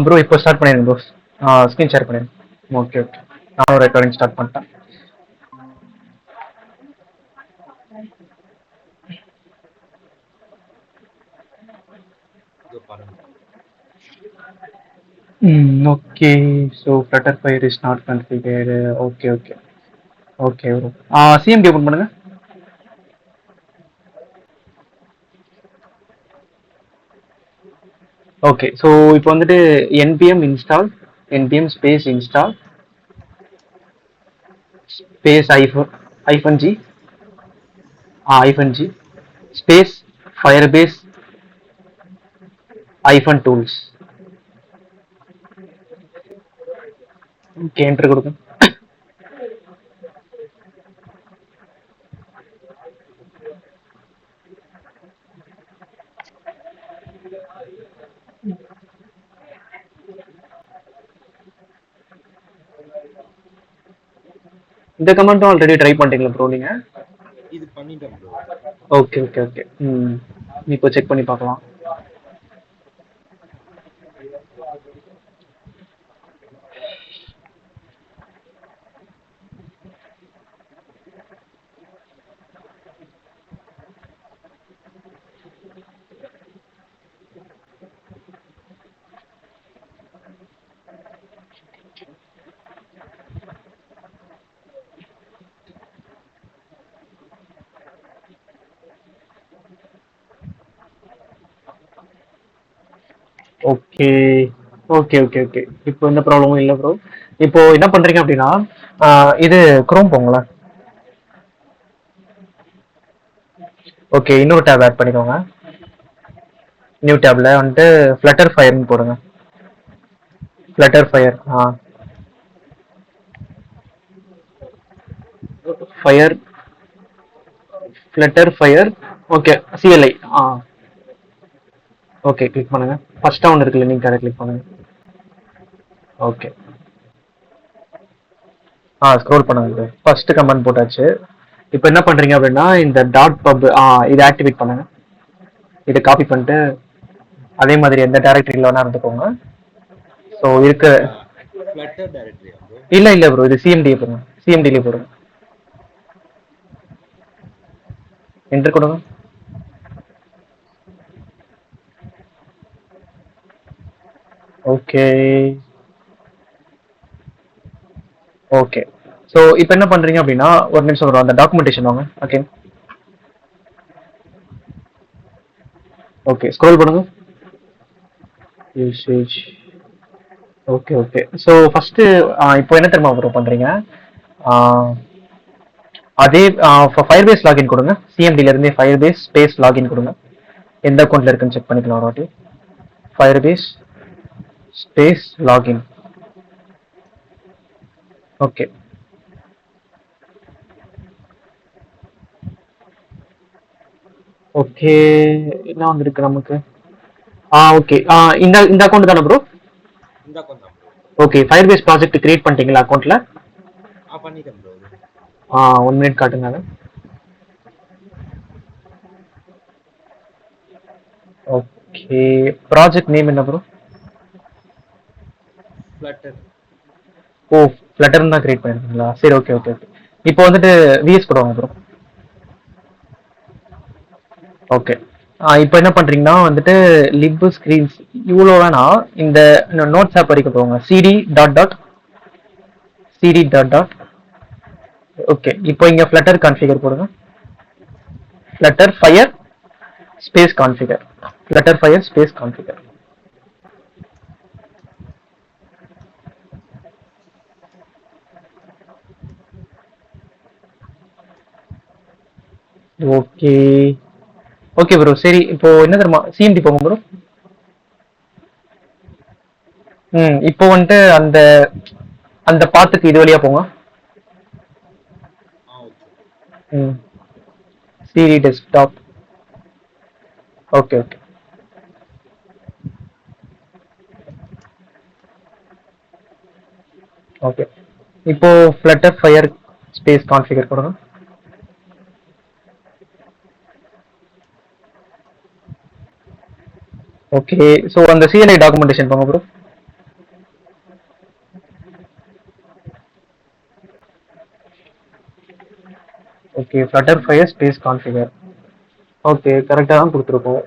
Bro இப்போ start பண்ணிடுங்க bro. Screen share பண்ணிடுங்க. Okay okay. நானும் ரெக்கார்டிங் ஸ்டார்ட் பண்ணிட்டேன். Okay. So Flutter fire is not configured. Okay okay okay bro. CMD open பண்ணுங்க. Okay. So இப்போ வந்துட்டு npm install npm space install space hyphen g hyphen g space Firebase hyphen tools. Okay enter கொடுங்க. இந்த கமெண்ட்டும் already try பண்ணிட்டீங்களா bro நீங்க? இது பண்ணிட்டேன் ப்ரோ. Okay okay okay. இப்போ செக் பண்ணி பார்க்கலாம். Okay okay okay okay. இப்போ எந்த ப்ராப்ளமும் இல்லை ப்ரோ. இப்போ என்ன பண்றீங்க அப்படின்னா இது குரோம் போங்களேன். ஓகே இன்னொரு டேப் ஆட் பண்ணிக்கோங்க. நியூ டேப்ல வந்துட்டு ஃப்ளட்டர் ஃபயர்னு போடுங்க. Flutter fire fire flutter fire. Okay CLI okay click பண்ணுங்க. ஃபர்ஸ்ட் ஒன்று இருக்குல்ல லிங்க் அதை கிளிக் பண்ணுங்க. ஓகே ஸ்க்ரோல் பண்ணுங்க. ஃபர்ஸ்ட் கமெண்ட் போட்டாச்சு. இப்போ என்ன பண்றீங்க அப்படின்னா இந்த டாட் பப் இதை ஆக்டிவேட் பண்ணுங்க. இதை காப்பி பண்ணிட்டு அதே மாதிரி எந்த டைரக்டரியில் வேணா இருந்துக்கோங்க. ஸோ இருக்க ஃப்ளட்டர் டைரக்டரியா ப்ரோ? இல்லை இல்லை ப்ரோ, இது சிஎம்டியே போடுங்க. சிஎம்டிலே போடுங்க. என்டர் கொடுங்க. Okay okay. ஸோ இப்போ என்ன பண்றீங்க அப்படின்னா ஒரு நிமிஷம் வரும் அந்த டாக்குமெண்டேஷன் வாங்க. ஓகே ஓகே ஸ்க்ரோல் பண்ணுங்க. Usage. Okay okay. So first இப்போ என்ன தெரியுமா ப்ரோ பண்றீங்க? அதே ஃபயர் பேஸ் லாகின் கொடுங்க. சிஎம்டில இருந்தே ஃபயர் பேஸ் ஸ்பேஸ் லாகின் கொடுங்க. எந்த அக்கௌண்ட்ல இருக்குன்னு செக் பண்ணிக்கலாம் ஒரு வாட்டி. Firebase space login. Okay okay. என்ன வந்திருக்கு நமக்கு? ஓகே. இந்த இந்த அக்கௌண்ட் தானே ப்ரோ? இந்த அக்கௌண்ட் தான் bro. Okay Firebase project create பண்ணிட்டீங்களா அக்கௌண்ட்ல? பண்ணிட்டேன் ப்ரோ. 1 மினிட் காட்டுங்க அதை. ஓகே ப்ராஜெக்ட் நேம் என்ன ப்ரோ? ஃப்ளட்டர். ஓ ஃப்ளட்டர் தான் கிரியேட் பண்ணிருக்கீங்களா? சரி ஓகே ஓகே ஓகே. இப்போ வந்துட்டு விஎஸ் போடுவாங்க ப்ரோ. ஓகே. இப்போ என்ன பண்றீங்கன்னா வந்துட்டு லிப் ஸ்கிரீன்ஸ் இவ்வளோ வேணாம். இந்த நோட்ஸ் ஆப் வரைக்கும் போங்க. cd.dot okay. இப்போ இங்க ஃப்ளட்டர் கான்ஃபிகர் போடுங்க. Flutter fire space configure. Flutter fire space configure. Okay okay bro. சரி இப்போ என்ன தெரியுமா சிஎம்டி போங்க ப்ரோ. இப்போ வந்துட்டு அந்த அந்த பாத்துக்கு இது வழியா போங்க. Okay. CD desktop. Okay okay okay. இப்போ ஃப்ளட்டர் ஃபயர் ஸ்பேஸ் கான்ஃபிகர் கொடுங்க. ஓகே. ஸோ அந்த சிஎல்ஐ டாக்குமெண்டேஷன் போங்க bro. Okay Flutter fire space configure. Okay கரெக்டாக தான் கொடுத்துருக்கோம்.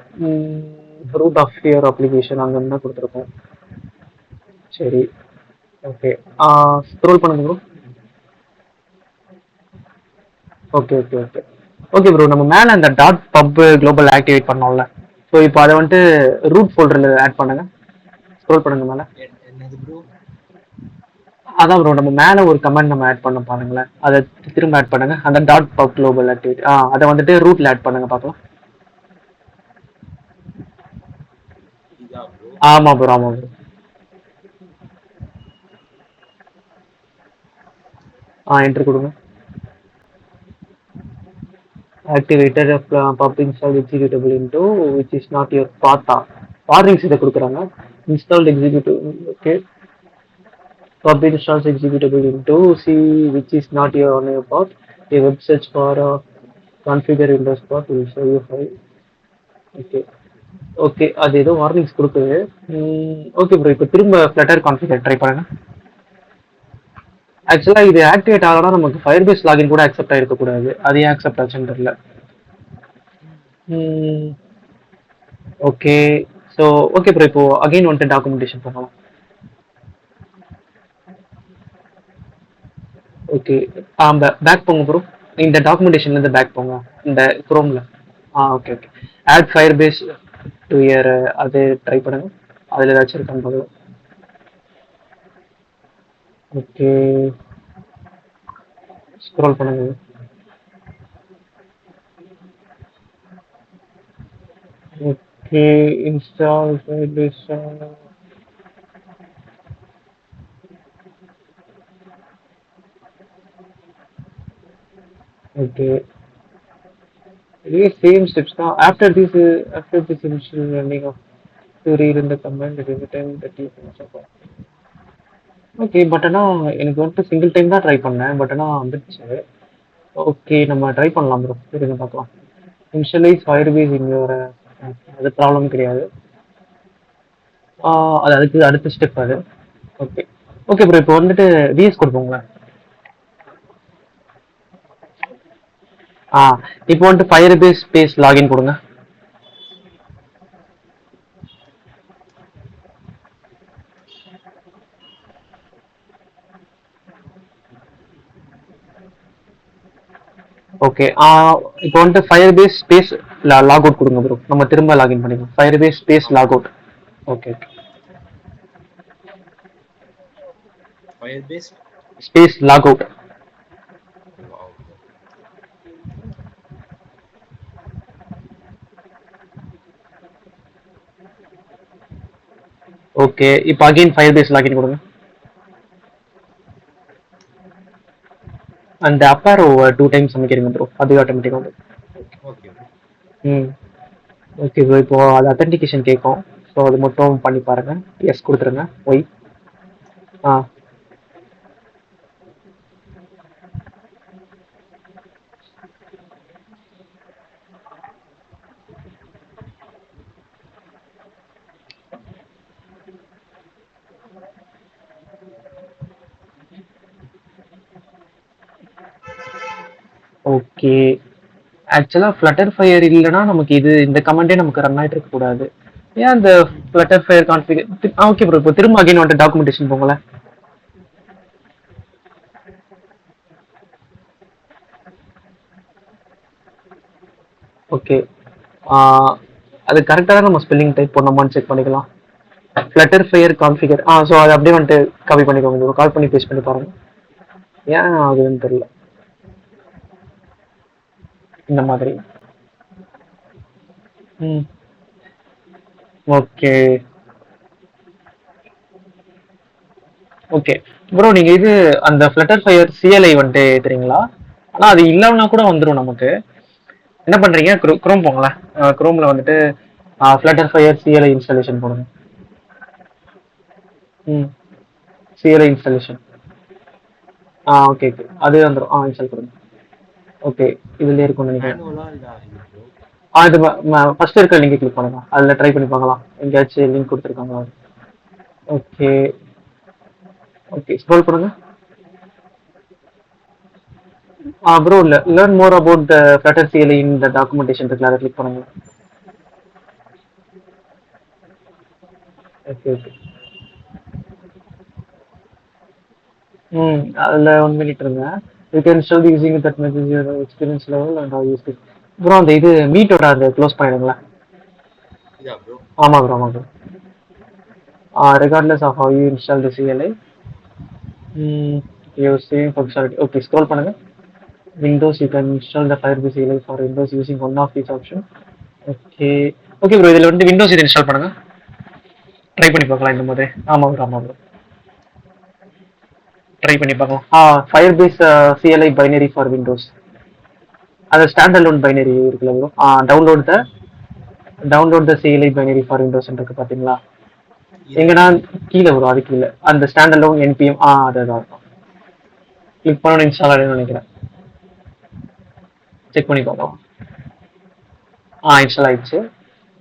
ரூட் ஆஃப் யுவர் அப்ளிகேஷன் அங்கே தான் கொடுத்துருக்கோம். சரி ஓகே. ஸ்க்ரோல் பண்ணுங்க bro. Okay okay okay okay bro. நம்ம மேலே அந்த டாட் பப் குளோபல் ஆக்டிவேட் பண்ணோம்ல, ஸோ இப்போ அதை வந்துட்டு ரூட் ஃபோல்டரில் ஆட் பண்ணுங்க. ஸ்க்ரோல் பண்ணுங்க மேலே. என்னது ப்ரோ? அதான் ப்ரோ நம்ம மேலே ஒரு கமெண்ட் நம்ம ஆட் பண்ண பாருங்களேன், அதை திரும்ப ஆட் பண்ணுங்க. அந்த டாட் பப் குளோபல் ஆக்டிவேட் அதை வந்துட்டு ரூட்ல ஆட் பண்ணுங்க பார்க்கலாம். இதா ப்ரோ? ஆமா ப்ரோ ஆமா ப்ரோ. என்ட்ரு கொடுங்க. Activated pub install executable into which is not your path. Warnings இதை கொடுக்குறாங்க. Install executive. Okay. Pub installs executable into C which is not your on your path. A web search for configure Windows path will show you file. Okay. Okay அது ஏதோ warnings கொடுக்குது. Okay bro இப்போ திரும்ப flutter configure try பண்ணுங்க. ஆக்சுவலாக இது activate ஆகலாம் நமக்கு ஃபயர்பேஸ் லாகின் கூட அக்செப்ட் ஆகிருக்கக்கூடாது. அது ஏன் அக்செப்ட் ஆச்சுன்னு தெரியல. ஓகே ஸோ ஓகே ப்ரோ இப்போ அகைன் வந்துட்டு டாக்குமெண்டேஷன் பண்ணலாம். ஓகே பேக் போங்க ப்ரோ. இந்த டாக்குமெண்டேஷன்லேருந்து பேக் போங்க இந்த குரோமில். Okay okay. Add Firebase to your அது ட்ரை பண்ணுங்க. அதில் ஏதாச்சும் இருக்கான்னு பார்க்கலாம். ஓகே ஸ்க்ரோல் பண்ணுங்க. Okay install Firebase. Okay இதே சேம் ஸ்டெப்ஸ் தான். After this initial running of to read இந்த command it is time that you finish. Okay but ஆனால் எனக்கு வந்துட்டு சிங்கிள் டைம் தான் ட்ரை பண்ணேன், பட் ஆனால் வந்துடுச்சு. ஓகே நம்ம ட்ரை பண்ணலாம் ப்ரோ. இருங்க பார்க்கலாம். இனிஷியலைஸ் ஃபயர்பேஸ் இன் யுவர் அது ப்ராப்ளம் கிடையாது. அது அதுக்கு அடுத்த ஸ்டெப் அது. ஓகே ஓகே ப்ரோ இப்போ வந்துட்டு விஎஸ் கொடுப்போங்களேன். இப்போ வந்துட்டு ஃபயர்பேஸ் ஸ்பேஸ் லாகின் கொடுங்க. ஓகே இப்போ வந்துட்டு ஃபயர்பேஸ் ஸ்பேஸ் லாக் அவுட் கொடுங்க ப்ரோ. நம்ம திரும்ப லாகின் பண்ணிக்கலாம். Firebase space log out. Okay okay. Firebase space log out. wow. Okay இப்போ அகைன் ஃபயர்பேஸ் லாகின் கொடுங்க. அந்த அப்பாரோ 2 டைம்ஸ் அமைக்கிறீங்க ப்ரோ, அது ஆட்டோமேட்டிக்காக வந்து. Okay. ஓகே ப்ரோ இப்போ அது அத்தன்டிகேஷன் கேட்கும். ஸோ அது மட்டும் பண்ணி பாருங்க. எஸ் கொடுத்துருங்க. Y okay. ஆக்சுவலாக ஃப்ளட்டர் ஃபயர் இல்லைன்னா நமக்கு இந்த கமெண்டே நமக்கு ரன் ஆகிட்டு இருக்கக்கூடாது. ஏன் அந்த flutter fire configure. Okay bro இப்போ திரும்ப அகைன் வந்துட்டு டாக்குமெண்டேஷன் போங்களேன். ஓகே அது கரெக்டாக தான் நம்ம ஸ்பெல்லிங் டைப் பண்ணோமான்னு செக் பண்ணிக்கலாம். ஃப்ளட்டர் ஃபயர் கான்ஃபிகர் ஸோ அதை அப்படியே வந்துட்டு காப்பி பண்ணிக்கோங்க. கால் பண்ணி பேஸ்ட் பண்ணி பாருங்க. ஏன் ஆகுதுன்னு தெரியல இந்த மாதிரி. ஓகே ஓகே ப்ரோ நீங்கள் அந்த ஃப்ளட்டர் ஃபயர் சிஎல்ஐ வந்துட்டு ஏற்றுறீங்களா? ஆனால் அது இல்லைன்னா கூட வந்துடும் நமக்கு. என்ன பண்ணுறீங்க, குரோம் போங்களேன். குரோமில் வந்துட்டு ஃப்ளட்டர் ஃபயர் சிஎல்ஐ இன்ஸ்டாலேஷன் போடுங்க. CLI installation. ஓகே ஓகே அது வந்துடும். இன்ஸ்டால் கொடுங்க. ஓகே இதுலேயே இருக்கும்னு நினைக்கிறேன். இது ஃபர்ஸ்ட் இருக்க லிங்க் கிளிக் பண்ணுங்க. அதில் ட்ரை பண்ணி பார்க்கலாம் எங்கேயாச்சும் லிங்க் கொடுத்துருக்காங்களா. ஓகே ஓகே ஸ்க்ரோல் பண்ணுங்க. ப்ரோ இல்ல learn more about the flutter CLI இந்த டாக்குமெண்டேஷன் இருக்குல்ல அதை கிளிக் பண்ணுங்க. Okay okay. அதில் 1 மினிட் இருங்க. You can still using that message experience level and use it. Bro அந்த இது மீட்டோட அந்த க்ளோஸ் பண்ணிடுங்களேன். இதா ப்ரோ? ஆமாம் ப்ரோ ஆமாம் bro. regardless of how you install the CLI, you're saving functionality. Okay, scroll பண்ணுங்க. Windows, you can install the Firebase CLI for Windows using one of these options. Okay, okay bro இதில் வந்து Windows இது install பண்ணுங்க. Try பண்ணி பார்க்கலாம் இந்த மாதிரி. ஆமாம் ப்ரோ ஆமாம் ப்ரோ. ட்ரை பண்ணி பார்க்கலாம். Firebase CLI binary for Windows. அது ஸ்டாண்ட் அலோன் பைனரி இருக்குல்ல bro. Download the CLI binary for Windows இருக்கு பார்த்தீங்களா? எங்கன்னா கீழே வரும், அது கீழே அந்த ஸ்டாண்ட் அலோன் NPM. அதுதான் கிளிக் பண்ணணும், இன்ஸ்டால் ஆகிடும்னு நினைக்கிறேன். செக் பண்ணி பார்க்கலாம். இன்ஸ்டால் ஆயிடுச்சு.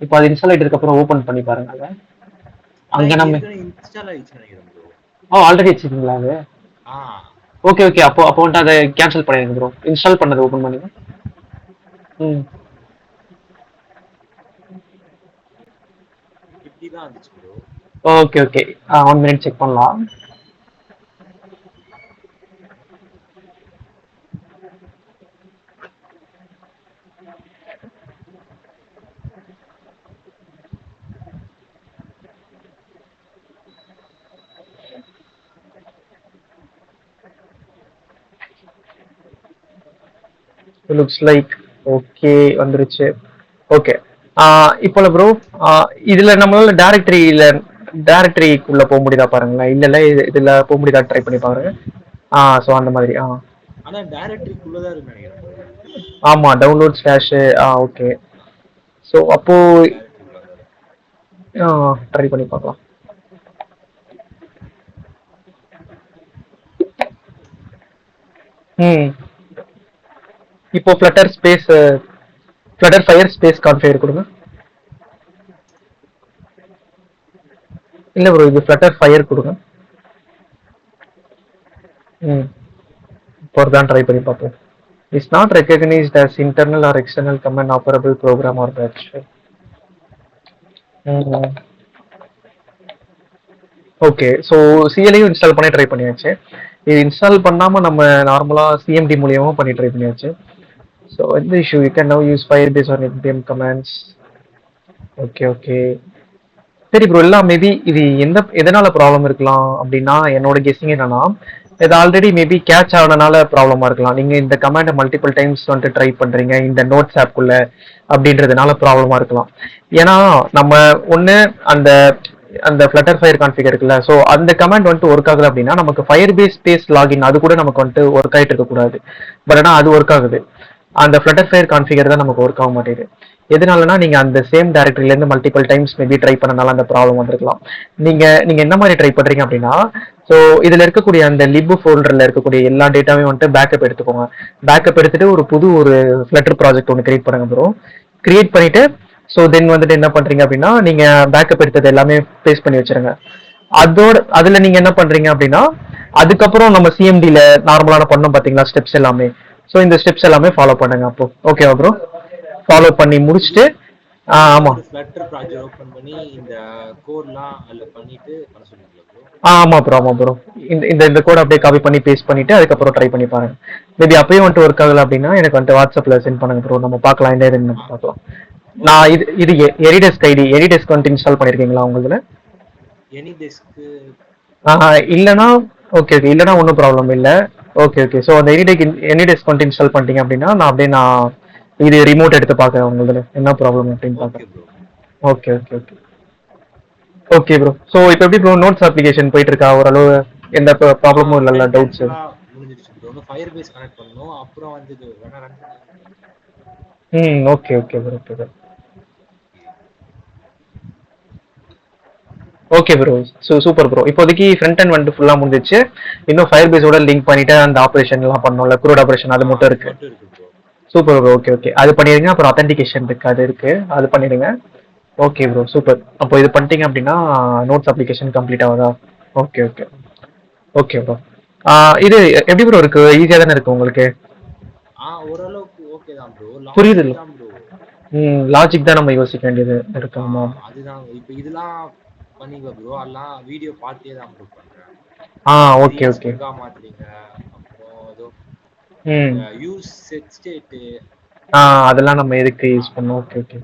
இப்போ அது இன்ஸ்டால் ஆகிட்டதுக்கு அப்புறம் ஓப்பன் பண்ணி பாருங்க. அதை அங்கே நம்ம இன்ஸ்டால் ஆயிடுச்சு நினைக்கிறேன் ப்ரோ. ஆல்ரெடி வச்சுருக்கீங்களா அது? Okay okay. அப்போ வந்துட்டு அதை கேன்சல் பண்ணிடுங்க ப்ரோ. இன்ஸ்டால் பண்ணதை ஓப்பன் பண்ணுங்க. இப்படி தான் வந்துச்சு bro. Okay okay. 1 minute check பண்ணலாம். லுக்ஸ் லைக் ஓகே வந்துருச்சு. ஓகே. இப்போ ப்ரோ இதுல நம்மளால டைரக்டரிக்குள்ள போக முடியுதா பாருங்களேன். இல்ல இதுல போக முடியுதா ட்ரை பண்ணி பாருங்க. ஸோ அந்த மாதிரி. ஆனா டைரக்டரிக்குள்ள தான் இருக்கு நினைக்கிறேன் ப்ரோ. ஆமா டவுன்லோட் ஸ்லாஷ். ஓகே. ஸோ அப்போ ட்ரை பண்ணி பார்க்கலாம். இப்போ ஃப்ளட்டர் ஃபயர் ஸ்பேஸ் கான்ஃபிகர் கொடுங்க. இல்ல ப்ரோ இது ஃப்ளட்டர் ஃபயர் கொடுங்க. இப்போ தான் ட்ரை பண்ணி பார்ப்போம். It's not recognised as internal or external command operable program or batch. Okay. So சிஎல்ஐயும் இன்ஸ்டால் பண்ணி ட்ரை பண்ணியாச்சு. இது இன்ஸ்டால் பண்ணாமல் நம்ம நார்மலாக சிஎம்டி மூலியமாக பண்ணி ட்ரை பண்ணியாச்சு. ஸோ இந்த issue you can now use Firebase on npm commands. Okay okay. சரி ப்ரோ எல்லாம் மேபி இது எதனால ப்ராப்ளம் இருக்கலாம் அப்படின்னா என்னோட கெஸ்ஸிங் என்னன்னா இது ஆல்ரெடி மேபி கேட்ச் ஆனனால ப்ராப்ளமா இருக்கலாம். நீங்க இந்த கமாண்டை மல்டிபிள் டைம்ஸ் வந்துட்டு ட்ரை பண்றீங்க இந்த நோட்ஸ் ஆப்குள்ள அப்படின்றதுனால ப்ராப்ளமா இருக்கலாம். ஏன்னா நம்ம ஒன்று அந்த அந்த ஃப்ளட்டர் ஃபயர் கான்ஃபிகர் இருக்குல்ல, ஸோ அந்த கமாண்ட் வந்துட்டு ஒர்க் ஆகுது அப்படின்னா நமக்கு Firebase ஸ்பேஸ் லாகின் அது கூட நமக்கு வந்துட்டு ஒர்க் ஆகிட்டு இருக்கக்கூடாது. பட் ஆனால் அது ஒர்க் ஆகுது. அந்த ஃப்ளட்டர் ஃபயர் கான்ஃபிகர் தான் நமக்கு ஒர்க் ஆக மாட்டேங்குது. எதனாலனா நீங்க அந்த சேம் டைரக்டரியில இருந்து மல்டிபிள் டைம்ஸ் மேபி ட்ரை பண்ணனால அந்த ப்ராப்ளம் வந்திருக்கலாம். நீங்க என்ன மாதிரி ட்ரை பண்றீங்க அப்படின்னா, ஸோ இதுல இருக்கக்கூடிய அந்த லிப் ஃபோல்டர்ல இருக்கக்கூடிய எல்லா டேட்டாவையும் வந்துட்டு பேக்கப் எடுத்துக்கோங்க. பேக்கப் எடுத்துட்டு ஒரு ஃப்ளட்டர் ப்ராஜெக்ட் ஒன்று கிரியேட் பண்ணுங்க ப்ரோ. கிரியேட் பண்ணிட்டு ஸோ தென் வந்துட்டு என்ன பண்றீங்க அப்படின்னா நீங்க பேக்கப் எடுத்தது எல்லாமே பேஸ்ட் பண்ணி வச்சிருங்க. அதுல நீங்க என்ன பண்றீங்க அப்படின்னா அதுக்கப்புறம் நம்ம சிஎம்டில நார்மலான பண்ணோம் பாத்தீங்களா ஸ்டெப்ஸ் எல்லாமே. ஸோ இந்த ஸ்டெப்ஸ் எல்லாமே ஃபாலோ பண்ணுங்க. அப்போ ஓகேவா ப்ரோ? ஃபாலோ பண்ணி முடிச்சுட்டு ஆமா ஃப்ளட்டர் ப்ராஜெக்ட் ஓபன் பண்ணி இந்த கோட்லாம் அதுல பண்ணிட்டு பண்ண சொல்லுவீங்களா ப்ரோ? ஆமா ப்ரோ ஆமா ப்ரோ. இந்த கோட் அப்படியே காப்பி பண்ணி பேஸ்ட் பண்ணிட்டு அதுக்கப்புறம் ட்ரை பண்ணி பாருங்க. மேபி அப்பயும் வந்துட்டு ஒர்க் ஆகல அப்படின்னா எனக்கு வந்துட்டு வாட்ஸ்அப்ல சென்ட் பண்ணுங்க ப்ரோ. நம்ம பார்க்கலாம் என்ன ஏதுன்னு பார்க்கலாம். நான் இது எரிடெஸ்க் எரிடெஸ்க் வந்துட்டு இன்ஸ்டால் பண்ணிருக்கீங்களா உங்களதுல? எனிடெஸ்க் இல்லைன்னா ஓகே ஓகே. இல்லைன்னா ஒன்றும் ப்ராப்ளம் இல்லை. Okay okay. ஸோ அந்த எனிடெஸ்க் வந்துட்டு இன்ஸ்டால் பண்ணிட்டீங்க அப்படின்னா நான் இது ரிமோட் எடுத்து பார்க்குறேன் உங்களதுல என்ன ப்ராப்ளம் அப்படின்னு பார்க்குறேன். Okay okay okay okay bro. So இப்போ எப்படி ப்ரோ நோட்ஸ் அப்ளிகேஷன் போயிட்டு இருக்கா? ஓரளவு எந்த ப்ராப்ளமும் இல்லைல்ல? டவுட்ஸ் முடிஞ்சிருச்சு ப்ரோ. Firebase கனெக்ட் பண்ணனும். அப்புறம் வந்து இது வேணா ரன் பண்ணி. Okay okay bro. Okay bro. Okay bro. Super bro. இப்போதைக்கு ஃப்ரண்ட் எண்ட் வந்துட்டு ஃபுல்லா முடிஞ்சிச்சு. இன்னும் Firebase-ஓட லிங்க் பண்ணிட்டு அந்த ஆபரேஷன் எல்லாம் பண்ணோம்ல, குரூட் ஆபரேஷன் அது மட்டும் இருக்கு. Super bro. Okay okay. அது பண்ணிடுங்க. அப்புறம் அத்தன்டிகேஷன் இருக்கு, அது இருக்கு, அது பண்ணிடுங்க. Okay bro super. அப்போ இது பண்ணிட்டீங்க அப்படின்னா நோட்ஸ் அப்ளிகேஷன் கம்ப்ளீட் ஆகுதா? Okay okay okay bro. இது எப்படி ப்ரோ இருக்கு? ஈஸியாக தானே இருக்கு உங்களுக்கு? ஓரளவுக்கு ஓகே தான் ப்ரோ. புரியுது லாஜிக் இல்ல? தான் ப்ரோ. லாஜிக் தான் நம்ம யோசிக்க வேண்டியது இருக்கு. ஆமா. அதுதான் இப்ப இதெல்லாம் பண்ணீங்க ப்ரோ. அதெல்லாம் வீடியோ பார்த்தே தான் ப்ரோ பண்றேன். Okay okay. ரியலிஸ்டிக்கா மாத்துறீங்க. அப்புறம் ஏதோ ம். Use set state. அதெல்லாம் நம்ம எதுக்கு யூஸ் பண்ணோம்? Okay okay.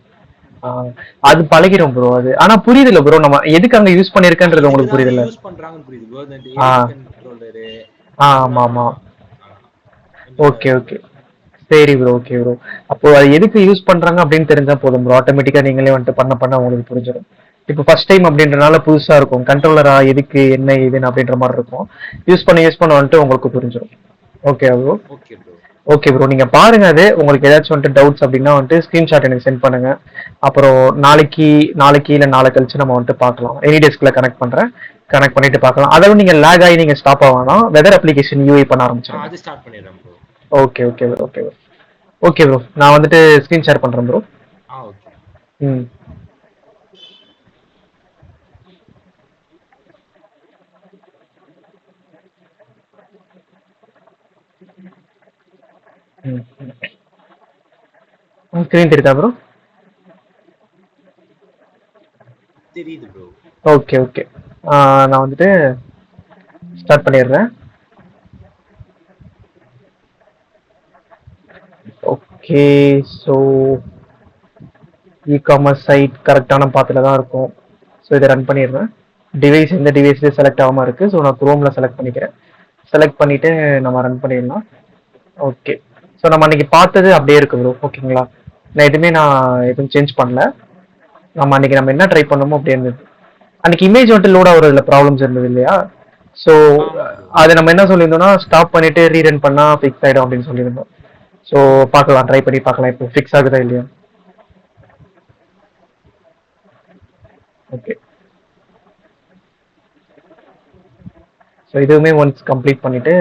அது பழகிடும் ப்ரோ அது. ஆனா புரியுதுல்ல ப்ரோ, நம்ம எதுக்கு அங்க யூஸ் பண்ணிருக்கன்றது இதுக்கு உங்களுக்கு தான் புரியுதுல்ல? யூஸ் பண்றாங்கன்னு புரியுது ப்ரோ. இந்த ஆ எடிட் கண்ட்ரோலரு ஆமா அதெல்லாம் ஆமா. கொஞ்சம் இதா ஓகே இருக்கு ப்ரோ. ஓகே. சரி ப்ரோ, ஓகே ப்ரோ. அப்போ அது எதுக்கு யூஸ் பண்றாங்க அப்படின்னு தெரிஞ்சா போதும் ப்ரோ. ஆட்டோமேட்டிக்கா நீங்களே வந்துட்டு பண்ண பண்ண உங்களுக்கு புரிஞ்சிடும். இப்போ ஃபர்ஸ்ட் டைம் அப்படின்றனால புதுசா இருக்கும். கண்ட்ரோலரா எதுக்கு என்ன ஏதுன்னு அப்படின்ற மாதிரி இருக்கும். யூஸ் பண்ண வந்துட்டு உங்களுக்கு புரிஞ்சிடும். Okay bro. Okay bro. Okay bro, நீங்க பாருங்க. அது உங்களுக்கு ஏதாச்சும் வந்துட்டு டவுட்ஸ் அப்படின்னா வந்துட்டு ஸ்கிரீன்ஷாட் எனக்கு சென்ட் பண்ணுங்க. அப்புறம் நாளைக்கு நாளைக்கு இல்ல நாளை கழிச்சு நம்ம வந்துட்டு பார்க்கலாம். எனி டெஸ்க்ல கனெக்ட் பண்றேன். கனெக்ட் பண்ணிட்டு பார்க்கலாம். அதாவது நீங்க லேக் ஆகி நீங்க ஸ்டாப் ஆகலாம். வெதர் அப்ளிகேஷன் யூஐ பண்ண ஆரம்பிச்சிருங்க. அது ஸ்டார்ட் பண்ணிடுறேன் bro. Okay okay bro, okay bro. Okay bro, நான் வந்துட்டு ஸ்க்ரீன் ஷேர் பண்றேன் ப்ரோ. ஓகே. ம். ம். ஸ்க்ரீன் தெரியுதா ப்ரோ? தெரியுது ப்ரோ. Okay okay. நான் வந்துட்டு ஸ்டார்ட் பண்ணிடுறேன். ஓகே. ஸோ இ-காமர்ஸ் சைட் கரெக்டான பாத்தில் தான் இருக்கும். ஸோ இதை ரன் பண்ணிடுறேன். டிவைஸ் எந்த டிவைஸ்லேயும் செலக்ட் ஆகாமல் இருக்குது. ஸோ நான் குரோமில் செலக்ட் பண்ணிக்கிறேன். செலக்ட் பண்ணிவிட்டு நம்ம ரன் பண்ணிடலாம். ஓகே. ஸோ நம்ம அன்றைக்கி பார்த்தது அப்படியே இருக்கு ப்ரோ. ஓகேங்களா? நான் எதுவும் சேஞ்ச் பண்ணல. நம்ம என்ன ட்ரை பண்ணோமோ அப்படியே இருந்தது. அன்னைக்கு இமேஜ் வந்துட்டு லோட் ஆகுறதுல ப்ராப்ளம்ஸ் இருந்தது இல்லையா? ஸோ ஆமா ப்ரோ. அதை நம்ம என்ன சொல்லியிருந்தோம்னா, ஸ்டாப் பண்ணிட்டு ரீரன் பண்ணா ஃபிக்ஸ் ஆயிடும் அப்படின்னு சொல்லியிருந்தோம். ஸோ பார்க்கலாம், ட்ரை பண்ணி பார்க்கலாம் இப்போ ஃபிக்ஸ் ஆகுதா இல்லையா. ஓகே. ஸோ இதுவுமே ஒன்ஸ் கம்ப்ளீட் பண்ணிட்டு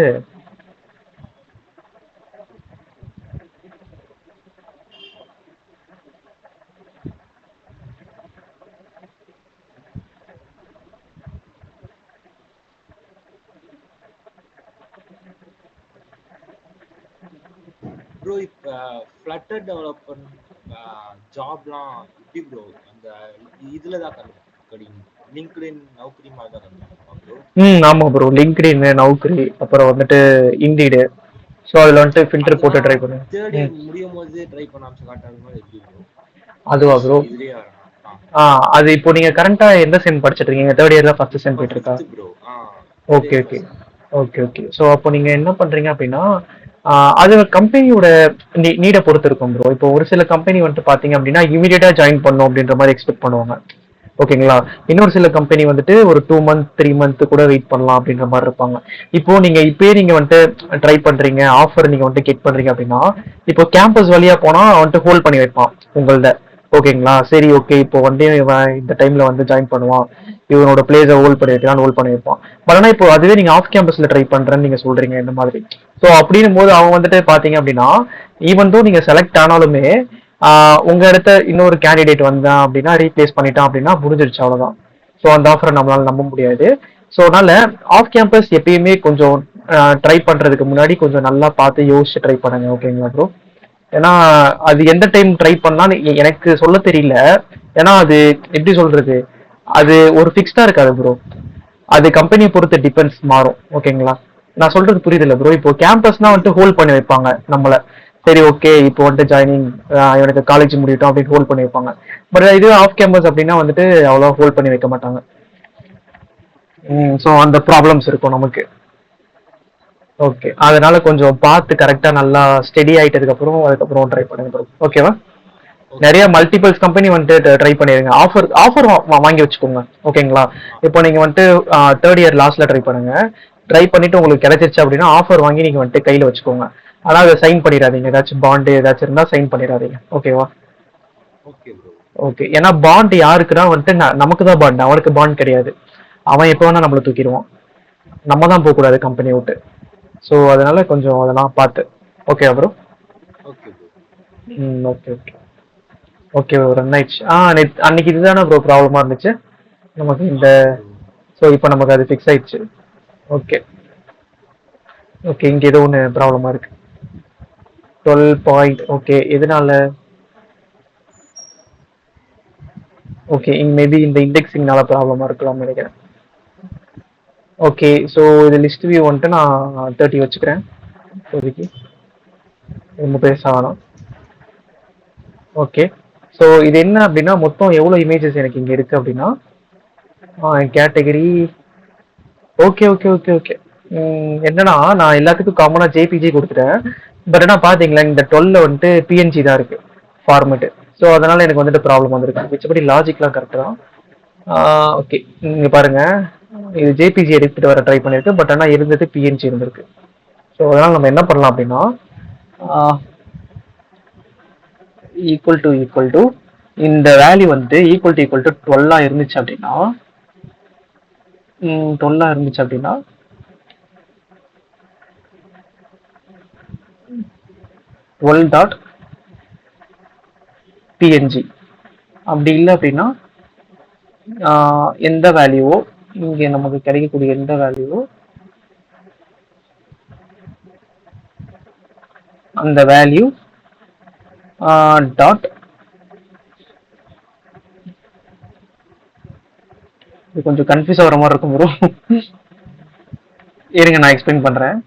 ப்ரோ இப்ப ஃப்ளட்டர் டெவலப்பர் ஜாப்லாம் எப்படி ப்ரோ? அந்த இதுல தான் கிடைக்கும். லிங்க்டின் நௌக்கரி மாதிரி தான் கிடைக்குமா ப்ரோ? ஆமா ப்ரோ. லிங்க்டின், நௌக்கரி, அப்புறம் வந்துட்டு இண்டீடு. ஸோ அதில் வந்துட்டு ஃபில்டர் போட்டு அதெல்லாம் ட்ரை பண்ணுங்க. தேர்ட் இயர் முடியும் போது ட்ரை பண்ண ஆரம்பிச்சு காட்டாத மாதிரி எப்படி ப்ரோ? அதுவா ப்ரோ? இதுலயே வரணும். அது இப்போ நீங்க கரண்டா எந்த செம் படிச்சிட்டு இருக்கீங்க? தேர்ட் இயர் தான் ஃபர்ஸ்ட் செம் இப்போ போயிட்டு இருக்கா? Fifth bro. Third okay year okay. First sem. Okay okay. So அப்போ நீங்க என்ன பண்றீங்க அப்படின்னா, அது கம்பெனியோட நீடை பொறுத்து இருக்கும் ப்ரோ. இப்போ ஒரு சில கம்பெனி வந்துட்டு பாத்தீங்க அப்படின்னா இமீடியட்டா ஜாயின் பண்ணும் அப்படின்ற மாதிரி எக்ஸ்பெக்ட் பண்ணுவாங்க. ஓகேங்களா? இன்னொரு சில கம்பெனி வந்துட்டு ஒரு 2 மந்த் 3 மந்த் கூட வெயிட் பண்ணலாம் அப்படின்ற மாதிரி இருப்பாங்க. இப்போ நீங்க இப்பயே நீங்க வந்துட்டு ட்ரை பண்றீங்க, ஆஃபர் நீங்க வந்துட்டு கெட் பண்றீங்க அப்படின்னா, இப்போ கேம்பஸ் வழியா போனா வந்துட்டு ஹோல்ட் பண்ணி வைப்பான் உங்கள்த. ஓகேங்களா? சரி ஓகே, இப்போ வந்து இவன் இந்த டைம்ல வந்து ஜாயின் பண்ணுவான், இவனோட பிளேஸை ஹோல்ட் பண்ணி வைக்கலாம்னு ஹோல்ட் பண்ணி வைப்பான். பட் ஆனா இப்போ அதுவே நீங்க ஆஃப் கேம்பஸ்ல ட்ரை பண்றேன்னு நீங்க சொல்றீங்க இந்த மாதிரி. ஸோ அப்படின்னும் போது அவன் வந்துட்டு பாத்தீங்க அப்படின்னா, ஈவன் தோ நீங்க செலக்ட் ஆனாலுமே உங்க இடத்த இன்னொரு கேண்டிடேட் வந்தான் அப்படின்னா, ரீப்ளேஸ் பண்ணிட்டான் அப்படின்னா முடிஞ்சிருச்சு, அவ்வளவுதான். ஸோ அந்த ஆஃபரை நம்மளால நம்ப முடியாது. ஸோ அதனால ஆஃப் கேம்பஸ் எப்பயுமே கொஞ்சம் ட்ரை பண்றதுக்கு முன்னாடி கொஞ்சம் நல்லா பார்த்து யோசிச்சு ட்ரை பண்ணுங்க. ஓகேங்களா ப்ரோ? ஏன்னா அது எந்த டைம் ட்ரை பண்ணலான்னு எனக்கு சொல்ல தெரியல. ஏன்னா அது எப்படி சொல்றது, அது ஒரு ஃபிக்ஸ்டா இருக்காது ப்ரோ. அது கம்பெனியை பொறுத்து டிபெண்ட்ஸ், மாறும். ஓகேங்களா? நான் சொல்றது புரியுதுல்ல ப்ரோ? இப்போ கேம்பஸ்னா புரியுது வந்துட்டு ப்ரோ. ஹோல்ட் பண்ணி வைப்பாங்க நம்மள. சரி ஓகே, இப்போ வந்துட்டு ஜாயினிங், எனக்கு காலேஜ் முடியட்டும் அப்படின்னு ஹோல்ட் பண்ணி வைப்பாங்க. பட் இது ஆஃப் கேம்பஸ் அப்படின்னா வந்துட்டு அவ்வளோ ஹோல்ட் பண்ணி வைக்க மாட்டாங்க. புரியுது ஸோ ப்ரோ. அந்த ப்ராப்ளம்ஸ் இருக்கும் நமக்கு. ஓகே, அதனால கொஞ்சம் பார்த்து கரெக்டா நல்லா ஸ்டெடி ஆயிட்டதுக்கு அப்புறம் அதுக்கப்புறம் ட்ரை பண்ணுங்க ப்ரோ. ஓகேவா? ஓகே நிறைய ப்ரோ. மல்டிபிள்ஸ் கம்பெனி வந்துட்டு ட்ரை பண்ணிருங்க. ஆஃபர் ஆஃபர் வாங்கி வச்சுக்கோங்க. ஓகேங்களா? இப்போ நீங்க வந்துட்டு தேர்ட் இயர் லாஸ்ட்ல ட்ரை பண்ணுங்க. ட்ரை பண்ணிட்டு உங்களுக்கு கிடைச்சிருச்சு அப்படின்னா ஆஃபர் வாங்கி நீங்க வந்துட்டு கையில வச்சுக்கோங்க. ஆனா அதை சைன் பண்ணிடாதீங்க. ஏதாச்சும் பாண்டு ஏதாச்சும் இருந்தா சைன் பண்ணிடாதீங்க. ஓகேவா? Okay bro. ஓகே. ஏன்னா பாண்ட் யாருக்குன்னா வந்துட்டு நமக்கு தான் பாண்ட், அவனுக்கு பாண்ட் கிடையாது. அவன் எப்போ வேணா நம்மளை தூக்கிடுவான். நம்ம தான் போக கூடாது கம்பெனி விட்டு. ஸோ அதனால கொஞ்சம் அதெல்லாம் பார்த்து. Okay bro? Okay bro. Okay okay. Okay bro, run ஆயிடுச்சு. அன்னைக்கு இதுதானே ப்ரோ ப்ராப்ளமா இருந்துச்சு நமக்கு இந்த. ஆமா ப்ரோ. ஸோ இப்போ நமக்கு அது ஃபிக்ஸ் ஆயிடுச்சு. Okay okay. இங்க ஏதோ ஒன்று ப்ராப்ளமா இருக்கு. 12 பாயிண்ட். ஓகே, எதனால? ஓகே, மேபி இந்த இண்டெக்ஸிங்னால ப்ராப்ளமா இருக்கலாம்னு நினைக்கிறேன். ஓகே, ஸோ இது லிஸ்ட் வியூ வந்துட்டு நான் 30 வச்சுக்கிறேன் இப்போதைக்கு. ரொம்ப பெருசா வேணாம். ஓகே, ஸோ இது என்ன அப்படின்னா மொத்தம் எவ்வளோ இமேஜஸ் எனக்கு இங்கே இருக்கு அப்படின்னா category. Okay okay okay okay. என்னன்னா நான் எல்லாத்துக்கும் காமனாக ஜேபிஜி கொடுத்துட்டேன். பட் ஆனால் பார்த்தீங்களா இந்த 12 வந்துட்டு பிஎன்ஜி தான் இருக்கு ஃபார்மேட்டு. ஸோ அதனால எனக்கு வந்துட்டு ப்ராப்ளம் வந்திருக்கு. மிச்சபடி லாஜிக்லாம் கரெக்ட் தான். ஓகே, இங்கே பாருங்க, இது ஜேபிஜி எடுத்துட்டு வர ட்ரை பண்ணியிருக்கு. பட் ஆனால் இருந்தது பிஎன்ஜி இருந்திருக்கு. ஸோ அதனால நம்ம என்ன பண்ணலாம் அப்படின்னா ஈக்குவல் டு இந்த வேல்யூ வந்து ஈக்குவல் டு 12 இருந்துச்சு அப்படின்னா 12 இருந்துச்சு அப்படின்னா 12 டாட் பிஎன்ஜி. அப்படி இல்லை அப்படின்னா எந்த வேல்யூவோ இங்கே நமக்கு கிடைக்கக்கூடிய எந்த வேல்யூவோ அந்த வேல்யூ டாட், இது கொஞ்சம் கன்ஃபியூஸ் ஆகிற மாதிரி இருக்கும் ப்ரோ. இருங்க நான் எக்ஸ்பிளைன் பண்றேன்.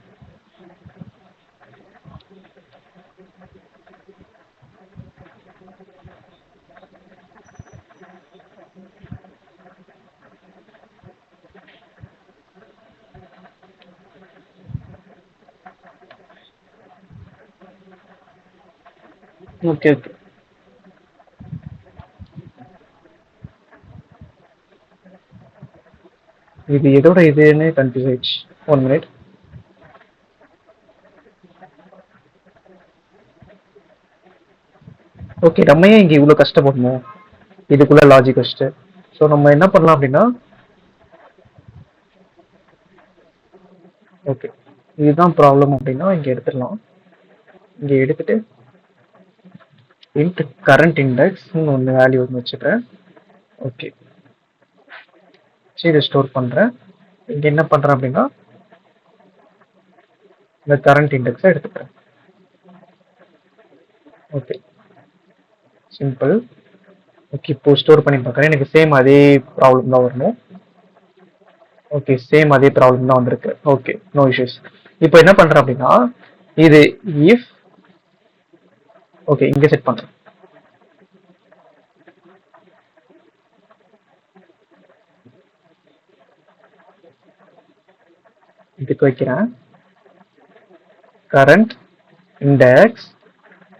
ஓகே ஓகே, இது எதோட இதுன்னு கன்ஃபியூஸ் ஆயிடுச்சு. 1 மினிட். ஓகே, நம்ம ஏன் இங்க இவ்வளவு கஷ்டப்படணும் இதுக்குள்ள லாஜிக் வச்சுட்டு? ஸோ நம்ம என்ன பண்ணலாம் அப்படின்னா ஓகே, இதுதான் ப்ராப்ளம் அப்படின்னா இங்க எடுத்துடலாம். இங்க எடுத்துட்டு இன்ட் கரண்ட் இண்டெக்ஸ் ஒன்று வேல்யூ ஒன்று வச்சுக்கிறேன். ஓகே, சரி இதை ஸ்டோர் பண்றேன். இங்க என்ன பண்றேன் அப்படின்னா இந்த கரண்ட் இண்டெக்ஸை எடுத்துக்கிறேன். Okay, simple. ஓகே, இப்போ ஸ்டோர் பண்ணி பார்க்குறேன். எனக்கு சேம் அதே ப்ராப்ளம் தான் வரணும். ஓகே, சேம் அதே ப்ராப்ளம் தான் வந்திருக்கு. Okay, no issues. இப்போ என்ன பண்றேன் அப்படின்னா இது இஃப், ஓகே இங்க செட் பண்றேன். இதுக்கு வைக்கிறேன் கரண்ட் இண்டெக்ஸ்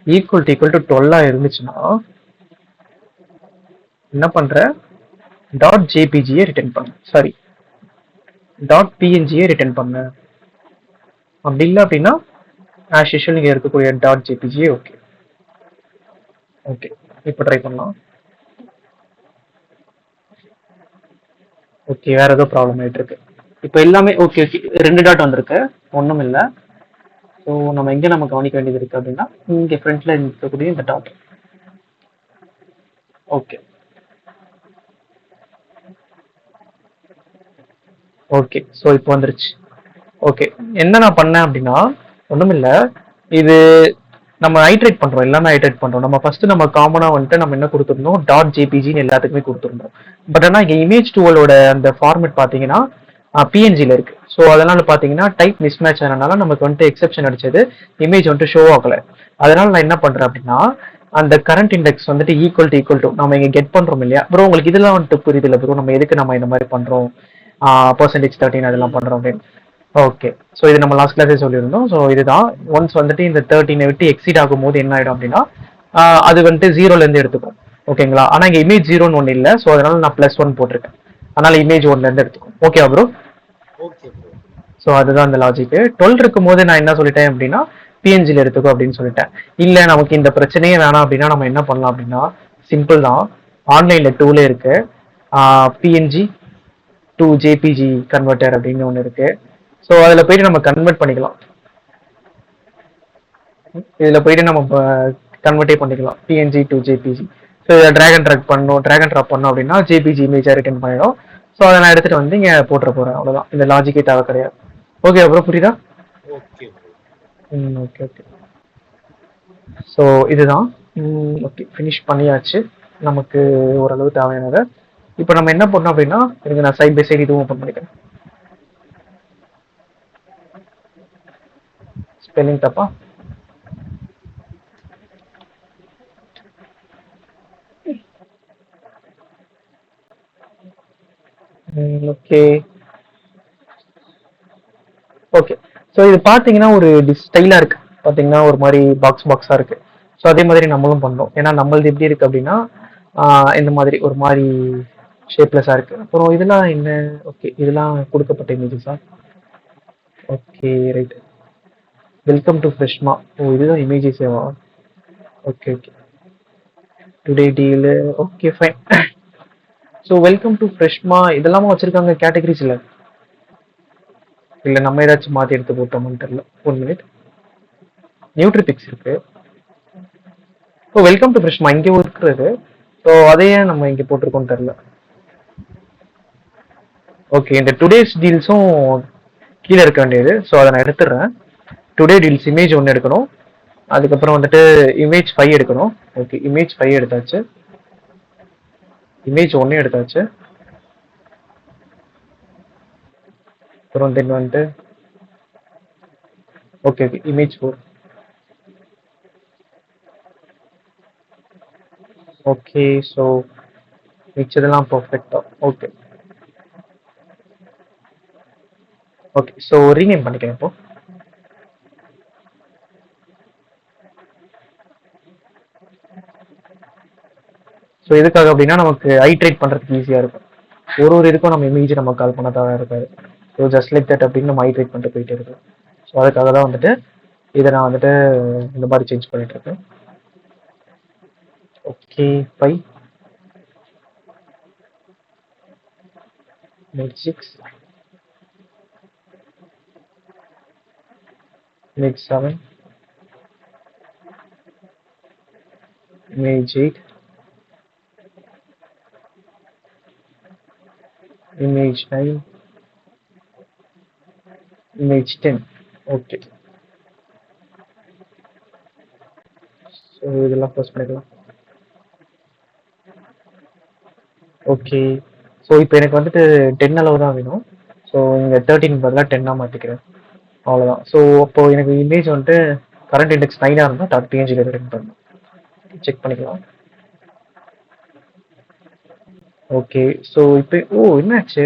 ஈக்குவல் டு 12 இருந்துச்சுன்னா என்ன பண்றேன், டாட் ஜேபிஜியை ரிட்டர்ன் பண்ண, சாரி டாட் பிஎன்ஜியை ரிட்டர்ன் பண்ண. அப்படி இல்லை அப்படின்னா ஆஸ் யூஷுவல் இங்கே இருக்கக்கூடிய டாட் ஜேபிஜி. ஓகே ஓகே, இப்போ ட்ரை பண்ணலாம். ஓகே, வேற ஏதோ ப்ராப்ளம் ஆயிட்டு இருக்கு. இப்போ எல்லாமே ஓகே ஓகே, 2 டாட் வந்திருக்கு, ஒன்றும் இல்லை. ஸோ நம்ம எங்கே நம்ம கவனிக்க வேண்டியது இருக்கு அப்படின்னா இங்கே ஃப்ரண்ட்ல இருக்கக்கூடிய இந்த டாட். ஓகே ஓகே, ஸோ இப்போ வந்துருச்சு. ஓகே, என்ன நான் பண்ணேன் அப்படின்னா ஒன்றும் இல்லை, இது நம்ம ஐட்ரேட் பண்றோம், எல்லாமே ஐட்ரேட் பண்றோம். நம்ம ஃபர்ஸ்ட் நம்ம காமனா வந்துட்டு நம்ம என்ன கொடுத்துருந்தோம், டாட் ஜேபிஜின்னு எல்லாத்துக்குமே கொடுத்துருந்தோம். பட் ஆனால் இங்கே இமேஜ் டூவலோட அந்த ஃபார்மேட் பார்த்தீங்கன்னா பிஎன்ஜியில் இருக்கு. ஸோ அதனால பார்த்தீங்கன்னா டைப் மிஸ் மேட்ச் ஆனதுனால நமக்கு வந்துட்டு எக்ஸெப்ஷன் அடிச்சது, இமேஜ் வந்துட்டு ஷோ ஆகல. அதனால நான் என்ன பண்றேன் அப்படின்னா அந்த கரண்ட் இண்டெக்ஸ் வந்துட்டு ஈக்குவல் டு நம்ம இங்க கெட் பண்றோம் இல்லையா ப்ரோ, உங்களுக்கு இதெல்லாம் வந்துட்டு புரியுது இல்லை ப்ரோ, நம்ம எதுக்கு நம்ம இந்த மாதிரி பண்றோம் %13 அதெல்லாம் பண்றோம் அப்படின்னு. ஓகே, ஸோ இது நம்ம லாஸ்ட் கிளாஸே சொல்லியிருந்தோம். ஸோ இதுதான் ஒன்ஸ் வந்துட்டு இந்த 13 விட்டு எக்ஸீட் ஆகும்போது என்ன ஆயிடும் அப்படின்னா அது வந்துட்டு 0லேருந்து எடுத்துக்கும். ஓகேங்களா, ஆனால் இங்கே இமேஜ் 0ன்னு ஒன்று இல்லை. ஸோ அதனால நான் +1 போட்டிருக்கேன். அதனால இமேஜ் 1லேருந்து எடுத்துக்கும். Okay bro? Okay bro. So அதுதான் அந்த லாஜிக். 12 இருக்கும்போது நான் என்ன சொல்லிட்டேன் அப்படின்னா பிஎன்ஜியில் எடுத்துக்கோ அப்படின்னு சொல்லிட்டேன். இல்லை நமக்கு இந்த பிரச்சனையே வேணாம் அப்படின்னா நம்ம என்ன பண்ணலாம் அப்படின்னா சிம்பிள் தான், ஆன்லைன்ல டூலே இருக்கு, பிஎன்ஜி டு ஜேபிஜி கன்வெர்ட்டர் அப்படின்னு ஒன்று இருக்கு. ஸோ அதில் போயிட்டு நம்ம கன்வெர்ட் பண்ணிக்கலாம். இதில் போயிட்டு நம்ம கன்வெர்ட்டே பண்ணிக்கலாம் பிஎன்ஜி டு ஜேபிஜி. ஸோ இதை ட்ராக் அண்ட் ட்ராப் பண்ணோம் அப்படின்னா ஜேபிஜி இமேஜாக ரிட்டர்ன் பண்ணிடும். ஸோ அதை நான் எடுத்துகிட்டு வந்து இங்கே போட்டுற போகிறேன். அவ்வளோதான், இந்த லாஜிக்கே தேவை கிடையாது. ஓகே அப்புறம் புரியுதா? Okay bro. Okay okay. So இதுதான். ஓகே, ஃபினிஷ் பண்ணியாச்சு. நமக்கு ஓரளவு தேவையானதை. இப்போ நம்ம என்ன பண்ணோம் அப்படின்னா, இதுக்கு நான் சைட் பை சைடு இதுவும் ஓப்பன் பண்ணிக்கிறேன். ஸ்பெல்லிங் தப்பா? Okay okay. ஸோ இது பார்த்தீங்கன்னா ஒரு ஸ்டைலாக இருக்கு. பார்த்தீங்கன்னா ஒரு மாதிரி பாக்ஸ் பாக்ஸாக இருக்கு. ஸோ அதே மாதிரி நம்மளும் பண்ணோம். ஏன்னா நம்மளது எப்படி இருக்கு அப்படின்னா, இந்த மாதிரி ஒரு மாதிரி ஷேப்லெஸ்ஸாக இருக்கு. அப்புறம் இதெல்லாம் என்ன? ஓகே, இதெல்லாம் கொடுக்கப்பட்ட இமேஜஸா? Okay, right. வெல்கம் டு ஃப்ரெஷ்மா. ஓ, இதுதான் இமேஜஸேவா? Okay okay. Today deal. Okay fine. So welcome to ஃப்ரெஷ்மா இதெல்லாமா வச்சிருக்காங்க கேட்டகரிஸ்ல? இல்லை நம்ம ஏதாச்சும் மாற்றி எடுத்து போட்டோம்னு தெரியல. 1 மினிட். நியூட்ரிபிக்ஸ் இருக்கு. ஓ, வெல்கம் டு ஃப்ரெஷ்மா இங்கே இருக்கிறது. ஸோ அதையே நம்ம இங்கே போட்டிருக்கோம்னு தெரியல. ஓகே, இந்த டுடேஸ் டீல்ஸும் கீழே இருக்க வேண்டியது. ஸோ அதை நான் எடுத்துடுறேன். டுடே டீல்ஸ் இமேஜ் 1 எடுக்கணும். அதுக்கப்புறம் வந்துட்டு இமேஜ் 5 எடுக்கணும். ஓகே, இமேஜ் 5 எடுத்தாச்சு. இமேஜ் 1 எடுத்தாச்சு. அப்புறம் தென் வந்துட்டு okay okay, image 4. Okay, so மிச்சதெல்லாம் பர்ஃபெக்டா? Okay okay. ஸோ ரீநேம் பண்ணிக்கிறேன் இப்போ. ஸோ எதுக்காக அப்படின்னா நமக்கு ஐட்ரேட் பண்ணுறதுக்கு ஈஸியாக இருக்கும். ஒரு இதுக்கும் நம்ம இமேஜ் நம்ம கால் பண்ண தேவை இருக்காது. ஸோ ஜஸ்ட் லைக் தட் அப்படின்னு நம்ம ஐட்ரேட் பண்ணிட்டு போயிட்டே இருக்கோம். ஸோ அதுக்காக தான் வந்துட்டு இதை நான் வந்துட்டு இந்த மாதிரி சேஞ்ச் பண்ணிட்டு இருக்கேன். Okay, 5 image 6 image 7 image 8 image 9 image 10. Okay, so இதெல்லாம் க்ளோஸ் பண்ணிக்கலாம். ஓகே, ஸோ இப்போ எனக்கு வந்துட்டு 10 அளவு தான் வேணும். ஸோ இங்கே 13 பதிலாக 10 மாற்றிக்கிறேன். அவ்வளோதான். ஸோ அப்போ எனக்கு இமேஜ் வந்துட்டு கரண்ட் இண்டெக்ஸ் 9 இருந்தால் PNG ரிட்டர்ன் பண்ணணும். செக் பண்ணிக்கலாம். ஓகே, ஸோ இப்போ என்னாச்சு?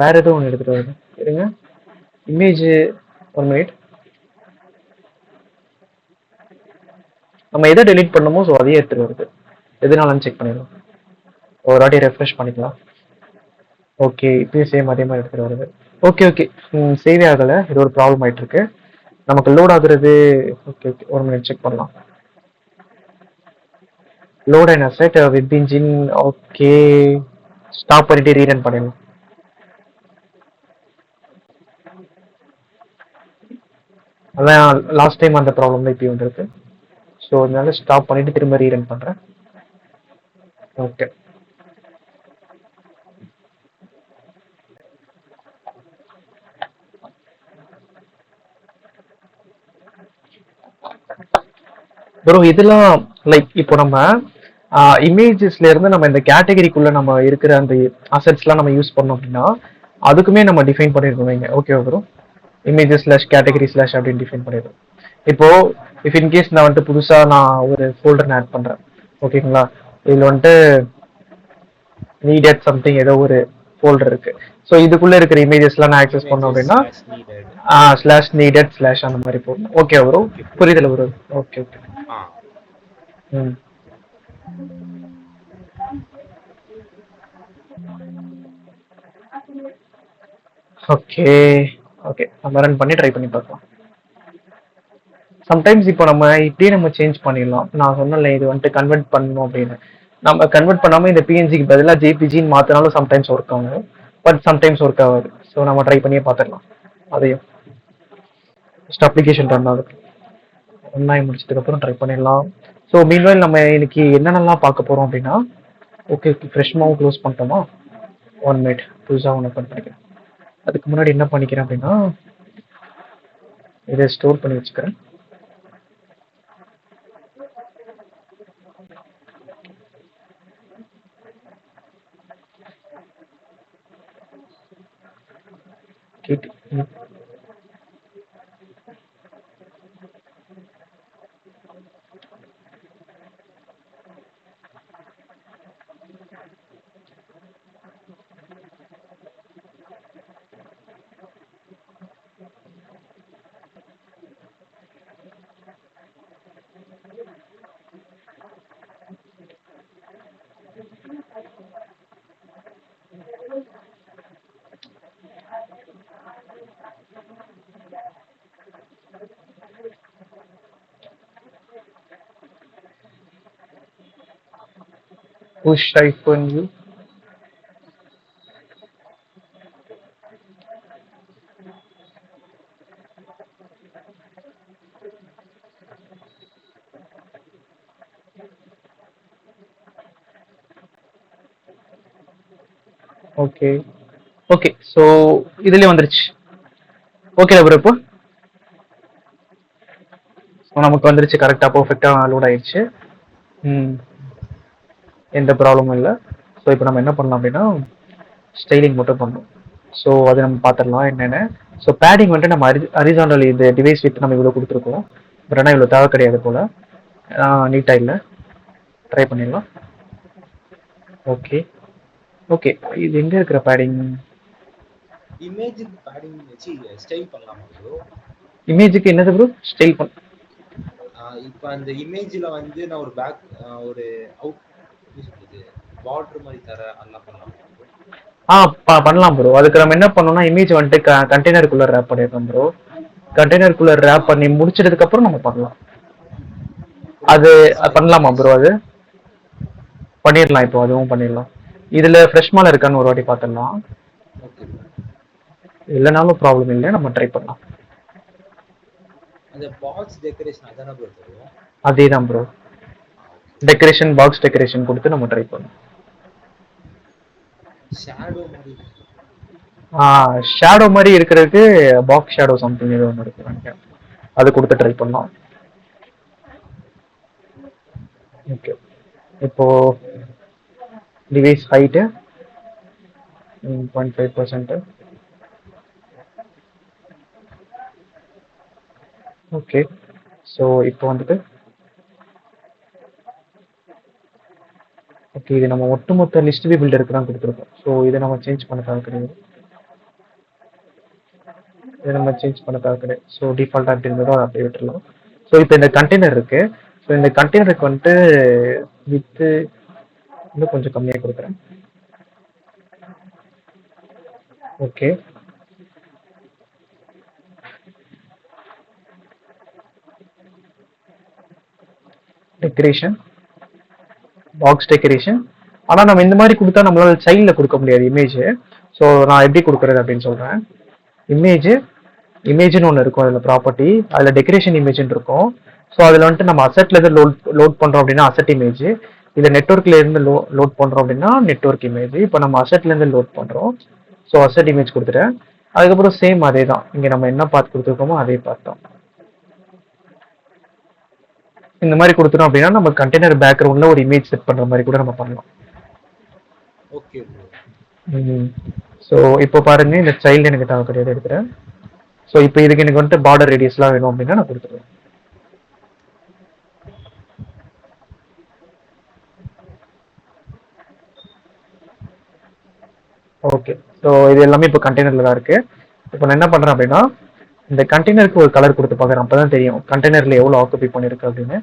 வேற ஏதோ ஒன்று எடுத்துகிட்டு வருது. இருங்க. Image 1 minute. நம்ம எதை டெலீட் பண்ணமோ ஸோ அதையே எடுத்துகிட்டு வருது. எதனாலன்னு செக் பண்ணிடலாம். ஒரு வாட்டி ரெஃப்ரெஷ் பண்ணிக்கலாம். ஓகே, இப்பயும் சேம் அதே மாதிரி எடுத்துகிட்டு வருது. ஓகே ஓகே, சேவே ஆகலை. இது ஒரு ப்ராப்ளம் ஆகிட்டு இருக்கு. நமக்கு லோட் ஆகுறது. ஓகே ஓகே, 1 மினிட் செக் பண்ணலாம். Load and asset web engine. Okay, stop பண்ணிட்டு ரீரன் பண்ணிடலாம். அதான் லாஸ்ட் டைம் அந்த ப்ராப்ளம் தான் இப்பயும் வந்துருக்கு. ஸோ அதனால ஸ்டாப் பண்ணிட்டு திரும்ப ரீரன் பண்ணுறேன். ஓகே, ப்ரோ இதெல்லாம் லைக் இப்போ நம்ம இமேஜஸ்ல இருந்து நம்ம இந்த கேட்டகரிக்குள்ள நம்ம இருக்கிற அந்த அசெட்ஸ்லாம் நம்ம யூஸ் பண்ணோம் அப்படின்னா அதுக்குமே நம்ம டிஃபைன் பண்ணிருக்கோம். வைங்க. Okay bro, images slash category slash அப்படின்னு டிஃபைன் பண்ணிடுறோம். இப்போ இஃப் இன்கேஸ் நான் வந்துட்டு புதுசா நான் ஒரு ஃபோல்டர் ஆட் பண்றேன். ஓகேங்களா? இதுல வந்துட்டு நீடட் சம்திங் ஏதோ ஒரு ஃபோல்டர் இருக்கு. ஸோ இதுக்குள்ள இருக்கிற இமேஜஸ்லாம் நான் ஆக்சஸ் பண்ணோம் அப்படின்னா ஸ்லாஷ் நீடட் ஸ்லாஷ் அந்த மாதிரி போடணும். ஓகே ப்ரோ, புரியுதுல ப்ரோ? Okay okay. ம், ஓகே ஓகே. நம்ம ரன் பண்ணி ட்ரை பண்ணி பார்க்கலாம். சம்டைம்ஸ் இப்போ நம்ம இப்படியே நம்ம சேஞ்ச் பண்ணிடலாம். நான் சொன்னல இது வந்துட்டு கன்வெர்ட் பண்ணணும் அப்படின்னு. நம்ம கன்வெர்ட் பண்ணாம இந்த பிஎன்ஜிக்கு பதிலாக ஜேபிஜின்னு மாத்தினாலும் சம்டைம்ஸ் ஒர்க் ஆகும். பட் சம்டைம்ஸ் ஒர்க் ஆகாது. ஸோ நம்ம ட்ரை பண்ணியே பார்த்துடலாம் அதையும். ஃபஸ்ட் அப்ளிகேஷன் ரன் ஆகுது. ரன் ஆகி முடிச்சதுக்கப்புறம் ட்ரை பண்ணிடலாம். ஸோ மீன்வைல் நம்ம இன்னைக்கு என்னென்னலாம் பார்க்க போகிறோம் அப்படின்னா, ஓகே ஓகே, ஃப்ரெஷ்மாவும் க்ளோஸ் பண்ணிட்டோமா? 1 மினிட், புதுசாக ஒன்று ஓப்பன் பண்ணிக்கிறேன். அதுக்கு முன்னாடி என்ன பண்ணிக்கிறேன் அப்படின்னா இதை ஸ்டோர் பண்ணி வச்சுக்கிறேன். கேட்டு push iPhone you. Okay okay so இதுலயே வந்துருச்சு. ஓகே ப்ரோ இப்போ ஸோ நமக்கு வந்துருச்சு கரெக்டாக பர்ஃபெக்டாக லோட் ஆயிடுச்சு. எந்த ப்ராப்ளமும் இல்லை. ஸோ இப்போ நம்ம என்ன பண்ணலாம் அப்படின்னா ஸ்டைலிங் மட்டும் பண்ணணும். ஸோ அது நம்ம பார்த்துடலாம் என்னென்ன. ஸோ பேடிங் வந்துட்டு நம்ம ஹரிசாண்டல் இந்த டிவைஸ் வித் நம்ம இவ்வளோ கொடுத்துருக்கோம். பட் ஆனால் இவ்வளோ தேவை கிடையாது போல். நீட்டாக இல்லை. ட்ரை பண்ணிடலாம். ஓகே ஓகே இது எங்கே இருக்கிற பேடிங்? இமேஜுக்கு பேடிங் வச்சு ஸ்டைல் பண்ணலாமா ப்ரோ? இமேஜுக்கு என்னது ப்ரோ ஸ்டைல் பண்ண? இப்போ அந்த இமேஜ்ல வந்து நான் ஒரு பேக் ஒரு அவுட் சொல்றது பார்டர் மாதிரி தர அதெல்லாம் பண்ணலாமா ப்ரோ? பண்ணலாம் ப்ரோ. அதுக்கு நம்ம என்ன பண்ணோம்னா இமேஜ் வந்துட்டு கண்டெய்னருக்குள்ள ரேப் பண்ணிடுறோம் ப்ரோ. கண்டெய்னருக்குள்ள ரேப் பண்ணி முடிச்சதுக்கு அப்புறம் நம்ம பண்ணலாம். அது பண்ணலாமா ப்ரோ? அது பண்ணிடலாம். இப்போ அதுவும் பண்ணிடலாம். இதுல ஃப்ரெஷ் மாலை இருக்கான்னு ஒரு வாட்டி பார்த்துடலாம். ஓகே இல்லைனாலும் ப்ராப்ளம் இல்லை, நம்ம ட்ரை பண்ணலாம். அந்த பாக்ஸ் டெக்கரேஷன் அதானே ப்ரோ தருவோம்? அதே தான் ப்ரோ. டெக்கரேஷன் பாக்ஸ் டெக்கரேஷன் கொடுத்து நம்ம ட்ரை பண்ணலாம். ஷேடோ மாதிரி ஷேடோ மாதிரி இருக்கிறதுக்கு பாக்ஸ் ஷேடோ சம்திங் ஏதோ ஒன்று இருக்கு, அது கொடுத்து ட்ரை பண்ணலாம். ஓகே இப்போ டிவைஸ் ஹைட்டு 0.5%. ஓகே ஸோ இப்போ வந்துட்டு ஓகே இது நம்ம ஒட்டுமொத்த லிஸ்ட் வியூ பில்டருக்கு தான் கொடுத்துருக்கோம். ஸோ இதை நம்ம சேஞ்ச் பண்ண தேவை கிடையாது. இதை நம்ம சேஞ்ச் பண்ண தேவை கிடையாது. ஸோ டிஃபால்ட்டாக அப்படி இருந்ததோ அதை அப்படியே விட்டுடலாம். ஸோ இப்போ இந்த கண்டெய்னர் இருக்கு. ஸோ இந்த கண்டெய்னருக்கு வந்துட்டு வித்து இன்னும் கொஞ்சம் கம்மியாக கொடுக்குறேன். Okay decoration box decoration. ஆனால் நம்ம இந்த மாதிரி கொடுத்தா நம்மளால சைல்டில் கொடுக்க முடியாது இமேஜ். ஸோ நான் எப்படி கொடுக்குறது அப்படின்னு சொல்கிறேன். இமேஜ்னு ஒன்று இருக்கும். அதில் ப்ராப்பர்ட்டி, அதில் டெக்கரேஷன் இமேஜ்னு இருக்கும். ஸோ அதில் வந்துட்டு நம்ம அசெட்ல இருந்து லோட் பண்ணுறோம் அப்படின்னா அசெட் இமேஜ். இதை நெட்ஒர்க்ல இருந்து லோட் பண்ணுறோம் அப்படின்னா நெட்ஒர்க் இமேஜ். இப்போ நம்ம அசெட்ல இருந்து லோட் பண்ணுறோம். ஸோ அசெட் இமேஜ் கொடுத்துட்டேன். அதுக்கப்புறம் சேம் அதே தான், இங்கே நம்ம என்ன பார்த்து கொடுத்துருக்கோமோ அதே பார்த்தோம். இந்த மாதிரி கொடுத்துட்டோம் அப்படின்னா நம்ம கண்டெய்னர் பேக்ரவுண்ட்ல ஒரு இமேஜ் செட் பண்ற மாதிரி கூட நம்ம பண்ணலாம். ஓகே ஸோ இப்போ பாருங்க இந்த சைல்டு எனக்கு தேவை கிடையாது, எடுக்கிறேன். ஸோ இப்போ இதுக்கு எனக்கு வந்துட்டு பார்டர் ரேடியஸ்லாம் வேணும் அப்படின்னா நான் கொடுத்துருவேன். ஓகே ஸோ இது எல்லாமே இப்போ கண்டெய்னர்ல தான் இருக்கு. இப்போ நான் என்ன பண்றேன் அப்படின்னா இந்த கண்டெய்னருக்கு ஒரு கலர் கொடுத்து பார்க்குறேன். அப்பதான் தெரியும் கண்டெய்னர்ல எவ்வளோ ஆக்குபை பண்ணிருக்கு அப்படின்னு.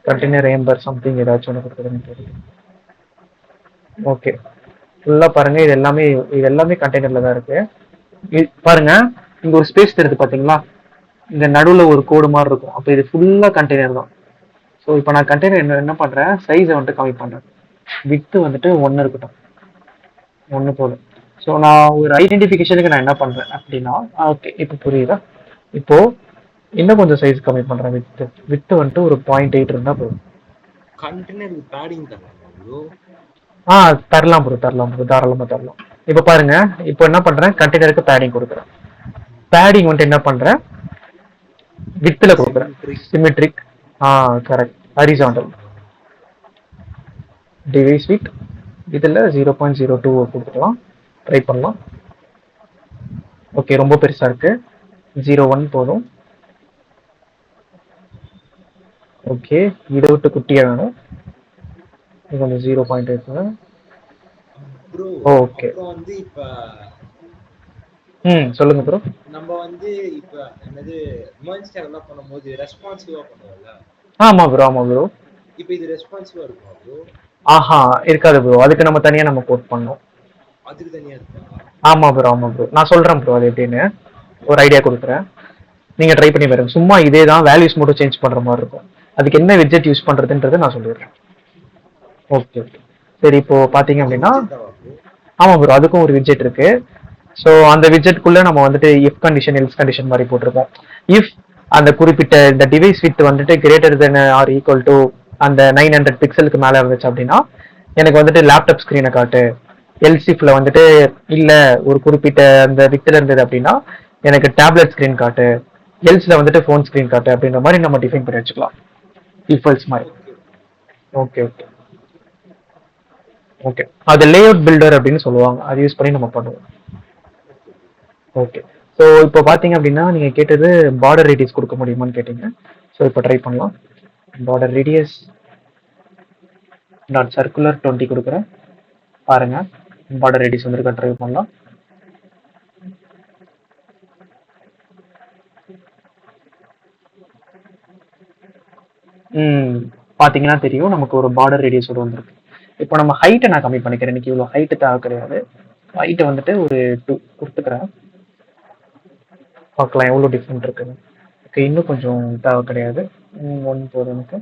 கண்டெய்னர் ஏம்பர் சம்திங் ஏதாச்சும் ஒன்று கொடுக்குறேன்னு தெரியும். ஓகே ஃபுல்லாக பாருங்க இது எல்லாமே கண்டெய்னர்ல தான் இருக்கு. பாருங்க இங்க ஒரு ஸ்பேஸ் தெரியுது பார்த்தீங்களா, இந்த நடுவில் ஒரு கோடு மாதிரி இருக்கும். அப்போ இது ஃபுல்லாக கண்டெய்னர் தான். ஸோ இப்போ நான் கண்டெய்னர் என்ன பண்ணுறேன், சைஸை வந்துட்டு கம்மி பண்ணுறேன். வித்து வந்துட்டு 1 இருக்கட்டும், 1 போதும். ஸோ நான் ஒரு ஐடென்டிஃபிகேஷனுக்கு நான் என்ன பண்ணுறேன் அப்படின்னா, ஓகே இப்போ புரியுதா. இப்போ இன்னும் கொஞ்சம் சைஸ் கம்மி பண்ணுறேன். வித்து வந்துட்டு ஒரு 0.8 இருந்தால் போதும். கண்டெய்னருக்கு பேடிங் தரலாமா ப்ரோ? தரலாம் ப்ரோ, தாராளமாக தரலாம். இப்போ பாருங்க, இப்போ என்ன பண்ணுறேன், கண்டெய்னருக்கு பேடிங் கொடுக்குறேன். பேடிங் வந்துட்டு என்ன பண்ணுறேன், வித்தில் கொடுக்குறேன். Symmetric correct. Horizontal device with இதில் 0.02 கொடுத்துக்கலாம். ட்ரை பண்ணலாம். ஓகே, ரொம்ப பெருசா இருக்கு. 0.1 போதும். ஓகே, இதை விட்டு குட்டியா வேணும். இது கொஞ்சம் 0.8. Bro okay. அப்புறம் வந்து இப்ப சொல்லுங்க ப்ரோ. நம்ம வந்து இப்ப என்னது எமர்ஜென்சி டெவலப் பண்ணும்போது ரெஸ்பான்சிவா பண்ணுவோம்ல. ஆமா ப்ரோ. இப்ப இது ரெஸ்பான்சிவா இருக்குமா ப்ரோ? ஆஹா, இருக்காது ப்ரோ. அதுக்கு நம்ம தனியா நம்ம கோட் பண்ணோம். அதுக்கு தனியா இருக்கா? ஆமா ப்ரோ. நான் சொல்றேன் ப்ரோ அது எப்படின்னு. ஓகே ஒரு ஐடியா கொடுக்குறேன். நீங்க ட்ரை பண்ணி பாருங்க. சும்மா இதே தான், வேல்யூஸ் மட்டும் சேஞ்ச் பண்ற மாதிரி இருக்கும். அதுக்கு என்ன விட்ஜெட் யூஸ் பண்றதுன்றதை நான் சொல்லிடுறேன். ஓகே. சரி, இப்போ பாத்தீங்க அதுவும் அப்படின்னா, விட்ஜெட் தாவா ப்ரோ? ஆமா ப்ரோ, அதுக்கும் ஒரு விட்ஜெட் இருக்கு. ஸோ அந்த விட்ஜெட்குள்ள நம்ம வந்துட்டு இஃப் கண்டிஷன், எல்ஸ் கண்டிஷன் மாதிரி போட்டிருக்கோம். இஃப் அந்த குறிப்பிட்ட இந்த டிவைஸ் வித் வந்துட்டு greater than or equal to அந்த 900 பிக்சலுக்கு மேல இருந்துச்சு அப்படின்னா எனக்கு வந்துட்டு லேப்டாப் ஸ்கிரீனை காட்டு. எல்சிஃப்ல வந்துட்டு இல்ல ஒரு குறிப்பிட்ட அந்த வித்துல இருந்தது அப்படின்னா எனக்கு டேப்லெட் ஸ்கிரீன் காட்டு. எல்ஸ்ல வந்துட்டு ஃபோன் ஸ்கிரீன் காட்டு அப்படின்ற மாதிரி நம்ம டிஃபைன் பண்ணி வச்சுக்கலாம். இஃப் எல்ஸ் மாதிரி. Okay okay. ஓகே, அது லே அவுட் பில்டர் அப்படின்னு சொல்லுவாங்க. அது யூஸ் பண்ணி நம்ம பண்ணுவோம். Okay okay. ஸோ இப்போ பார்த்தீங்க அப்படின்னா நீங்கள் கேட்டது பார்டர் ரேடியஸ் கொடுக்க முடியுமான்னு கேட்டீங்க. ஸோ இப்போ ட்ரை பண்ணலாம். பார்டர் ரேடியஸ் டாட் சர்க்குலர் 20 கொடுக்குறேன். பாருங்க, பார்டர் ரேடியஸ் வந்து ட்ரை பண்ணலாம். பார்த்தீங்கன்னா தெரியும் நமக்கு ஒரு பார்டர் ரேடியஸோட வந்துருக்கு. இப்போ நம்ம ஹைட்டை நான் கம்மி பண்ணிக்கிறேன். இன்னைக்கு இவ்வளோ ஹைட்டு தேவை கிடையாது. ஹைட்டை வந்துட்டு ஒரு 2 கொடுத்துக்கிறேன். பார்க்கலாம் எவ்வளோ டிஃப்ரெண்ட் இருக்குன்னு. ஓகே, இன்னும் கொஞ்சம் தேவை கிடையாது. 1 போதும் எனக்கு.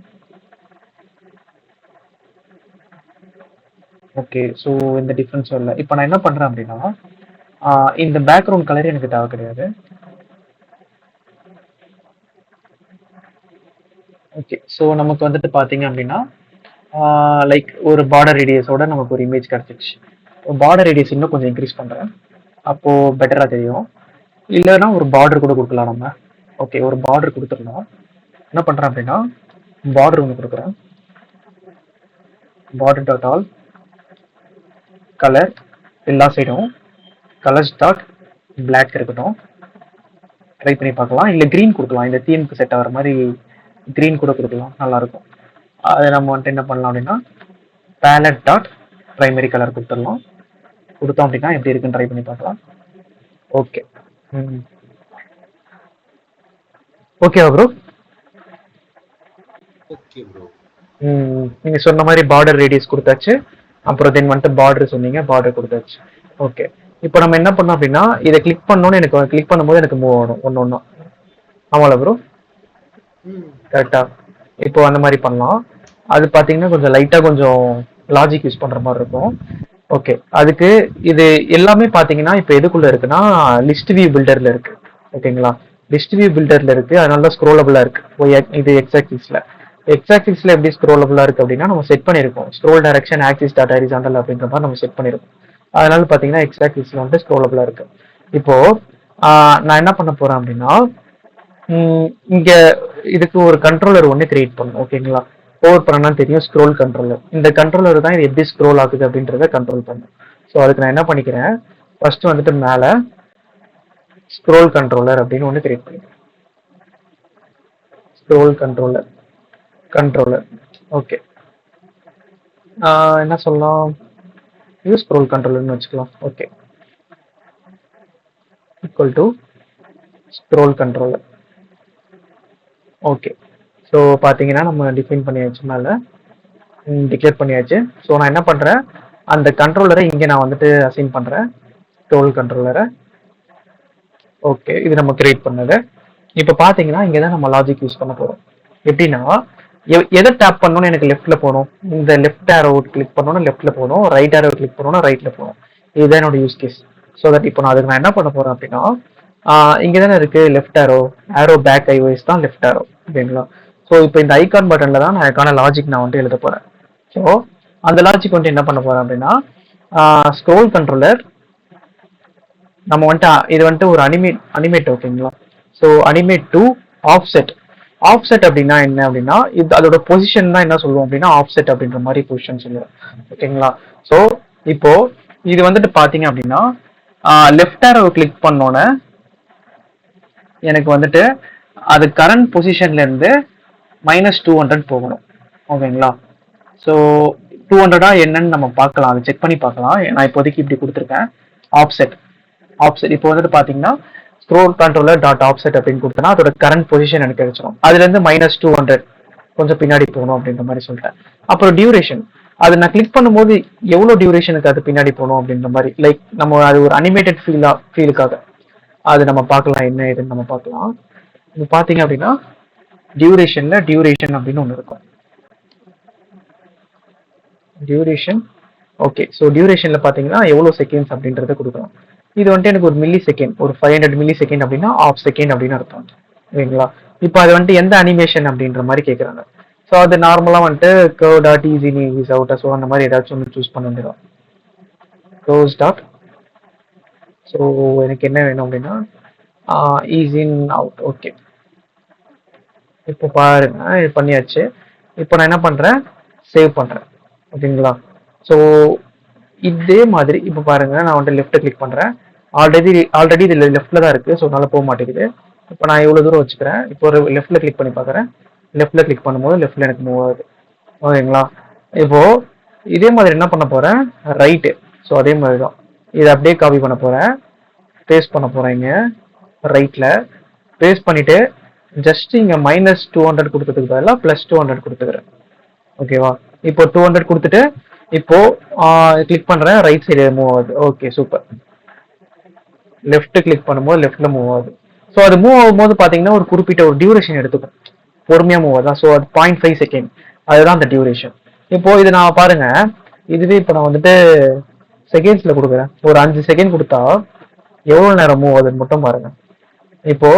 ஓகே, ஸோ இந்த டிஃப்ரென்ஸும் இல்லை. இப்போ நான் என்ன பண்ணுறேன் அப்படின்னா இந்த பேக்ரவுண்ட் கலர் எனக்கு தேவை கிடையாது. ஓகே, ஸோ நமக்கு வந்துட்டு பார்த்தீங்க அப்படின்னா லைக் ஒரு பார்டர் ரேடியஸோட நமக்கு ஒரு இமேஜ் கிடச்சிச்சு. பார்டர் ரேடியஸ் இன்னும் கொஞ்சம் இன்க்ரீஸ் பண்ணுறேன். அப்போது பெட்டராக தெரியும். இல்லைன்னா ஒரு பார்டர் கூட கொடுக்கலாம் நம்ம. ஓகே, ஒரு பார்டர் கொடுத்துடலாம். என்ன பண்ணுறேன் அப்படின்னா பார்டர் ஒன்று கொடுக்குறேன். பார்டர் டாட் ஆல் கலர் எல்லா சைடும் கலர்ஸ் டாட் பிளாக் இருக்கட்டும். ட்ரை பண்ணி பார்க்கலாம். இல்லை க்ரீன் கொடுக்கலாம். இந்த தீமுக்கு செட் ஆகிற மாதிரி க்ரீன் கூட கொடுக்கலாம், நல்லாயிருக்கும். அதை நம்ம வந்துட்டு என்ன பண்ணலாம் அப்படின்னா பேலட் டாட் ப்ரைமரி கலர் கொடுத்துடலாம். கொடுத்தோம் அப்படின்னா எப்படி இருக்குன்னு ட்ரை பண்ணி பார்க்கலாம். ஓகே. ஓகேவா ப்ரோ? Okay bro. நீங்கள் சொன்ன மாதிரி பார்டர் ரேடியஸ் கொடுத்தாச்சு. அப்புறம் தென் வந்துட்டு பார்டர் சொன்னீங்க, பார்டர் கொடுத்தாச்சு. ஓகே, இப்போ நம்ம என்ன பண்ணோம் அப்படின்னா இதை கிளிக் பண்ணோன்னு எனக்கு கிளிக் பண்ணும்போது எனக்கு மூவ் ஆகணும் ஒன்று ஒன்றா. ஆமாம்ல ப்ரோ? கரெக்டா? இப்போ அந்த மாதிரி பண்ணலாம். அது பார்த்தீங்கன்னா கொஞ்சம் லைட்டாக கொஞ்சம் லாஜிக் யூஸ் பண்ணுற மாதிரி இருக்கும். ஓகே, அதுக்கு இது எல்லாமே பார்த்தீங்கன்னா இப்போ எதுக்குள்ளே இருக்குன்னா லிஸ்ட் வியூ பில்டரில் இருக்கு. ஓகேங்களா? லிஸ்ட் வியூ பில்டரில் இருக்கு. அதனால தான் ஸ்க்ரோலபிளாக இருக்கு. இது எக்ஸாக்சிஸ்ல எப்படி ஸ்க்ரோலபிளா இருக்கு அப்படின்னா நம்ம செட் பண்ணிருக்கோம். Scroll direction axis dot horizontal அப்படின்ற மாதிரி நம்ம செட் பண்ணிருக்கோம். அதனால பாத்தீங்கன்னா எக்ஸாக்சிஸ்ல வந்து ஸ்க்ரோலபிளா இருக்கு. இப்போ நான் என்ன பண்ண போறேன் அப்படின்னா இங்க இதுக்கு ஒரு கண்ட்ரோலர் ஒன்று கிரியேட் பண்ணணும். ஓகேங்களா? ஓவர் பண்ணா தெரியும், ஸ்க்ரோல் கண்ட்ரோலர். இந்த கண்ட்ரோலர் தான் இது எப்படி ஸ்க்ரோல் ஆகுது அப்படின்றத கண்ட்ரோல் பண்ணும். ஸோ அதுக்கு நான் என்ன பண்ணிக்கிறேன், ஃபர்ஸ்ட் வந்துட்டு மேல ஸ்க்ரோல் கண்ட்ரோலர் அப்படின்னு ஒன்று கிரியேட் பண்ணிக்கிறேன். Scroll controller. ஓகே, என்ன சொல்லலாம், இது ஸ்க்ரோல் கண்ட்ரோலர்னு வச்சுக்கலாம். Okay, equal to scroll controller. Okay, so பார்த்தீங்கன்னா நம்ம டிஃபைன் பண்ணியாச்சு, மேலே டிக்ளேர் பண்ணியாச்சு. ஸோ நான் என்ன பண்ணுறேன், அந்த கண்ட்ரோலரை இங்கே நான் வந்துட்டு அசைன் பண்ணுறேன், ஸ்க்ரோல் கண்ட்ரோலரை. ஓகே, இது நம்ம கிரியேட் பண்ணது. இப்போ பார்த்தீங்கன்னா இங்கே தான் நம்ம லாஜிக் யூஸ் பண்ண போகிறோம். எப்படின்னா எதை டேப் பண்ணணும்னு எனக்கு லெஃப்ட்ல போகணும், இந்த லெஃப்ட் ஆரோ கிளிக் பண்ணணும், லெஃப்ட்ல போகணும், ரைட் ஆரோ கிளிக் பண்ணணும், ரைட்ல போகணும். இதுதான் என்னோட யூஸ் கேஸ். ஸோ தட் இப்போ நான் அதுக்கு நான் என்ன பண்ண போறேன் அப்படின்னா இங்கே தானே இருக்கு லெஃப்ட் ஆரோ பேக் ஐஓஎஸ் தான் லெஃப்ட் ஆரோ. ஓகேங்களா? ஸோ இப்போ இந்த ஐகான் பட்டன்ல தான் நான் அதுக்கான லாஜிக் நான் வந்துட்டு எழுத போறேன். ஸோ அந்த லாஜிக் வந்துட்டு என்ன பண்ண போறேன் அப்படின்னா ஸ்க்ரோல் கண்ட்ரோலர் நம்ம வந்துட்டு இது வந்துட்டு ஒரு அனிமேட். ஓகேங்களா? So animate to offset. Offset அப்படின்னா என்ன அப்படின்னா இது அதோட பொசிஷன் தான் என்ன சொல்லுவோம் அப்படின்னா ஆஃப்செட் அப்படின்ற மாதிரி பொசிஷன் சொல்லுவோம். ஓகேங்களா? ஸோ இப்போ இது வந்துட்டு பாத்தீங்க அப்படின்னா லெஃப்ட் ஆரோ கிளிக் பண்ணோன்னே எனக்கு வந்துட்டு அது கரண்ட் பொசிஷன்ல இருந்து -200 போகணும். ஓகேங்களா? ஸோ 200 என்னன்னு நம்ம பார்க்கலாம், அதை செக் பண்ணி பார்க்கலாம். நான் இப்போதைக்கு இப்படி கொடுத்துருக்கேன். ஆப்செட் ஆப்செட் இப்போ வந்துட்டு பார்த்தீங்கன்னா ஸ்க்ரோல் கண்ட்ரோலர் டாட் ஆப்செட் அப்படின்னு கொடுத்தனா அதோட கரண்ட் பொசிஷன் எனக்கு கிடைச்சிடும். அதுல இருந்து -200 கொஞ்சம் பின்னாடி போகணும் அப்படின்ற மாதிரி சொல்லிட்டேன். அப்புறம் டியூரேஷன், அது நான் கிளிக் பண்ணும்போது எவ்வளவு டியூரேஷனுக்கு அது பின்னாடி போகணும் அப்படின்ற மாதிரி, லைக் நம்ம அது ஒரு அனிமேட்டட் ஃபீலுக்காக அது நம்ம பார்க்கலாம், என்ன ஏதுன்னு நம்ம பார்க்கலாம். இது பார்த்தீங்க அப்படின்னா டியூரேஷன் அப்படின்னு ஒன்று இருக்கும். Duration, okay. ஸோ டியூரேஷன்ல பார்த்தீங்கன்னா எவ்வளோ செகண்ட்ஸ் அப்படின்றத கொடுக்கலாம். இது வந்துட்டு எனக்கு ஒரு மில்லி செகண்ட், ஒரு 500 மில்லி செகண்ட் அப்படின்னா ஆஃப் செகண்ட் அப்படின்னு அர்த்தம். ஓகேங்களா? இப்போ அது வந்துட்டு எந்த அனிமேஷன் அப்படின்ற மாதிரி கேட்குறாங்க. ஸோ அது நார்மலாக வந்துட்டு curve dot easy is out, so அந்த மாதிரி ஏதாச்சும் ஒன்று சூஸ் பண்ண வேண்டியதான். Close dot. ஸோ எனக்கு என்ன வேணும் அப்படின்னா ஈஸி இன் அவுட். ஓகே, இப்போ பாருங்க, இது பண்ணியாச்சு. இப்போ நான் என்ன பண்ணுறேன், சேவ் பண்ணுறேன். ஓகேங்களா? ஸோ இதே மாதிரி இப்போ பாருங்க, நான் வந்துட்டு லெஃப்ட் கிளிக் பண்ணுறேன். ஆல்ரெடி இதில் லெஃப்ட்டில் தான் இருக்குது, ஸோ அதனால போக மாட்டேங்குது. இப்போ நான் இவ்வளோ தூரம் வச்சுக்கிறேன். இப்போ ஒரு லெஃப்ட்டில் கிளிக் பண்ணி பார்க்குறேன். லெஃப்ட்டில் கிளிக் பண்ணும்போது லெஃப்ட்டில் எனக்கு மூவ் ஆகுது. ஓகேங்களா? இப்போது இதே மாதிரி என்ன பண்ண போகிறேன், ரைட்டு. ஸோ அதே மாதிரி தான் இதை அப்படியே காப்பி பண்ண போகிறேன், பேஸ்ட் பண்ண போகிறேன் இங்கே ரைட்டில். பேஸ்ட் பண்ணிவிட்டு ஜஸ்ட் இங்கே -200 கொடுத்ததுக்கு பதிலாக +200 கொடுத்துக்கிறேன். ஓகேவா? இப்போ 200 கொடுத்துட்டு இப்போ கிளிக் பண்றேன், ரைட் சைடு மூவ் ஆகுது. Okay, super. லெஃப்ட் கிளிக் பண்ணும்போது லெஃப்ட்ல மூவ் ஆகுது. ஸோ அது மூவ் ஆகும்போது பாத்தீங்கன்னா ஒரு குறிப்பிட்ட ஒரு டியூரேஷன் எடுத்துக்கும், பொறுமையா மூவ் ஆகுதா. ஸோ அது 0.5 செகண்ட், அதுதான் அந்த டியூரேஷன். இப்போ இது நான் பாருங்க, இதுவே இப்போ நான் வந்துட்டு செகண்ட்ஸ்ல கொடுக்குறேன். ஒரு 5 செகண்ட் கொடுத்தா எவ்வளவு நேரம் மூவ் ஆகுதுன்னு மட்டும் பாருங்க. இப்போ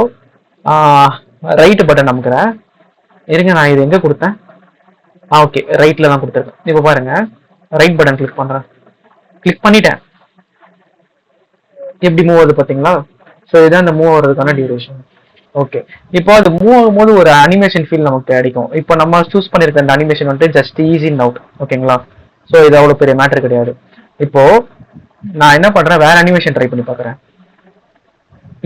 ரைட் பட்டன் அமுக்குறேன். இருங்க, நான் இது எங்க கொடுத்தேன், ஓகே, ரைட்ல தான் கொடுத்துருக்கேன். இப்போ பாருங்க, ரைட் பட்டன் கிளிக் பண்றேன், கிளிக் பண்ணிட்டேன். எப்படி மூவ் ஆகுது பாத்தீங்களா? ஸோ இதான் அந்த மூவ் ஆகுறதுக்கான டியூரேஷன். ஓகே, இப்போ அது மூவ் ஆகும்போது ஒரு அனிமேஷன் ஃபீல் நமக்கு அடிக்கும். இப்போ நம்ம சூஸ் பண்ணிருக்க அந்த அனிமேஷன் வந்துட்டு ஜஸ்ட் ஈஸி இன் அவுட். ஓகேங்களா? ஸோ இது அவ்வளோ பெரிய மேட்டர் கிடையாது. இப்போ நான் என்ன பண்றேன், வேற அனிமேஷன் ட்ரை பண்ணி பார்க்குறேன்.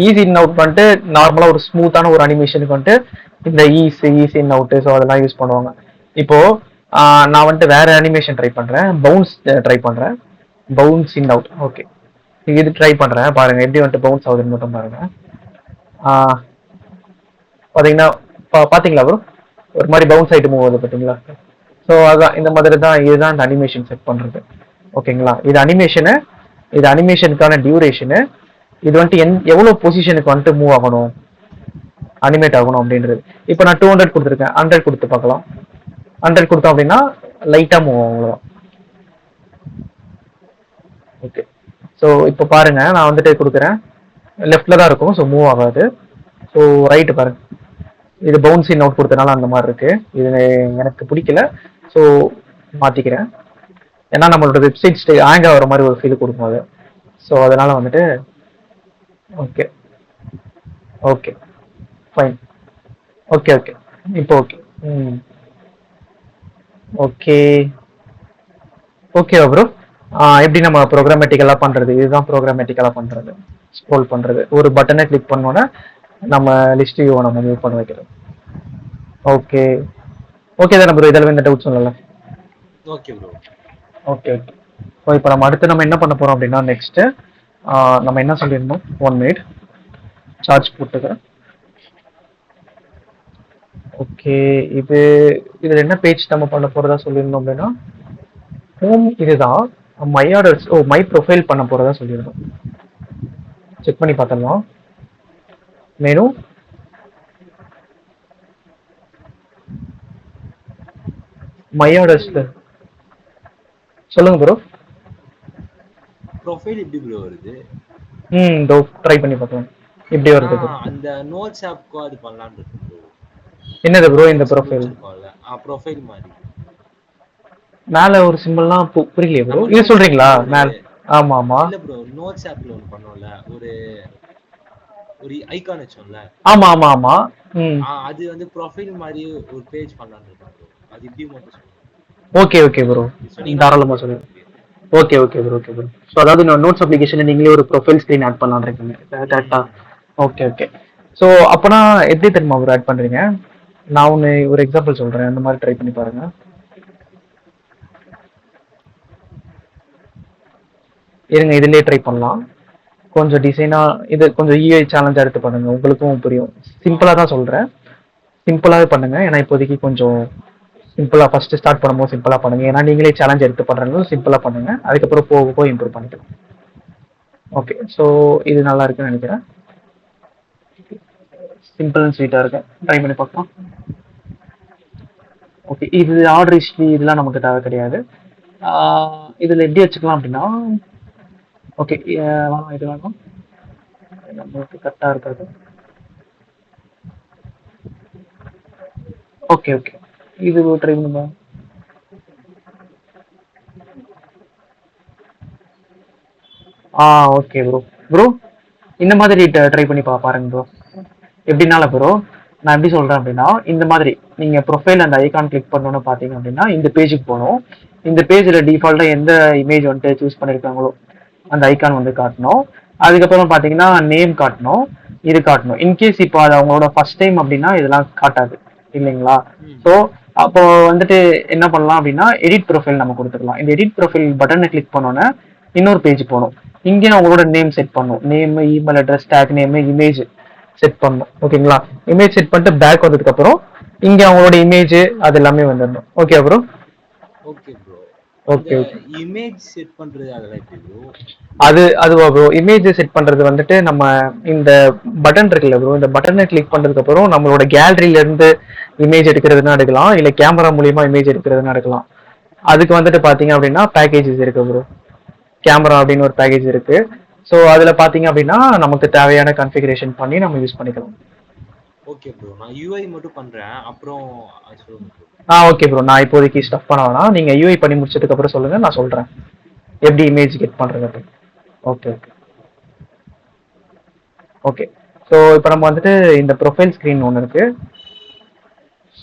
ஈஸி இன் அவுட் வந்துட்டு நார்மலா ஒரு ஸ்மூத்தான ஒரு அனிமேஷனுக்கு வந்துட்டு இந்த ஈஸி இன் அவுட், ஸோ அதெல்லாம் யூஸ் பண்ணுவாங்க. இப்போ நான் வந்துட்டு வேற அனிமேஷன் ட்ரை பண்றேன், பவுன்ஸ் ட்ரை பண்றேன், பவுன்ஸ் இன் அவுட். ஓகே, இது ட்ரை பண்றேன், பாருங்க எப்படி வந்துட்டு பவுன்ஸ் ஆகுதுன்னு மட்டும் பாருங்க. பாத்தீங்கன்னா பாத்தீங்களா ப்ரோ, ஒரு மாதிரி பவுன்ஸ் ஆயிட்டு மூவ் ஆகுது பாத்தீங்களா? ஸோ அதான் இந்த மாதிரி தான், இதுதான் இந்த அனிமேஷன் செட் பண்றது. ஓகேங்களா? இது அனிமேஷனு, இது அனிமேஷனுக்கான டியூரேஷனு, இது வந்துட்டு எவ்வளவு பொசிஷனுக்கு வந்துட்டு மூவ் ஆகணும், அனிமேட் ஆகணும் அப்படின்றது. இப்போ நான் 200 கொடுத்துருக்கேன், 100 கொடுத்து பார்க்கலாம். 100 கொடுத்தோம் அப்படின்னா லைட்டா மூவ் ஆகும், அவ்வளவுதான். ஓகே, ஸோ இப்போ பாருங்க, நான் வந்துட்டு கொடுக்குறேன், லெஃப்ட்ல தான் இருக்கும், ஸோ மூவ் ஆகாது. ஸோ ரைட்டு பாருங்க, இது பவுன்ஸ் இன் அவுட் கொடுத்தனால அந்த மாதிரி இருக்கு. இது எனக்கு பிடிக்கல, ஸோ மாத்திக்கிறேன். ஏன்னா நம்மளோட வெப்சைட் ஹேங் ஆகிற மாதிரி ஒரு ஃபீல் கொடுக்கும் அது. ஸோ அதனால வந்துட்டு okay okay fine. Okay okay, இப்போ ஓகே. ஓகே ஓகேவா ப்ரோ? எப்படி நம்ம ப்ரோக்ராமேட்டிக்கலாக பண்ணுறது, இதுதான் ப்ரோக்ராமேட்டிக்கலாக பண்ணுறது. ஸ்க்ரோல் பண்ணுறது, ஒரு பட்டனை கிளிக் பண்ணோன்னா நம்ம லிஸ்ட் வியூவை நம்ம மூவ் பண்ண வைக்கிறோம். ஓகே ஓகே தானே ப்ரோ, இதெல்லாம் எந்த டவுட்ஸும் இல்லைல்ல? Okay bro. Okay okay. So இப்போ நம்ம அடுத்து நம்ம என்ன பண்ண போகிறோம் அப்படின்னா, நெக்ஸ்ட்டு நம்ம என்ன சொல்லியிருந்தோம், 1 மினிட் சார்ஜ் போட்டுக்கிறேன். ஓகே, இதில் என்ன பேஜ் நம்ம பண்ண போகிறதா சொல்லியிருந்தோம் அப்படின்னா, ஹோம் இதுதான், மை ஆர்டர்ஸ், மை ப்ரொஃபைல் பண்ண போகிறதா சொல்லியிருந்தோம். செக் பண்ணி பார்த்துடலாம். மெனு, மை ஆர்டர்ஸ்ல சொல்லுங்க ப்ரோ. ப்ரொஃபைல் எப்படி ப்ரோ வருது? இதோ ட்ரை பண்ணி பார்க்கலாம், இப்படி வருது ப்ரோ. அந்த நோட்ஸ் ஆப்க்கோ அது பண்ணலாம்னு இருக்கு ப்ரோ. என்னது ப்ரோ இந்த ப்ரொஃபைல்? ப்ரொஃபைல் மாதிரி மேல ஒரு சிம்பிள்லாம் புரியலையே ப்ரோ, இது சொல்றீங்களா மேல? ஆமா ஆமா, இல்ல ப்ரோ, நோட்ஸ் ஆப்ல ஒன்னு பண்ணோம்ல, ஒரு ஒரு ஐகான் வச்சோம்ல. ஆமா ஆமா ஆமா. அது வந்து ப்ரொஃபைல் மாதிரி ஒரு பேஜ் பண்ணலாம்னு இருக்கேன் ப்ரோ. அது எப்படி மட்டும் சொல்லுங்க. ஓகே ஓகே ப்ரோ, தாராளமா சொல்லுங்க. Okay okay bro, okay bro. So அதாவது நோட்ஸ் அப்ளிகேஷன் நீங்களே ஒரு ப்ரொஃபைல் ஸ்க்ரீன் ஆட் பண்ணலாம்னு இருக்கீங்க, கரெக்டா? Okay okay. ஸோ அப்போனா எப்படி தெரியுமா ப்ரோ ஆட் பண்றீங்க? நான் ஒன்று ஒரு எக்ஸாம்பிள் சொல்றேன், அந்த மாதிரி ட்ரை பண்ணி பாருங்க. இருங்க, இதுலயே ட்ரை பண்ணலாம். கொஞ்சம் டிசைனா இது கொஞ்சம் இஐ சேலஞ்சா எடுத்து பண்ணுங்க, உங்களுக்கும் புரியும். ஆ சிம்பிளா தான் சொல்றேன், சிம்பிளாவே பண்ணுங்க. ஏன்னா இப்போதைக்கு கொஞ்சம் சிம்பிளா ஃபர்ஸ்ட் ஸ்டார்ட் பண்ணும்போது சிம்பிளா பண்ணுங்க. ஏன்னா நீங்களே சேலஞ்ச் எடுத்து பண்றதுனால சிம்பிளா பண்ணுங்க. அதுக்கப்புறம் போக போக இம்ப்ரூவ் பண்ணிக்கலாம். ஓகே, ஸோ இது நல்லா இருக்குன்னு நினைக்கிறேன். சிம்பிள் அண்ட் ஸ்வீட்டா இருக்கு. ட்ரை பண்ணி பார்க்கலாம். ஓகே, இது ஆர்டர் ஹிஸ்ட்ரி இதெல்லாம் நமக்கு தேவை கிடையாது. இதுல எப்படி வச்சுக்கலாம் அப்படின்னா, ஓகே வேணாம், இது வேணாம், நம்மளுக்கு கரெக்டா இருக்கிறது. ஓகே ஓகே, இது ட்ரை பண்ணுங்க. Okay bro. ப்ரோ இந்த மாதிரி ட்ரை பண்ணி பாருங்க ப்ரோ. எப்படினால ப்ரோ, நான் எப்படி சொல்றேன் அப்படின்னா, இந்த மாதிரி நீங்க ப்ரொஃபைல் அந்த ஐகான் கிளிக் பண்ணணும்னு பாத்தீங்க அப்படின்னா இந்த பேஜுக்கு போகணும். இந்த பேஜ்ல டிஃபால்ட்டா எந்த இமேஜ் வந்துட்டு சூஸ் பண்ணிருக்காங்களோ அந்த ஐகான் வந்து காட்டணும். அதுக்கப்புறம் பாத்தீங்கன்னா நேம் காட்டணும், இது காட்டணும். இன்கேஸ் இப்போ அது அவங்களோட ஃபர்ஸ்ட் டைம் அப்படின்னா இதெல்லாம் காட்டாது இல்லைங்களா? ம் ஸோ அப்போ வந்துட்டு என்ன பண்ணலாம் அப்படின்னா எடிட் ப்ரொஃபைல் நம்ம கொடுத்துக்கலாம். இந்த எடிட் ப்ரொஃபைல் பட்டனை கிளிக் பண்ணோன்னே இன்னொரு பேஜ் போகணும். இங்கே அவங்களோட நேம் செட் பண்ணும், name, email address, take name, image set பண்ணணும். ஓகேங்களா? இமேஜ் செட் பண்ணிட்டு பேக் வந்ததுக்கு அப்புறம் இங்க அவங்களோட இமேஜ் அது எல்லாமே வந்துடணும். Okay bro? Okay bro. அந்த ஓகே ஓகே. இமேஜ் செட் பண்றது அதெல்லாம் எப்படி ப்ரோ? அதுவா ப்ரோ? இமேஜ் செட் பண்றது வந்துட்டு நம்ம இந்த பட்டன் இருக்குல்ல ப்ரோ, இந்த பட்டனை கிளிக் பண்றதுக்கு அப்புறம் நம்மளோட கேலரியில இருந்து இமேஜ் எடுக்கிறதுனா எடுக்கலாம், இல்ல கேமரா மூலியமா இமேஜ் எடுக்கிறதுனா எடுக்கலாம். அதுக்கு வந்துட்டு பாத்தீங்க அப்படின்னா பேக்கேஜஸ் இருக்கு ப்ரோ. கேமரா அப்படின்னு ஒரு பேக்கேஜ் இருக்கு. ஸோ அதுல பாத்தீங்க அப்படின்னா நமக்கு தேவையான கன்ஃபிகரேஷன் பண்ணி நம்ம யூஸ் பண்ணிக்கலாம். Okay bro. நான் யூஐ மட்டும் பண்றேன். அப்புறம் அது சொல்லுங்க ப்ரோ. ஓகே ப்ரோ, நான் இப்போதைக்கு ஸ்டப் பண்ண வேணாம், நீங்க யூஐ பண்ணி முடிச்சதுக்கு அப்புறம் சொல்லுங்க, நான் சொல்றேன் எப்படி இமேஜ் கெட் பண்றது அப்படின்னு. Okay okay okay. ஸோ இப்போ நம்ம வந்துட்டு இந்த ப்ரொஃபைல் ஸ்க்ரீன் ஒன்று இருக்கு.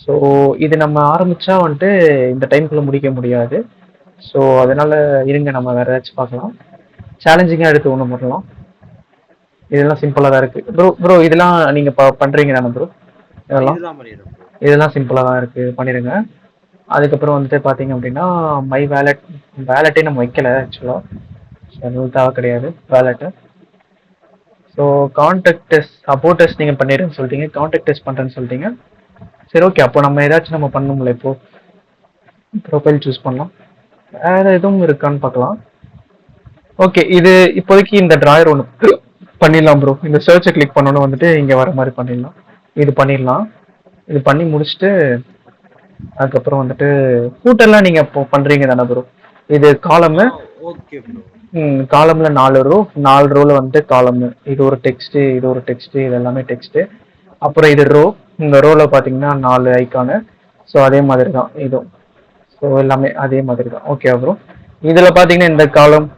ஸோ இது நம்ம ஆரம்பிச்சா வந்துட்டு இந்த டைம்குள்ள முடிக்க முடியாது. ஸோ அதனால இருங்க, நம்ம வேற ஏதாச்சும் பார்க்கலாம். சேலஞ்சிங்காக எடுத்து ஒன்று பண்ணலாம். இதெல்லாம் சிம்பிளாக தான் இருக்கு ப்ரோ. ப்ரோ இதெல்லாம் நீங்க பண்றீங்க தானே ப்ரோ? இதெல்லாம் இதெல்லாம் பண்ணிடுறேன் ப்ரோ. இதெல்லாம் சிம்பிளாக தான் இருக்கு, பண்ணிடுங்க. அதுக்கப்புறம் வந்துட்டு பார்த்தீங்க அப்படின்னா மை வேலட், வேலட்டே நம்ம வைக்கல ஆக்சுவலாக, அது தேவை கிடையாது வேலெட்டு. ஸோ கான்டாக்ட் டெஸ்ட், அபோட் டெஸ்ட் நீங்கள் பண்ணிடுறேன்னு சொல்லிட்டீங்க, கான்டாக்ட் டெஸ்ட் பண்ணுறேன்னு சொல்லிட்டீங்க. சரி ஓகே, அப்போ நம்ம ஏதாச்சும் நம்ம பண்ணணும்ல இப்போ. ப்ரொஃபைல் சூஸ் பண்ணலாம், வேற எதுவும் இருக்கான்னு பார்க்கலாம். ஓகே, இது இப்போதைக்கு இந்த டிராயர் ஒன்று பண்ணிடலாம் ப்ரோ. இந்த சர்ச்சை கிளிக் பண்ணணும் வந்துட்டு இங்கே வர மாதிரி பண்ணிடலாம். இது பண்ணிடலாம். இது பண்ணி முடிச்சுட்டு அதுக்கப்புறம் வந்துட்டு ஃபூட்டர்லாம் நீங்கள் இப்போ பண்ணுறீங்க தானே ப்ரோ? இது காலமு. Okay bro. காலம்ல 4 ரோ, 4 ரோல வந்துட்டு காலம், இது ஒரு டெக்ஸ்ட், இது ஒரு டெக்ஸ்ட், இது எல்லாமே டெக்ஸ்ட். அப்புறம் இது ரோ, இந்த ரோல பாத்தீங்கன்னா 4 ஐக்கானு. ஸோ அதே மாதிரி தான் இதுவும். ஸோ எல்லாமே அதே மாதிரி தான். Okay bro. இதுல பாத்தீங்கன்னா இந்த காலம்.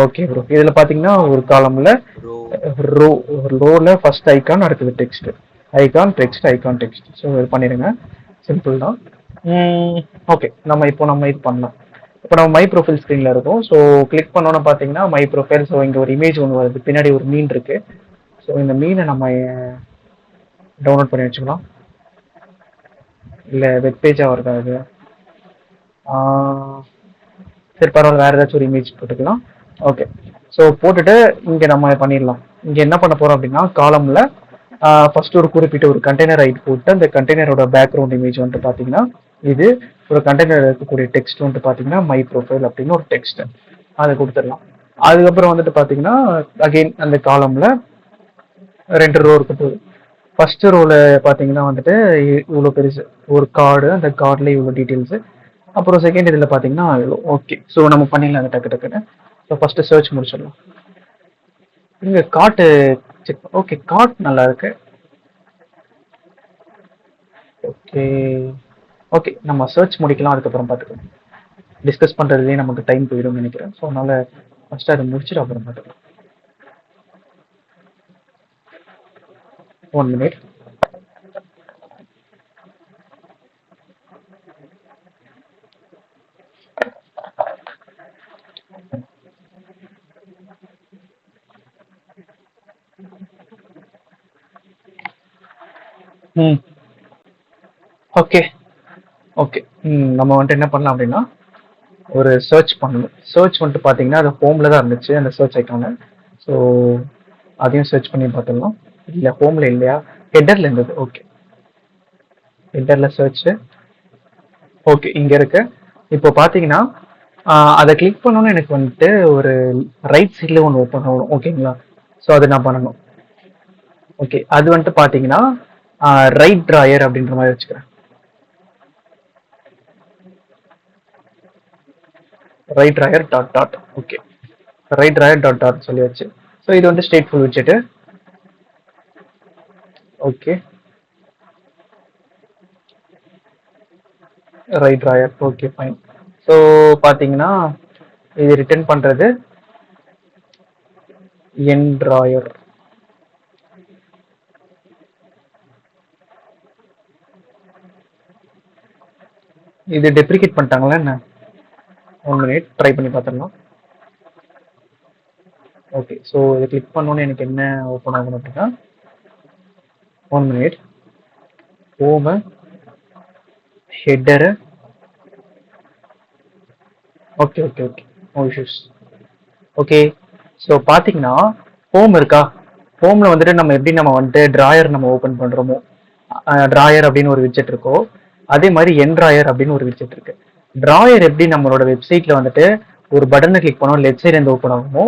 ஓகே ப்ரோ, இதுல பாத்தீங்கன்னா ஒரு காலம்ல ரோ. ரோ, ரோல ஃபர்ஸ்ட் ஐக்கான், அடுத்தது text, icon text, icon text. So இது பண்ணிடுங்க, சிம்பிள் தான். ஓகே, நம்ம இது பண்ணலாம். இப்போ நம்ம மை ப்ரொஃபைல் ஸ்க்ரீனில் இருக்கும். ஸோ கிளிக் பண்ணோன்னு பார்த்தீங்கன்னா மை ப்ரொஃபைல். ஸோ இங்கே ஒரு இமேஜ் ஒன்று வருது, பின்னாடி ஒரு மீன் இருக்கு. ஸோ இந்த மீனை நம்ம டவுன்லோட் பண்ணி வச்சுக்கலாம். இல்லை வெப் பேஜாக வருதா அது? சரி பரவாயில்ல, வேறு ஏதாச்சும் ஒரு இமேஜ் போட்டுக்கலாம். ஓகே, ஸோ போட்டுட்டு இங்கே நம்ம பண்ணிடலாம். இங்கே என்ன பண்ண போகிறோம் அப்படின்னா காலமில் ஃபர்ஸ்ட் ஒரு குறிப்பிட்ட ஒரு கண்டெய்னர் ஐடி போட்டு அந்த கண்டெய்னரோட பேக்ரவுண்ட் இமேஜ் வந்துட்டு பார்த்தீங்கன்னா இது, ஒரு கண்டெய்னர் இருக்கக்கூடிய டெக்ஸ்ட் வந்துட்டு பார்த்தீங்கன்னா மை ப்ரொஃபைல் அப்படின்னு ஒரு டெக்ஸ்ட், அதை கொடுத்துடலாம். அதுக்கப்புறம் வந்துட்டு பார்த்தீங்கன்னா அகெயின் அந்த காலமில் 2 ரோ இருக்குது. ஃபர்ஸ்ட் ரோல பார்த்தீங்கன்னா வந்துட்டு இவ்வளோ பெருசு ஒரு கார்டு, அந்த கார்டில் இவ்வளோ டீட்டெயில்ஸு. அப்புறம் செகண்ட் இதில் பார்த்தீங்கன்னா இவ்வளோ. ஓகே, ஸோ நம்ம பண்ணிடலாம் அந்த டக்கு டக்குன்னு. ஸோ ஃபர்ஸ்ட் சர்ச் முடிச்சிடலாம். இங்கே காட்டு செக். ஓகே, காட் நல்லா இருக்கு. ஓகே ஓகே, நம்ம சர்ச் முடிக்கலாம், அதுக்கப்புறம் பார்த்துக்கலாம். டிஸ்கஸ் பண்ணுறதுலேயே நமக்கு டைம் போயிடும்னு நினைக்கிறேன். ஸோ அதனால ஃபர்ஸ்ட் அதை முடிச்சுட்டு அப்புறம் பார்த்துக்கலாம். 1 மினிட். ம். ஓகே. ஓகே. நம்ம வந்துட்டு என்ன பண்ணலாம் அப்படின்னா, ஒரு சர்ச் பண்ணணும். சர்ச் வந்துட்டு பார்த்தீங்கன்னா, அது ஹோம்ல தான் இருந்துச்சு அந்த சர்ச் ஐகானு. ஸோ அதையும் சர்ச் பண்ணி பார்த்துடலாம். இல்ல ஹோம்ல இல்லையா? ஹெட்டர்ல இருந்தது. ஓகே. ஹெட்டர்ல சர்ச். ஓகே. இங்க இருக்கு. இப்போ பார்த்தீங்கன்னா, அத கிளிக் பண்ணோனே எனக்கு வந்துட்டு ஒரு ரைட் சைட்ல ஒண்ணு ஓப்பன் ஆகும். ஓகேங்களா? ஸோ அது நான் பண்ணணும். ஓகே. அது வந்துட்டு பார்த்தீங்கன்னா, ரைட் ட்ராயர் அப்படின்ற மாரி வச்சுக்கிறேன். Right drawer dot dot. Okay. Right drawer dot dot சொல்லியாச்சு. ஸோ இது வந்து stateful widget. Okay. Right drawer. Okay fine. So பார்த்தீங்கன்னா, இது ரிட்டர்ன் பண்றது என் ட்ராயர். இது டெப்ரிகேட் பண்ணிட்டாங்களா என்ன? 1 மினிட் ட்ரை பண்ணி பார்த்துடலாம். ஓகே. ஸோ இதை கிளிக் பண்ணோன்னே எனக்கு என்ன ஓப்பன் ஆகணும் அப்படின்னா, 1 minute. Home, header. Okay okay okay. No issues. Okay. So பார்த்தீங்கன்னா, ஹோம் இருக்கா? ஹோம்ல வந்துட்டு நம்ம எப்படி நம்ம வந்துட்டு ட்ராயர் நம்ம ஓப்பன் பண்றோமோ, ட்ராயர் அப்படின்னு ஒரு விட்ஜெட் இருக்கோ, அதே மாதிரி என் ட்ராயர் அப்படின்னு ஒரு விட்ஜெட் இருக்கு. ட்ராயர் எப்படி நம்மளோட வெப்சைட்ல வந்துட்டு ஒரு பட்டனை கிளிக் பண்ணோம் லெஃப்ட் சைட்ல இருந்து ஓப்பன் ஆகுமோ,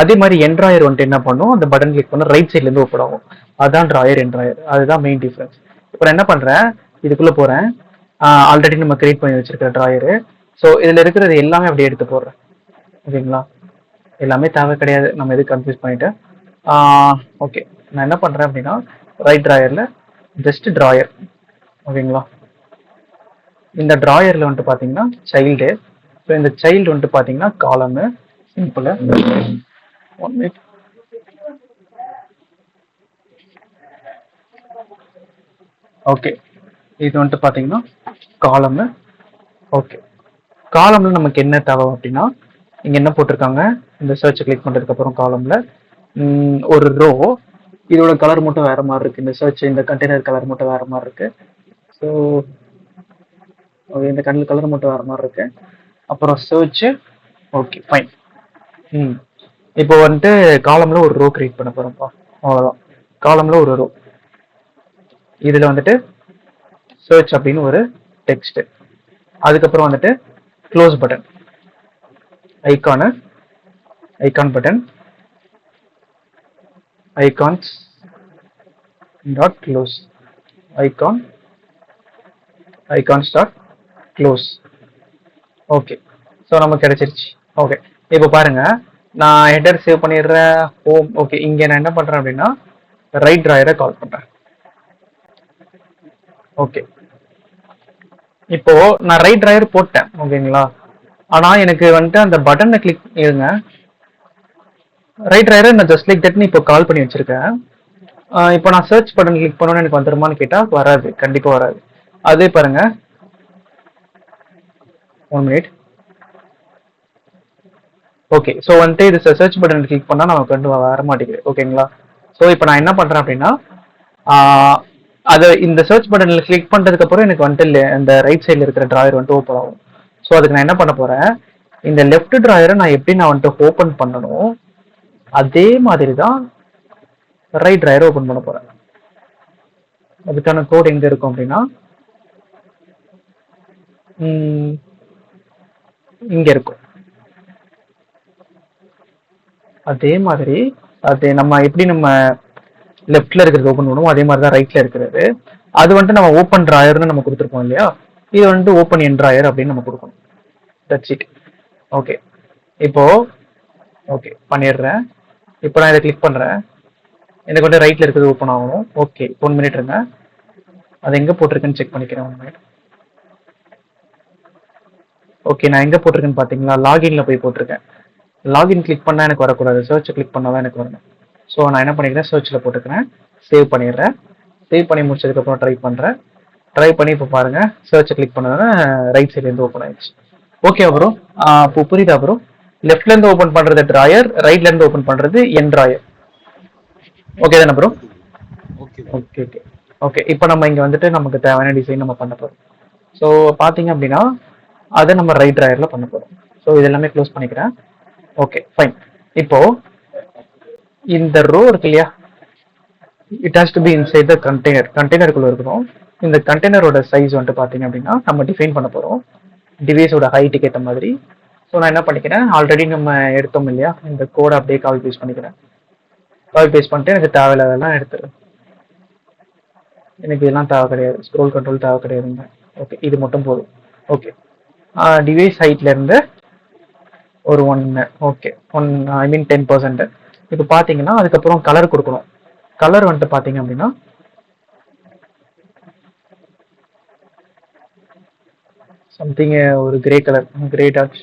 அதே மாதிரி என் ட்ராயர் வந்துட்டு என்ன பண்ணும், அந்த பட்டன் கிளிக் பண்ண ரைட் சைட்ல இருந்து ஓப்பன் ஆகும். அதான் ட்ராயர் என் ட்ராயர். அதுதான் மெயின் டிஃபரன்ஸ். இப்போ நான் என்ன பண்றேன், இதுக்குள்ள போறேன். ஆல்ரெடி நம்ம கிரியேட் பண்ணி வச்சிருக்கிற ட்ராயரு. ஸோ இதுல இருக்கிறது எல்லாமே அப்படியே எடுத்து போடுறேன். ஓகேங்களா? எல்லாமே தேவை கிடையாது. நம்ம எதுக்கு கன்ஃபியூஸ் பண்ணிட்டு. ஓகே. நான் என்ன பண்றேன் அப்படின்னா, ரைட் ட்ராயர்ல ஜஸ்ட் ட்ராயர். ஓகேங்களா? இந்த ட்ராயர்ல வந்துட்டு பாத்தீங்கன்னா சைல்டு. ஸோ இந்த சைல்டு வந்துட்டு பாத்தீங்கன்னா காலம்னு சிம்பிள். 1 மினிட். ஓகே. இது வந்துட்டு பாத்தீங்கன்னா காலம்னு. ஓகே. காலம்ல நமக்கு என்ன தேவை அப்படின்னா, இங்க என்ன போட்டிருக்காங்க, இந்த சர்ச் கிளிக் பண்றதுக்கு அப்புறம் காலம்ல ஒரு ரோ. இதோட கலர் மட்டும் வேற மாதிரி இருக்கு. இந்த சர்ச் இந்த கண்டெய்னர் கலர் மட்டும் வேற மாதிரி இருக்கு. ஸோ இந்த கலர் மட்டும் வேற மாதிரி இருக்கு. அப்புறம் சர்ச். Okay fine. இப்போ வந்துட்டு காலம்ல ஒரு ரோ கிரியேட் பண்ண போறோம்ப்பா. அவ்வளவுதான். காலம்ல ஒரு ரோ. இதுல வந்துட்டு சர்ச் அப்படின்னு ஒரு டெக்ஸ்ட். அதுக்கப்புறம் வந்துட்டு close button. Icon button. Icons dot close. Icons dot close. Okay. So நமக்கு கிடைச்சிருச்சு. ஓகே. இப்போ பாருங்க, நான் ஹெட்டர் சேவ் பண்ணிடுறேன். ஹோம். ஓகே. இங்க நான் என்ன பண்றேன் அப்படின்னா, ரைட் ட்ராயரை கால் பண்றேன். ஓகே. இப்போ நான் ரைட் ட்ராயர் போட்டேன். ஓகேங்களா? ஆனா எனக்கு வந்துட்டு அந்த பட்டனை கிளிக் இருங்க. ரைட் ட்ராயரை நான் ஜஸ்ட் லைக் தட்னு இப்போ கால் பண்ணி வச்சிருக்கேன். இப்போ நான் சர்ச் பட்டன் கிளிக் பண்ணோன்னு எனக்கு வந்துருமான்னு கேட்டா வராது. கண்டிப்பா வராது. அதே பாருங்க. 1 மினிட். ஓகே. ஸோ வந்துட்டு இது சர்ச் பட்டன் கிளிக் பண்ணா நமக்கு வந்து வர மாட்டேங்குது. ஓகேங்களா? ஸோ இப்போ நான் என்ன பண்றேன் அப்படின்னா, அதை இந்த சர்ச் பட்டன்ல கிளிக் பண்றதுக்கு அப்புறம் எனக்கு வந்துட்டு இந்த ரைட் சைட்ல இருக்கிற ட்ராயர் வந்துட்டு ஓப்பன் ஆகும். ஸோ அதுக்கு நான் என்ன பண்ண போறேன், இந்த லெஃப்ட் ட்ராயரை நான் எப்படி நான் வந்துட்டு ஓப்பன் பண்ணணும், அதே மாதிரி தான் ரைட் ட்ராயரை ஓப்பன் பண்ண போறேன். அதுக்கான கோட் எங்க இருக்கும் அப்படின்னா, இங்க இருக்கும். அதே மாதிரி அது நம்ம எப்படி நம்ம லெஃப்ட்ல இருக்கிறது ஓப்பன் பண்ணுவோம், அதே மாதிரி தான் ரைட்ல இருக்கிறது. அது வந்துட்டு நம்ம ஓப்பன் ட்ராயர்னு நம்ம கொடுத்துருப்போம் இல்லையா, இது வந்துட்டு ஓப்பன் என் ட்ராயர் அப்படின்னு நம்ம கொடுக்கணும். That's it. ஓகே. இப்போ ஓகே பண்ணிடுறேன். இப்போ நான் இதை கிளிக் பண்றேன். எனக்கு வந்து ரைட்ல இருக்கிறது ஓப்பன் ஆகணும். ஓகே. 1 மினிட் இருங்க. அது எங்க போட்டிருக்குன்னு செக் பண்ணிக்கிறேன். 1 மினிட். ஓகே. நான் எங்க போட்டிருக்கேன்னு பாத்தீங்களா, லாகின்ல போய் போட்டிருக்கேன். லாகின் கிளிக் பண்ணா எனக்கு வரக்கூடாது. சர்ச் கிளிக் பண்ணா தான் எனக்கு வரணும். ஸோ நான் என்ன பண்ணிக்கிறேன், சர்ச்சில் போட்டுக்கிறேன். சேவ் பண்ணிடுறேன். சேவ் பண்ணி முடிச்சதுக்கப்புறம் ட்ரை பண்ணுறேன். ட்ரை பண்ணி இப்போ பாருங்க, சர்ச்சை கிளிக் பண்ணோன்னா ரைட் சைட்லேருந்து ஓப்பன் ஆயிடுச்சு. Okay bro. இப்போ புரியுதா ப்ரோ? லெஃப்ட்லேருந்து ஓப்பன் பண்ணுறது ட்ராயர், ரைட்லேருந்து ஓப்பன் பண்ணுறது என் ட்ராயர். ஓகே தானே bro? Okay okay okay. Okay, இப்போ நம்ம இங்கே வந்துட்டு நமக்கு தேவையான டிசைன் நம்ம பண்ண போகிறோம். ஸோ பார்த்தீங்க அப்படின்னா அதை நம்ம ரைட் ட்ராயரில் பண்ண போகிறோம். ஸோ இது எல்லாமே க்ளோஸ் பண்ணிக்கிறேன். Okay fine. இப்போ இந்த ரோ இருக்கு இல்லையா, it has to be inside the container. கண்டெய்னருக்குள்ள இருக்கணும். இந்த கண்டெய்னரோட சைஸ் வந்துட்டு பார்த்தீங்க அப்படின்னா நம்ம டிஃபைன் பண்ண போகிறோம் டிவைஸோட ஹைட்டுக்கு ஏற்ற மாதிரி. ஸோ நான் என்ன பண்ணிக்கிறேன், ஆல்ரெடி நம்ம எடுத்தோம் இல்லையா, இந்த கோடை அப்படியே கால் பேஸ்ட் பண்ணிக்கிறேன். கால் பேஸ்ட் பண்ணிட்டு எனக்கு தேவையில்லாதெல்லாம் எடுத்துருவேன். எனக்கு இதெல்லாம் தேவை கிடையாது, ஸ்க்ரோல் கண்ட்ரோல் தேவை கிடையாதுங்க. ஓகே, இது மட்டும் போதும். ஓகே, டிவைஸ் ஹைட்ல இருந்து ஒரு 1, ஓகே 1, ஐ மீன் 10%. இப்போ பார்த்தீங்கன்னா அதுக்கப்புறம் கலர் கொடுக்கணும். கலர் வந்துட்டு பார்த்தீங்க அப்படின்னா சம்திங் ஒரு grey colour, grey dot.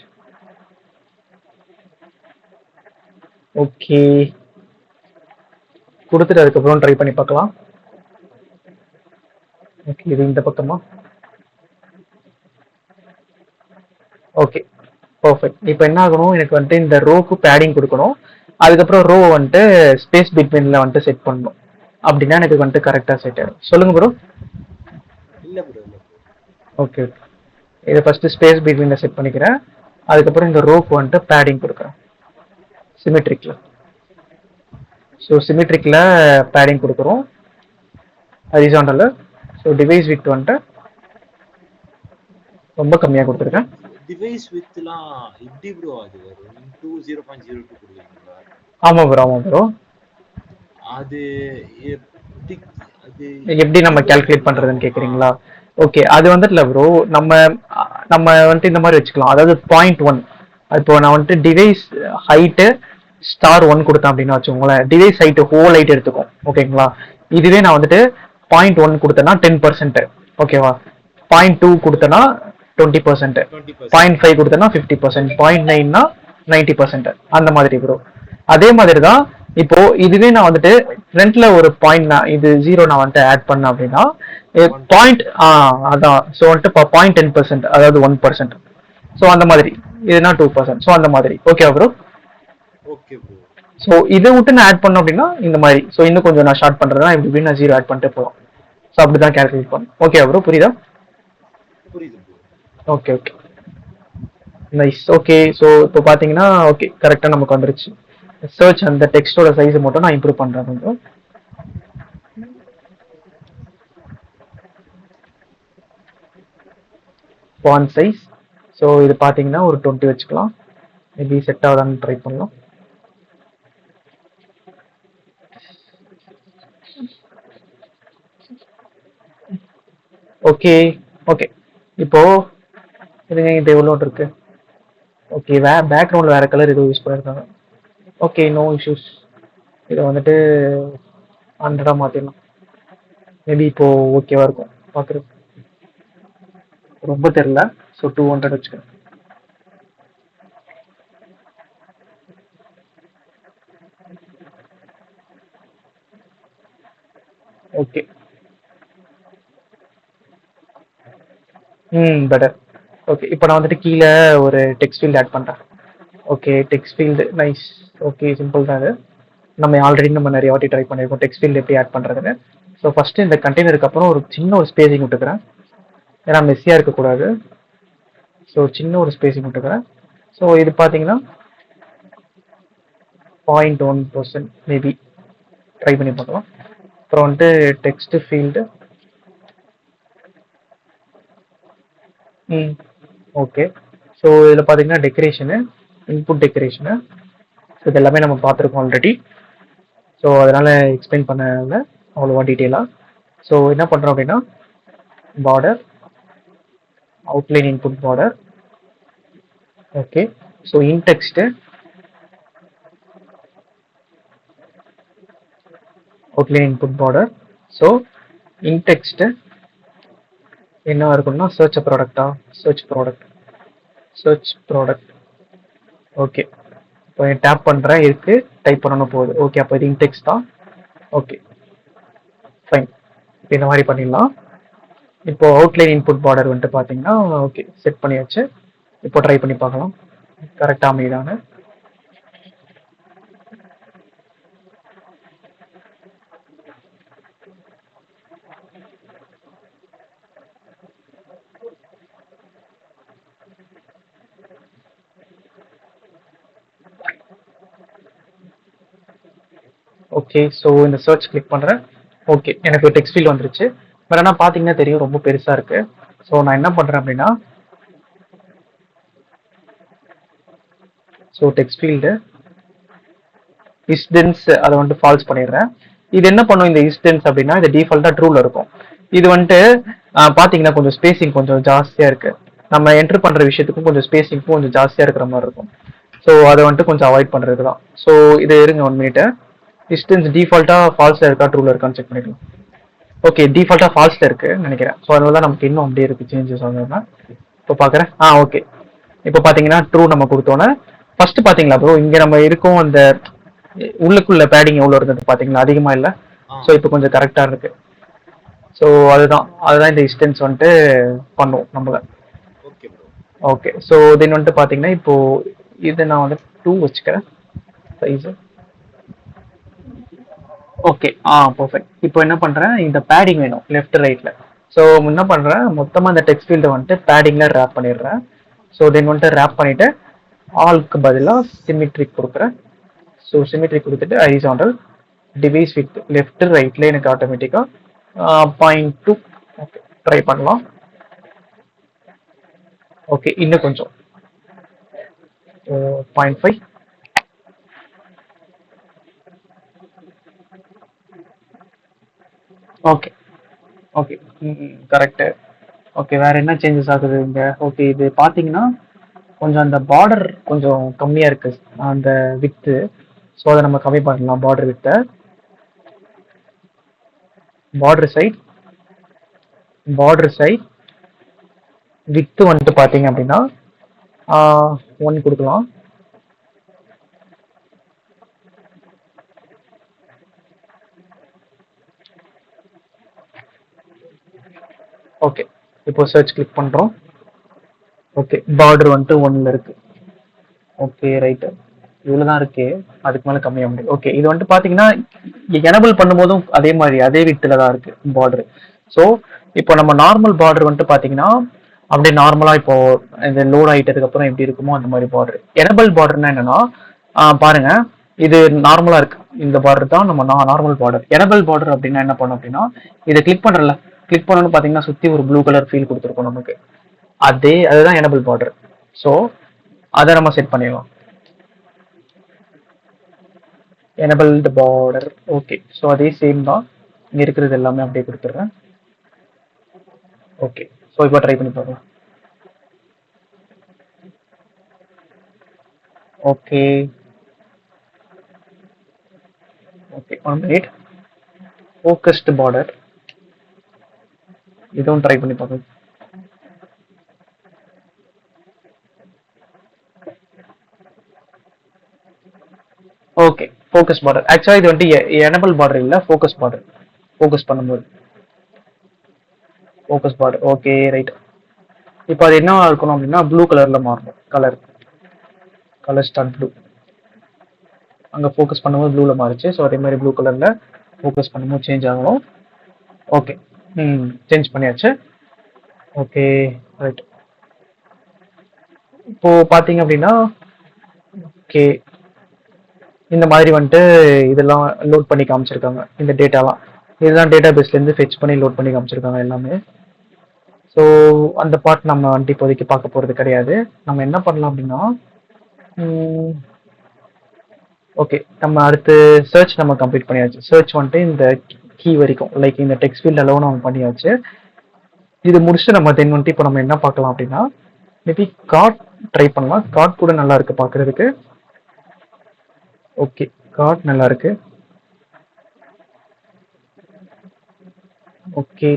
Okay, கொடுத்துட்டு அதுக்கப்புறம் ட்ரை பண்ணி பார்க்கலாம். ஓகே, இது இந்த பக்கமா. Okay perfect. இப்போ என்ன ஆகணும், எனக்கு வந்துட்டு இந்த ரோக்கு பேடிங் கொடுக்கணும். அதுக்கப்புறம் ரோ வந்துட்டு ஸ்பேஸ் பிட்வீன்ல வந்துட்டு செட் பண்ணணும். அப்படின்னா எனக்கு வந்துட்டு கரெக்டாக செட் ஆகிடும். சொல்லுங்க ப்ரோ. இல்ல ப்ரோ, இல்ல ப்ரோ. ஓகே ஓகே, இதை ஃபர்ஸ்ட் ஸ்பேஸ் பிட்வீன்ல செட் பண்ணிக்கிறேன். அதுக்கப்புறம் இந்த ரோக்கு வந்துட்டு பேடிங் கொடுக்குறேன் சிமெட்ரிக்ல. ஸோ சிமெட்ரிக்ல பேடிங் கொடுக்குறோம் ஹரிசாண்டல்ல. ஸோ டிவைஸ் வித் வந்துட்டு ரொம்ப கம்மியாக கொடுத்துருக்கேன். டிவைஸ் வித்லாம் எப்படி ப்ரோ அது வரும்? இன்டூ 0.02 கொடுக்குறீங்களா? ஆமாம் ப்ரோ, ஆமாம் ப்ரோ. அது எப்படி அது எப்படி நம்ம bro கால்குலேட் தெரியல. பண்றதுன்னு கேக்குறீங்களா? ஓகே, அது வந்துட்டுல ப்ரோ, நம்ம நம்ம வந்துட்டு இந்த மாதிரி வச்சுக்கலாம். அதாவது 0.1. இப்போ நான் வந்துட்டு டிவைஸ் ஹைட்டு *1 கொடுத்தேன் அப்படின்னு வச்சுக்கோங்களேன். டிவைஸ் ஹைட் ஹோல் ஹைட் எடுத்துக்கும், ஓகேங்களா? இதுவே நான் வந்துட்டு 0.1 கொடுத்தேன்னா 10%, ஓகேவா? 0.2 கொடுத்தேன்னா 20%, 20%. 0.5 கொடுத்தேன்னா 50%, 0.9னா 90%, அந்த மாதிரி ப்ரோ. அதே மாதிரி தான் இப்போ இதுவே நான் வந்துட்டு ஃப்ரண்ட்ல ஒரு பாயிண்ட், நான் இது 0 நான் வந்துட்டு ஆட் பண்ணேன் அப்படின்னா பாயிண்ட், அதான். ஸோ வந்துட்டு 0.10%, அதாவது 1%. ஸோ அந்த மாதிரி இதுனா 2%. ஸோ அந்த மாதிரி okay bro. Okay bro. So இதை விட்டு நான் ஆட் பண்ணோம் அப்படின்னா இந்த மாதிரி. ஸோ இன்னும் கொஞ்சம் நான் ஷார்ட் பண்றதுனா இப்படி நான் 0 ஆட் பண்ணிட்டு போகலாம். ஸோ அப்படிதான் கேல்குலேட் பண்ணும். ஓகே ப்ரோ, புரியுதா? புரியுது bro. Okay okay nice. Okay, so இப்போ பார்த்தீங்கன்னா ஓகே கரெக்டாக நமக்கு வந்துருச்சு. சர்ச் அந்த டெக்ஸ்டோட சைஸ் மட்டும் நான் இம்ப்ரூவ் பண்றேன் கொஞ்சம். ஃபாண்ட் சைஸ், ஸோ இது பார்த்தீங்கன்னா ஒரு 20 வச்சுக்கலாம். மேபி செட் ஆகுதான்னு ட்ரை பண்ணலாம். ஓகே ஓகே, இப்போ இதுங்க இது எவ்வளோ இருக்கு. ஓகே, பேக்ரவுண்டில் வேற கலர் எதுவும் யூஸ் பண்ணியிருக்காங்க. Okay, no issues. இதை வந்துட்டு 100 மாற்றிடலாம். மேபி இப்போ ஓகேவா இருக்கும் பார்க்குறது. ரொம்ப தெரில. ஸோ 200 வச்சுக்கிறேன். Okay, better. ஓகே, இப்போ நான் வந்துட்டு கீழே ஒரு டெக்ஸ்ட் ஃபீல்டு ஆட் பண்ணுறேன். Okay, text field nice. Okay, simple தான் அது. நம்ம ஆல்ரெடி நம்ம நிறைய வாட்டி ட்ரை பண்ணியிருக்கோம் டெக்ஸ்ட் ஃபீல்டு எப்படி ஆட் பண்ணுறதுன்னு. ஸோ ஃபஸ்ட்டு இந்த கண்டெய்னருக்கு அப்புறம் ஒரு சின்ன ஒரு ஸ்பேசிங் விட்டுக்கிறேன், ஏன்னா மெஸ்ஸியாக இருக்கக்கூடாது. ஸோ சின்ன ஒரு ஸ்பேசிங் விட்டுக்கிறேன். ஸோ இது பார்த்தீங்கன்னா 0.1% மேபி ட்ரை பண்ணி பார்க்கலாம். அப்புறம் வந்துட்டு டெக்ஸ்ட் ஃபீல்டு. ஓகே, ஸோ இதில் பார்த்தீங்கன்னா டெக்கரேஷனு, இன்புட் டெக்கரேஷனு, இது எல்லாமே நம்ம பார்த்துருக்கோம் ஆல்ரெடி. ஸோ அதனால் எக்ஸ்பிளைன் பண்ணல அவ்வளோவா டீட்டெயிலாக. ஸோ என்ன பண்ணுறோம் அப்படின்னா border, outline input border. Okay, so in text, outline input border. So in text என்ன இருக்குன்னா சர்ச் ப்ராடக்டா, search product, search product. Okay, இப்போ டேப் பண்ணுறேன், இருக்கு டைப் பண்ணணும் போகுது. ஓகே, அப்போ இது இன்டெக்ஸ்ட் தான். ஓகே ஃபைன், இப்போ இந்த மாதிரி பண்ணிடலாம். இப்போ அவுட்லைன் இன்புட் பார்டர் வந்துட்டு பார்த்தீங்கன்னா ஓகே செட் பண்ணியாச்சு. இப்போ ட்ரை பண்ணி பார்க்கலாம் கரெக்டாக அமைதானு. ஓகே, ஸோ இந்த சர்ச் கிளிக் பண்றேன். ஓகே, எனக்கு டெக்ஸ்ட் ஃபீல்ட் வந்துருச்சு. பட் ஆனால் பார்த்தீங்கன்னா தெரியும் ரொம்ப பெருசா இருக்கு. ஸோ நான் என்ன பண்றேன் அப்படின்னா, ஸோ டெக்ஸ்ட் ஃபீல்டு இஸ்டென்ஸ் அதை வந்துட்டு ஃபால்ஸ் பண்ணிடுறேன். இது என்ன பண்ணும் இந்த இஸ்டென்ஸ் அப்படின்னா, இது டிஃபால்ட்டா ட்ரூல இருக்கும். இது வந்துட்டு பாத்தீங்கன்னா கொஞ்சம் ஸ்பேசிங் கொஞ்சம் ஜாஸ்தியா இருக்கு. நம்ம என்டர் பண்ற விஷயத்துக்கும் கொஞ்சம் ஸ்பேசிங்க்கும் கொஞ்சம் ஜாஸ்தியா இருக்கிற மாதிரி இருக்கும். ஸோ அதை வந்துட்டு கொஞ்சம் அவாய்ட் பண்றது தான். ஸோ இது இருங்க 1 மினிட். டிஸ்டன்ஸ் டிஃபால்ட்டா ஃபால்ஸ்ல இருக்கா ட்ரூல இருக்கான்னு செக் பண்ணிக்கலாம். ஓகே, டிஃபால்ட்டா ஃபால்ஸ்ல இருக்கு நினைக்கிறேன். ஸோ அதனால தான் நமக்கு இன்னும் அப்படியே இருக்கு சேஞ்சஸ் ஆகுதுன்னா. இப்போ பார்க்குறேன். ஓகே, இப்போ பார்த்தீங்கன்னா ட்ரூ நம்ம கொடுத்தோன்னே ஃபர்ஸ்ட் பார்த்தீங்களா ப்ரோ, இங்கே நம்ம இருக்கோம் அந்த உள்ளுக்குள்ள பேடிங் எவ்வளோ இருந்தது பார்த்தீங்களா, அதிகமா இல்லை. ஸோ இப்போ கொஞ்சம் கரெக்டா இருக்கு. ஸோ அதுதான் இந்த டிஸ்டன்ஸ் வந்துட்டு பண்ணுவோம் நம்மள. ஓகே, ஸோ தென் வந்துட்டு பார்த்தீங்கன்னா இப்போ இது நான் வந்து 2 வச்சுக்கிறேன் சைஸ். Okay, perfect. இப்போ என்ன பண்றேன், இந்த பேடிங் வேணும் லெஃப்ட் ரைட்ல. ஸோ என்ன பண்றேன், மொத்தமா இந்த டெக்ஸ்ட் ஃபீல்டை வந்துட்டு பேடிங்ல ரேப் பண்ணிடுறேன். ஸோ தென் வந்துட்டு ரேப் பண்ணிட்டு ஆல்க்கு பதிலாக சிமிட்ரிக் கொடுக்குறேன். ஸோ சிமிட்ரிக் கொடுத்துட்டு ஹரிசாண்டல் டிவைஸ் வித் லெஃப்ட் ரைட்ல எனக்கு ஆட்டோமேட்டிக்கா 0.2. ஓகே, ட்ரை பண்ணலாம். ஓகே, இன்னும் கொஞ்சம் 0.5. Okay okay, correct. ஓகே, வேற என்ன சேஞ்சஸ் ஆகுது இங்க? ஓகே, இது பாத்தீங்கன்னா கொஞ்சம் அந்த பார்டர் கொஞ்சம் கம்மியா இருக்கு, அந்த வித்து. ஸோ அதை நம்ம கம்மி பண்ணலாம். பார்டர் வித்தை, பார்டர் சைட் வித்து வந்துட்டு பாத்தீங்க அப்படின்னா 1 கொடுக்கலாம். ஓகே, இப்போ சர்ச் கிளிக் பண்றோம். ஓகே, பார்டர் வந்துட்டு 1ல இருக்கு. Okay, right. இவ்வளவுதான் இருக்கு, அதுக்கு மேல கம்மியா முடியும். ஓகே, இது வந்துட்டு பாத்தீங்கன்னா எனபிள் பண்ணும்போதும் அதே மாதிரி அதே வித்துல தான் இருக்கு பார்டர். ஸோ இப்போ நம்ம நார்மல் பார்டர் வந்துட்டு பாத்தீங்கன்னா அப்படியே நார்மலா இப்போ இந்த லோட் ஆயிட்டதுக்கு அப்புறம் எப்படி இருக்குமோ அந்த மாதிரி பார்டர். எனபிள் பார்டர்னா என்னன்னா பாருங்க, இது நார்மலா இருக்கு. இந்த பார்டர் தான் நம்ம நார்மல் பார்டர். எனபிள் பார்டர் அப்படின்னா என்ன பண்ணும் அப்படின்னா, இதை கிளிக் பண்றல, கிளிக் பண்ணணும்னு பாத்தீங்கன்னா சுத்தி ஒரு ப்ளூ கலர் ஃபீல் கொடுத்துருக்கோம் நமக்கு. அதுதான் எனபிள் பார்டர். ஸோ அதை நம்ம செட் பண்ணிடலாம். Enabled border. ஓகே, ஸோ அதே சேம் தான், இங்க இருக்கிறது எல்லாமே அப்படியே கொடுத்துட்றேன். ஓகே, ஸோ இப்போ ட்ரை பண்ணி பார்க்கலாம். Okay okay, 1 minute. Focused border, இதுவும் ட்ரை பண்ணி பார்க்கலாம். Okay, focus border. ஆக்சுவலா இது வந்துட்டு எனபிள் பார்டர் இல்ல, ஃபோக்கஸ் பார்டர். ஃபோக்கஸ் பண்ணும்போது ஃபோக்கஸ் பார்டர். Okay, right. இப்போ அது என்ன இருக்கணும் அப்படின்னா ப்ளூ கலர்ல மாறணும். Colour start blue. அங்க ஃபோக்கஸ் பண்ணும்போது ப்ளூல மாறிச்சு. ஸோ அதே மாதிரி ப்ளூ கலர்ல ஃபோக்கஸ் பண்ணும்போது சேஞ்ச் ஆகணும். ஓகே, சேஞ்ச் பண்ணியாச்சு. Okay, right. இப்போ பாத்தீங்க அப்படின்னா ஓகே, இந்த மாதிரி வந்துட்டு இதெல்லாம் லோட் பண்ணி காமிச்சிருக்காங்க. இந்த டேட்டாலாம் இதெல்லாம் டேட்டா பேஸ்ல இருந்து ஃபெச் பண்ணி லோட் பண்ணி காமிச்சிருக்காங்க எல்லாமே. ஸோ அந்த பார்ட் நம்ம வந்துட்டு இப்போதைக்கு பார்க்க போறது கிடையாது. நம்ம என்ன பண்ணலாம் அப்படின்னா, ஓகே, நம்ம அடுத்து சர்ச் நம்ம கம்ப்ளீட் பண்ணியாச்சு. சர்ச் வந்துட்டு இந்த கீ வரைக்கும், லைக் இந்த டெக்ஸ்ட் ஃபீல்ட் அளவு நம்ம பண்ணியாச்சு. இது முடிச்சுட்டு நம்ம தென் வந்துட்டு இப்போ நம்ம என்ன பார்க்கலாம் அப்படின்னா, மேபி கார்ட் ட்ரை பண்ணலாம். கார்ட் கூட நல்லா இருக்கு பார்க்கறதுக்கு. ஓகே, கார்ட் நல்லா இருக்கு. ஓகே,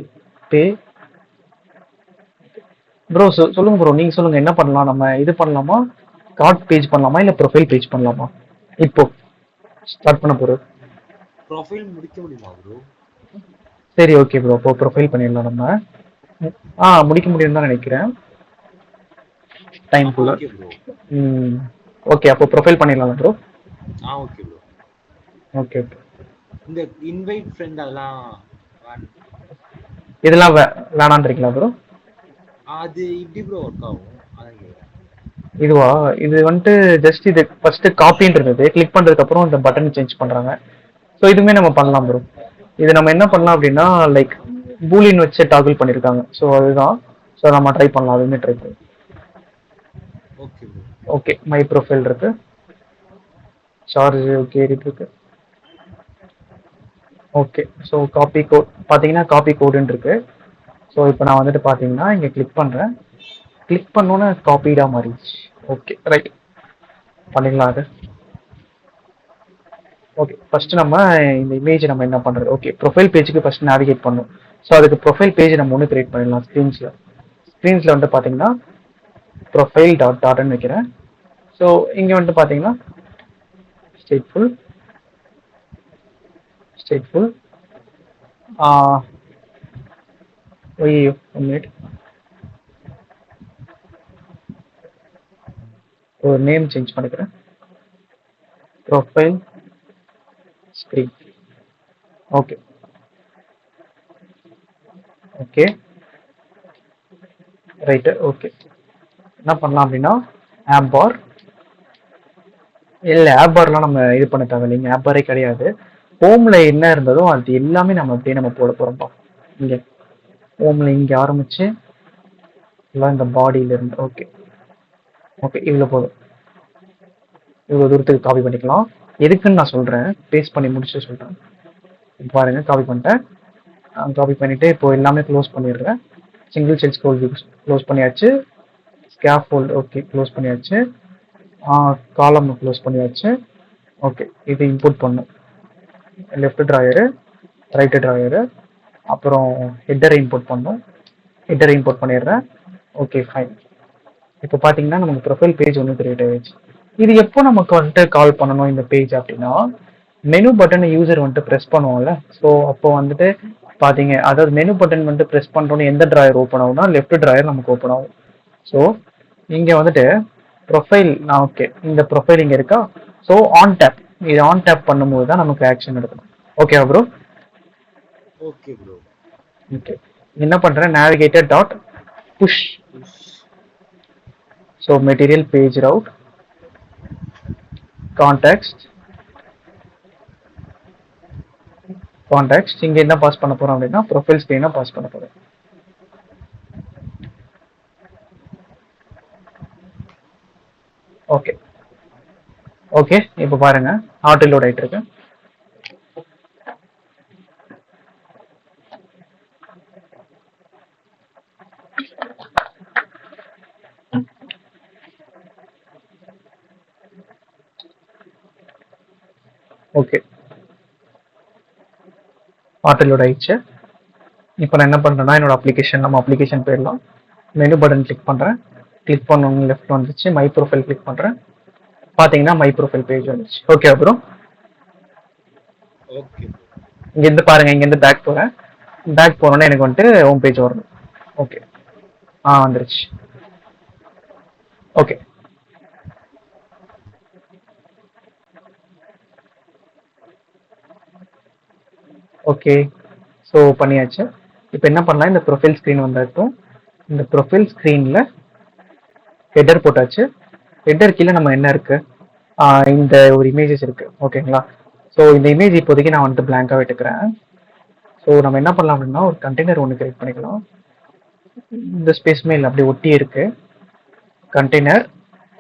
பே. ப்ரோ சொல்லுங்க ப்ரோ, நீங்க சொல்லுங்க என்ன பண்ணலாம். நம்ம இது பண்ணலாமா, கார்ட் பேஜ் பண்ணலாமா, இல்ல ப்ரொஃபைல் பேஜ் பண்ணலாமா? இப்போ ஸ்டார்ட் பண்ண போறோம். ப்ரொஃபைல் முடிக்க முடியுமா ப்ரோ? சரி, ஓகே ப்ரோ, இப்போ ப்ரொஃபைல் பண்ணிடலாம் நம்ம. முடிக்க முடியும்னு தான் நினைக்கிறேன் டைம் குள்ள. ஓகே, அப்போ ப்ரொஃபைல் பண்ணிடலாம் bro. Okay bro. Okay okay. இந்த இன்வைட் ஃப்ரெண்ட் இதெல்லாம் வேணான்றீங்களா ப்ரோ? அது இப்படி ப்ரோ ஒர்க் ஆகும்? அதான் கேக்குறேன். இதுவா, இது வந்துட்டு ஜஸ்ட் இது ஃபர்ஸ்ட் காப்பின்னு இருந்தது, கிளிக் பண்றதுக்கு அப்புறம் இந்த பட்டன் சேஞ்ச் பண்றாங்க. ஸோ இதுவுமே நம்ம பண்ணலாம் ப்ரோ. இது நம்ம என்ன பண்ணலாம் அப்படின்னா லைக் பூலின் வச்சு டாகிள் பண்ணியிருக்காங்க. ஸோ அதுதான். ஸோ நம்ம ட்ரை பண்ணலாம், அதுவுமே ட்ரை பண்ணலாம். Okay bro. Okay, my profile இருக்கு, சார்ஜ் ஓகே இருக்கு. ஓகே, ஸோ காப்பி கோட் பார்த்தீங்கன்னா காப்பி கோடுன்னு இருக்கு. ஸோ இப்போ நான் வந்துட்டு பார்த்தீங்கன்னா இங்கே கிளிக் பண்ணுறேன். கிளிக் பண்ணோன்னே காப்பீடாக மாறிடுச்சு. ஓகே ரைட், பண்ணிடலாம் அது. ஓகே, ஃபர்ஸ்ட் நம்ம இந்த இமேஜ் நம்ம என்ன பண்ணுறது? ஓகே, ப்ரொஃபைல் பேஜுக்கு ஃபர்ஸ்ட் நேவிகேட் பண்ணும். ஸோ அதுக்கு ப்ரொஃபைல் பேஜ் நம்ம ஒன்று கிரியேட் பண்ணிடலாம். ஸ்க்ரீன்ஸில் வந்துட்டு பார்த்தீங்கன்னா ப்ரொஃபைல் டாட் டாட்னு வைக்கிறேன். ஸோ இங்கே வந்துட்டு பார்த்தீங்கன்னா ஸ்டேட்ஃபுல் ஐயோ ஒன் மினிட், ஒரு நேம் சேஞ்ச் பண்ணிக்கிறேன். Profile screen. Okay okay right. Okay, என்ன பண்ணலாம் அப்படின்னா ஆப் பார் இல்லை, ஆப் பார்லாம் நம்ம இது பண்ண தேவையில்லைங்க, ஆப் பாரே கிடையாது. ஹோமில் என்ன இருந்ததோ அது எல்லாமே நம்ம அப்படியே நம்ம போட போகிறோம்ப்பா. இங்கே ஹோமில் இங்கே ஆரம்பிச்சு எல்லாம் இந்த பாடியில இருந்து. ஓகே ஓகே, இவ்வளோ போதும். இவ்வளோ தூரத்துக்கு காப்பி பண்ணிக்கலாம். எதுக்குன்னு நான் சொல்கிறேன், பேஸ்ட் பண்ணி முடிச்சு சொல்கிறேன். பாருங்க, காப்பி பண்ணிட்டேன். காப்பி பண்ணிவிட்டு இப்போ எல்லாமே க்ளோஸ் பண்ணிடுறேன். Single cell scroll view close பண்ணியாச்சு. ஸ்கேஃபோல்ட் ஓகே க்ளோஸ் பண்ணியாச்சு. காலம் க்ளோஸ் பண்ணியாச்சு. ஓகே, இது இம்போர்ட் பண்ணும். லெஃப்ட் ட்ராயரு, ரைட்டு ட்ராயரு, அப்புறம் ஹெட்டரை இம்போர்ட் பண்ணும். ஹெட்டரை இம்போர்ட் பண்ணிடுறேன். Okay fine. இப்போ பார்த்தீங்கன்னா நமக்கு ப்ரொஃபைல் பேஜ் ஒன்று கிரியேட் ஆகிடுச்சு. இது எப்போ நமக்கு வந்துட்டு கால் பண்ணணும் இந்த பேஜ் அப்படின்னா, மெனு பட்டனை யூசர் வந்துட்டு ப்ரெஸ் பண்ணுவோம்ல. ஸோ அப்போ வந்துட்டு பார்த்தீங்க, அதாவது மெனு பட்டன் வந்துட்டு ப்ரெஸ் பண்ணுறோன்னு எந்த ட்ராயர் ஓப்பன் ஆகும்னா லெஃப்ட் ட்ராயர் நமக்கு ஓப்பன் ஆகும். ஸோ இங்கே வந்துட்டு ப்ரொஃபைல் நான் ஓகே, இந்த ப்ரொஃபைல் இங்கே இருக்கா. ஸோ ஆன் டேப், இது ஆன் டேப் பண்ணும்போது தான் நமக்கு ஆக்ஷன் எடுக்கணும். ஓகேவா ப்ரோ? Okay bro. ஓகே, என்ன பண்ணுறேன், navigator dot push. So material page route context இங்கே என்ன பாஸ் பண்ண போகிறோம் அப்படின்னா ப்ரொஃபைல் ஸ்க்ரீனை பாஸ் பண்ண போகிறோம். ஓகே ஓகே, இப்போ பாருங்க ஆட்டோ லோட் ஆகிட்டு இருக்கு. ஓகே, ஆட்டோ லோட் ஆயிடுச்சு. இப்போ நான் என்ன பண்ணுறேன்னா என்னோட அப்ளிகேஷன், நம்ம அப்ளிகேஷன் போயிடலாம். மெனு பட்டன் கிளிக் பண்ணுறேன். கிளிக் பண்ணணும் லெஃப்ட் வந்துச்சு. மை ப்ரொஃபைல் கிளிக் பண்ணுறேன். பார்த்தீங்கன்னா மை ப்ரொஃபைல் பேஜ் வந்துச்சு. ஓகே அப்புறம் ஓகே இங்கேருந்து பாருங்க, இங்கேருந்து பேக் போகிறேன். பேக் போனோன்னே எனக்கு வந்துட்டு ஹோம் பேஜ் வரணும். ஓகே வந்துருச்சு. ஓகே ஓகே, ஸோ பண்ணியாச்சு. இப்போ என்ன பண்ணலாம், இந்த ப்ரொஃபைல் ஸ்க்ரீன் வந்தாட்டும். இந்த ப்ரொஃபைல் ஸ்க்ரீனில் ஹெட்டர் போட்டாச்சு. ஹெட்டர் கீழே நம்ம என்ன இருக்கு, இந்த ஒரு இமேஜஸ் இருக்கு. ஓகேங்களா? ஸோ இந்த இமேஜ் இப்போதைக்கு நான் வந்துட்டு பிளாங்காக விட்டுக்கிறேன். ஸோ நம்ம என்ன பண்ணலாம் அப்படின்னா ஒரு கண்டெய்னர் ஒன்று கிரியேட் பண்ணிக்கலாம். இந்த ஸ்பேஸ் மேல் அப்படி ஒட்டி இருக்கு கண்டெய்னர்.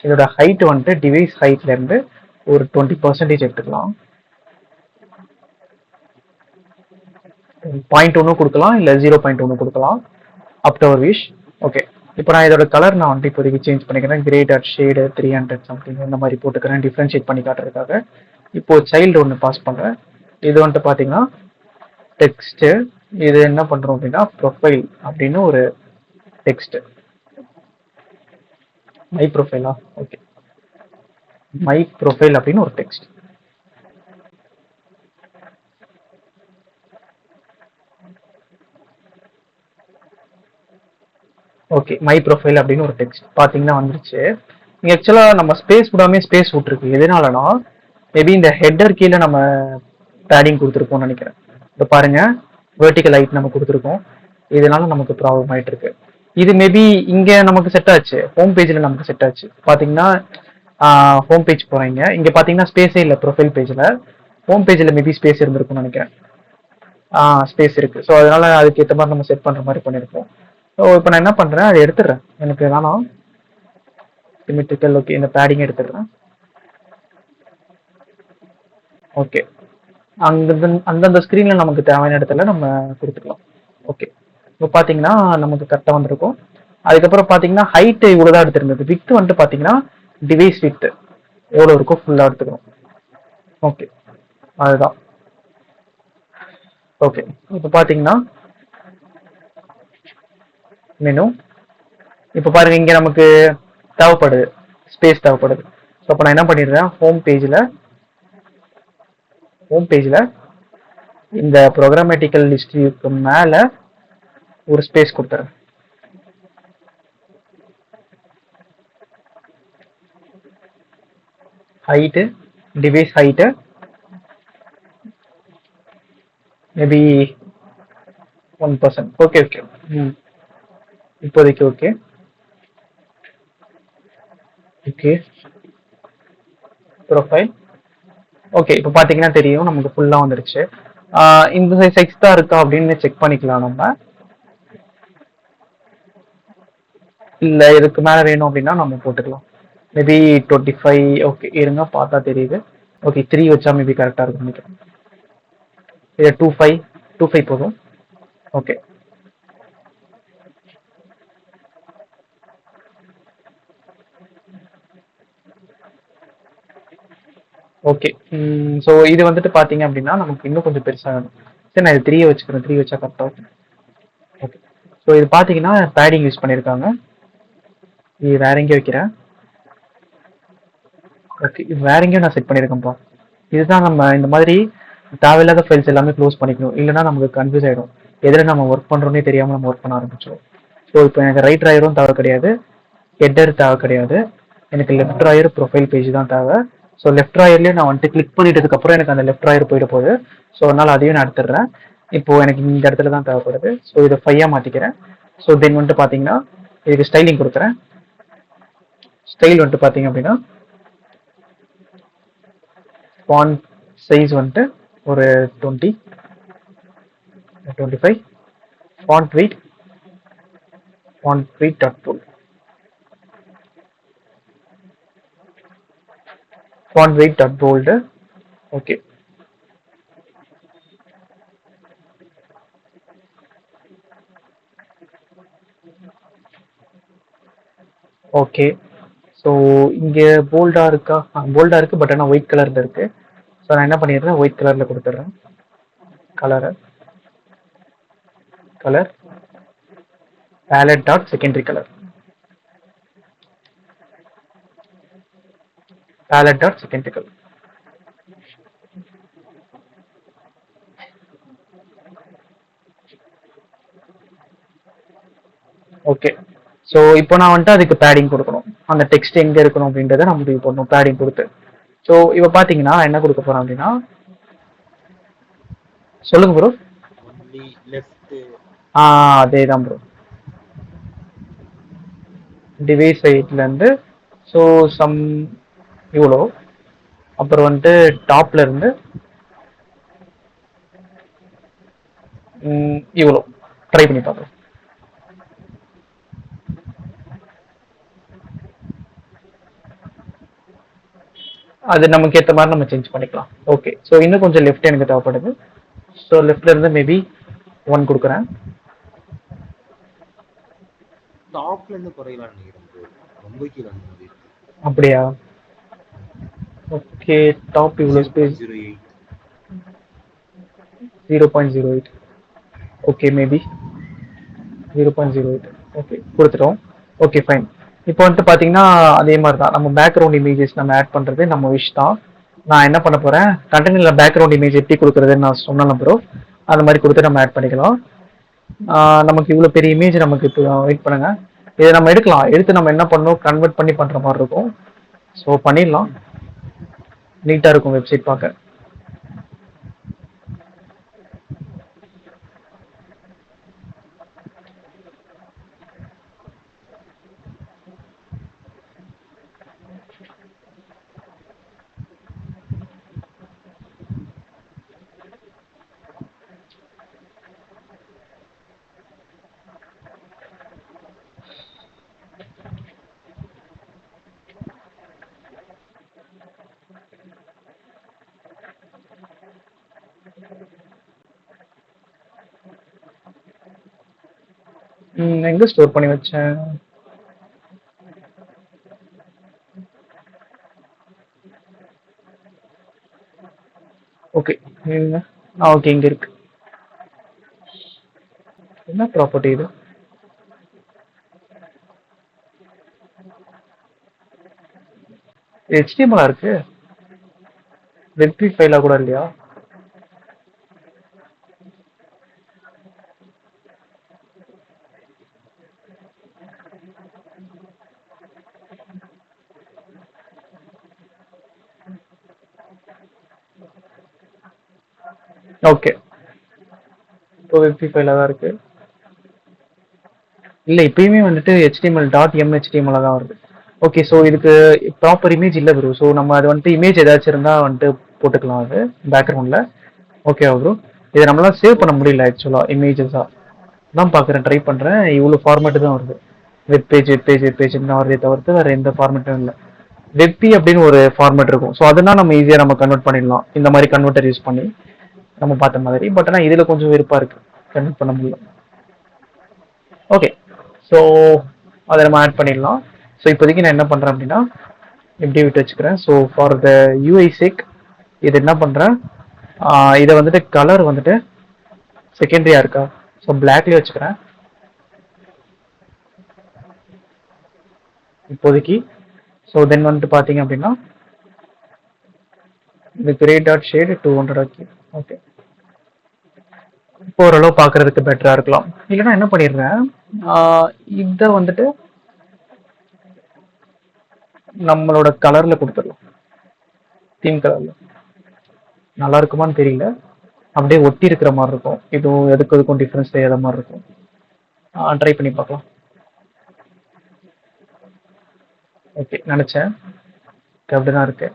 இதோட ஹைட் வந்துட்டு டிவைஸ் ஹைட்ல இருந்து ஒரு 20% எடுத்துக்கலாம். 0.1 கொடுக்கலாம், இல்லை 0.1 கொடுக்கலாம், up to our wish. Okay, இப்போ நான் இதோட கலர் நான் வந்துட்டு இப்போதைக்கு சேஞ்ச் பண்ணிக்கிறேன். கிரே டாட் ஷேடு 300 சம்திங் இந்த மாதிரி போட்டுக்கிறேன், டிஃப்ரென்ஷியேட் பண்ணி காட்டுறதுக்காக. இப்போ சைல்டு ஒன்று பாஸ் பண்ணுறேன். இது வந்துட்டு பார்த்தீங்கன்னா டெக்ஸ்ட். இது என்ன பண்ணுறோம் அப்படின்னா ப்ரொஃபைல் அப்படின்னு ஒரு டெக்ஸ்ட். மை ப்ரொஃபைலா? ஓகே, மை ப்ரொஃபைல் அப்படின்னு ஒரு டெக்ஸ்ட். ஓகே, மை ப்ரொஃபைல் அப்படின்னு ஒரு டெக்ஸ்ட் பார்த்தீங்கன்னா வந்துருச்சு. இங்கே ஆக்சுவலாக நம்ம ஸ்பேஸ் விடாமே ஸ்பேஸ் விட்டுருக்கு. எதனாலனா மேபி இந்த ஹெட்டர் கீழே நம்ம பேடிங் கொடுத்துருக்கோம்னு நினைக்கிறேன். இப்போ பாருங்க, வெர்டிக்கல் ஹைட் நம்ம கொடுத்துருக்கோம். இதனால நமக்கு ப்ராப்ளம் ஆயிட்டு இருக்கு. இது மேபி இங்கே நமக்கு செட் ஆச்சு, ஹோம் பேஜில் நமக்கு செட் ஆச்சு. பார்த்தீங்கன்னா ஹோம் பேஜ் போகிறீங்க, இங்கே பார்த்தீங்கன்னா ஸ்பேஸே இல்லை ப்ரொஃபைல் பேஜில். ஹோம் பேஜில் மேபி ஸ்பேஸ் இருந்திருக்கும்னு நினைக்கிறேன். ஸ்பேஸ் இருக்கு. ஸோ அதனால அதுக்கு ஏற்ற மாதிரி நம்ம செட் பண்ற மாதிரி பண்ணியிருப்போம். ஸோ இப்போ நான் என்ன பண்றேன், அதை எடுத்துடுறேன். எனக்கு வேணாம் சிமெட்ரிக்கல். ஓகே, இந்த பேடிங் எடுத்துடுறேன். ஓகே, அந்தந்த ஸ்க்ரீன்ல நமக்கு தேவையான இடத்துல நம்ம கொடுத்துக்கலாம். ஓகே, இப்போ பார்த்தீங்கன்னா நமக்கு கரெக்டாக வந்திருக்கும். அதுக்கப்புறம் பார்த்தீங்கன்னா ஹைட் இவ்வளோ தான் எடுத்திருந்தது. வித் வந்துட்டு பார்த்தீங்கன்னா டிவைஸ் வித் எவ்வளோ இருக்கோ ஃபுல்லாக எடுத்துக்கணும். ஓகே, அதுதான். ஓகே, இப்போ பார்த்தீங்கன்னா மெனு. இப்போ பாருங்க, இங்கே நமக்கு தேவைப்படுது, ஸ்பேஸ் தேவைப்படுது. ஸோ அப்போ நான் என்ன பண்ணிடுறேன், ஹோம் பேஜில் இந்த ப்ரோக்ராமேட்டிக்கல் ஹிஸ்ட்ரிக்கு மேலே ஒரு ஸ்பேஸ் கொடுத்துறேன். Height, device height maybe 1%. Okay okay, இப்போதைக்கு ஓகே. Okay, profile. ஓகே, இப்போ பார்த்தீங்கன்னா தெரியும் நமக்கு ஃபுல்லாக வந்துடுச்சு. இந்த சைஸ் தான் இருக்கா அப்படின்னு செக் பண்ணிக்கலாம் நம்ம. இல்லை இதுக்கு மேலே வேணும் அப்படின்னா நம்ம போட்டுக்கலாம். மேபி 25. ஓகே இருங்க, பார்த்தா தெரியுது. ஓகே, 3 வச்சா மேபி கரெக்டாக இருக்கும் நினைக்கிறேன். இது 25 போதும். Okay, okay. ஸோ இது வந்துட்டு பார்த்தீங்க அப்படின்னா நமக்கு இன்னும் கொஞ்சம் பெருசாக வேணும். சரி, நான் இது 3 வச்சுக்கிறேன். 3 வச்சா கரெக்டாக இருக்கும். ஓகே, ஸோ இது பார்த்தீங்கன்னா பேடிங் யூஸ் பண்ணியிருக்காங்க. இது வேற எங்கேயும் வைக்கிறேன். ஓகே, இது வேற எங்கேயும் நான் செட் பண்ணியிருக்கேன்ப்பா. இதுதான் நம்ம இந்த மாதிரி தேவையில்லாத ஃபைல்ஸ் எல்லாமே க்ளோஸ் பண்ணிக்கணும். இல்லைன்னா நமக்கு கன்ஃபியூஸ் ஆகிடும். எதில் நம்ம ஒர்க் பண்ணுறோன்னே தெரியாமல் நம்ம ஒர்க் பண்ண ஆரம்பிச்சிடும். ஸோ இப்போ எனக்கு ரைட் ட்ராயரும் தேவை கிடையாது, ஹெட்டர் தேவை கிடையாது. எனக்கு லெஃப்ட் ட்ராயர் ப்ரொஃபைல் பேஜ் தான் தேவை. ஸோ லெஃப்ட் ட்ராயர்லேயே நான் வந்துட்டு கிளிக் பண்ணிட்டதுக்கப்புறம் எனக்கு அந்த லெஃப்ட் ட்ராயர் போயிட போகுது. ஸோ அதனால் அதையும் நான் எடுத்துடுறேன். இப்போது எனக்கு இந்த இடத்துல தான் தேவைப்படுது. ஸோ இதை 5 மாற்றிக்கிறேன். ஸோ தென் வந்துட்டு பார்த்தீங்கன்னா இதுக்கு ஸ்டைலிங் கொடுக்குறேன். ஸ்டைல் வந்துட்டு பார்த்தீங்க அப்படின்னா ஃபாண்ட் சைஸ் வந்துட்டு ஒரு 20, 25. Font weight dot full. Font weight dot bold. Okay, okay. So இங்கே போல்டா இருக்கா? போல்டா இருக்கு, பட் ஆனால் ஒயிட் கலர்ல இருக்கு. ஸோ நான் என்ன பண்ணிடுறேன், ஒயிட் கலர்ல கொடுத்துட்றேன். Colour palette dot secondary colour. Palette dot secondary colour. Okay, so இப்போ நான் வந்துட்டு அதுக்கு பேடிங் கொடுக்கணும். அந்த டெக்ஸ்ட் எங்கே இருக்கணும் அப்படின்றத நான் முடிவு பண்ணணும் பேடிங் கொடுத்து. ஸோ இப்போ பார்த்தீங்கன்னா என்ன கொடுக்க போகிறேன் அப்படின்னா, சொல்லுங்க ப்ரோ. Only left. அதே தான் ப்ரோ. டிவைஸ் ஹைட்லேருந்து ஸோ சம் இவ்வளோ, அப்புறம் வந்துட்டு டாப்ல இருந்து இவ்வளோ ட்ரை பண்ணி பார்க்குறோம். அது நமக்கு ஏற்ற மாதிரி நம்ம சேஞ்ச் பண்ணிக்கலாம். ஓகே, ஸோ இன்னும் கொஞ்சம் லெஃப்ட் எனக்கு தேவைப்படுது. ஸோ லெஃப்ட்ல இருந்து மேபி 1 கொடுக்குறேன். டாப்ல இருந்து குறையலாம்னு நினைக்கிறேன் ப்ரோ. ரொம்ப கீழே அந்த மாதிரி இருக்கு. அப்படியா? ஓகே, டாப் இவ்வளோ ஸ்பேஸ் 0.08. 0.08. Okay, maybe 0.08. ஓகே, கொடுத்துட்டோம். Okay fine. இப்போ வந்துட்டு பார்த்தீங்கன்னா அதே மாதிரி தான் நம்ம பேக்ரவுண்ட் இமேஜஸ் நம்ம ஆட் பண்ணுறது நம்ம விஷ் தான். நான் என்ன பண்ண போகிறேன், கண்டென்ட்ல பேக்ரவுண்ட் இமேஜ் எப்படி கொடுக்குறதுன்னு நான் சொன்னேன் ப்ரோ. அந்த மாதிரி கொடுத்து நம்ம ஆட் பண்ணிக்கலாம். நமக்கு இவ்வளோ பெரிய இமேஜ் நமக்கு இப்போ வெயிட் பண்ணுங்க. இதை நம்ம எடுத்து நம்ம என்ன பண்ணணும், கன்வெர்ட் பண்ணி பண்ணுற மாதிரி இருக்கும். ஸோ பண்ணிடலாம். நீட்டாக இருக்கும் வெப்சைட் பார்க்க. எங்க ஸ்டோர் பண்ணி வச்சேன்? ஓகே. ஓகே, இங்க இருக்கு. என்ன ப்ராப்பர்ட்டி இது? HTML இருக்கு. வெப் ஃபைலா கூட இல்லையா? ஓகே. இப்போ வெப் ஃபைலா தான் இருக்கு. இல்ல இப்பயுமே வந்துட்டு HTML டாட் MHTML தான் வருது. ஓகே, ஸோ இதுக்கு ப்ராப்பர் இமேஜ் இல்லை ப்ரோ. ஸோ நம்ம அது வந்துட்டு இமேஜ் ஏதாச்சும் இருந்தால் வந்துட்டு போட்டுக்கலாம் அது பேக்ரவுண்டில். ஓகேவா ப்ரோ? இதை நம்மளால சேவ் பண்ண முடியல ஆக்சுவலாக இமேஜஸாக தான் பார்க்குறேன், ட்ரை பண்ணுறேன். இவ்வளோ ஃபார்மேட்டு தான் வருது. வெப் பேஜ் தான் வருதே தவிர்த்து வேறு எந்த ஃபார்மேட்டும் இல்லை. வெப்பி அப்படின்னு ஒரு ஃபார்மேட் இருக்கும். ஸோ அதெல்லாம் நம்ம ஈஸியாக நம்ம கன்வெர்ட் பண்ணிடலாம் இந்த மாதிரி கன்வெர்ட்டர் யூஸ் பண்ணி நம்ம பார்த்த மாதிரி. பட் ஆனால் இதில் கொஞ்சம் வெறுப்பாக இருக்குது, கன்வெர்ட் பண்ண முடியல. ஓகே, ஸோ அதை நம்ம ஆட் பண்ணிடலாம். ஸோ இப்போதைக்கு நான் என்ன பண்ணுறேன் அப்படின்னா இப்படி விட்டு வச்சுக்கிறேன். ஸோ ஃபார் த யூஐ சேக் இது என்ன பண்ணுறேன், இதை வந்துட்டு கலர் வந்துட்டு செகண்டரியாக இருக்கா, ஸோ பிளாக்லேயே வச்சுக்கிறேன் இப்போதைக்கு. ஸோ தென் வந்துட்டு பார்த்தீங்க அப்படின்னா இந்த கிரே டாட் ஷேடு 200 ஆக்கி. ஓகே, இப்போ ஓரளவு பார்க்கறதுக்கு பெட்டராக இருக்கலாம். இல்லைன்னா என்ன பண்ணிடுறேன், இதை வந்துட்டு நம்மளோட கலர்ல கொடுத்துடலாம், தீம் கலர்ல. நல்லா இருக்குமான்னு தெரியல, அப்படியே ஒட்டி இருக்கிற மாதிரி இருக்கும். இதுவும் எதுக்கும் டிஃப்ரென்ஸ் தெரியாத மாதிரி இருக்கும். ட்ரை பண்ணி பார்க்கலாம். ஓகே, நினச்சேன் அப்படிதான் இருக்கு.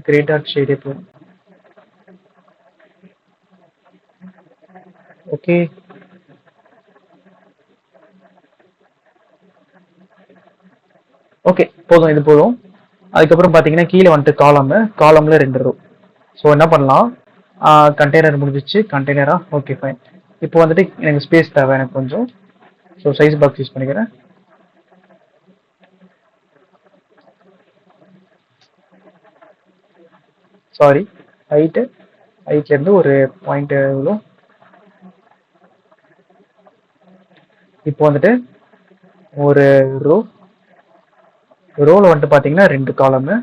கிரே டாட் ஷேடே போதும். ஓகே, ஓகே போதும், இது போதும். அதுக்கப்புறம் பார்த்தீங்கன்னா கீழே வந்துட்டு காலம்ல 2 ரோ. ஸோ என்ன பண்ணலாம், கண்டெய்னர் முடிஞ்சிச்சு. கண்டெய்னரா, ஓகே ஃபைன். இப்போ வந்துட்டு எனக்கு ஸ்பேஸ் தேவை எனக்கு கொஞ்சம். ஸோ சைஸ் பாக்ஸ் யூஸ் பண்ணிக்கிறேன். சாரி, ஹைட்லேருந்து ஒரு பாயிண்ட் எவ்வளோ. இப்போ வந்துட்டு ஒரு ரோவில் வந்துட்டு பார்த்தீங்கன்னா 2 காலமு.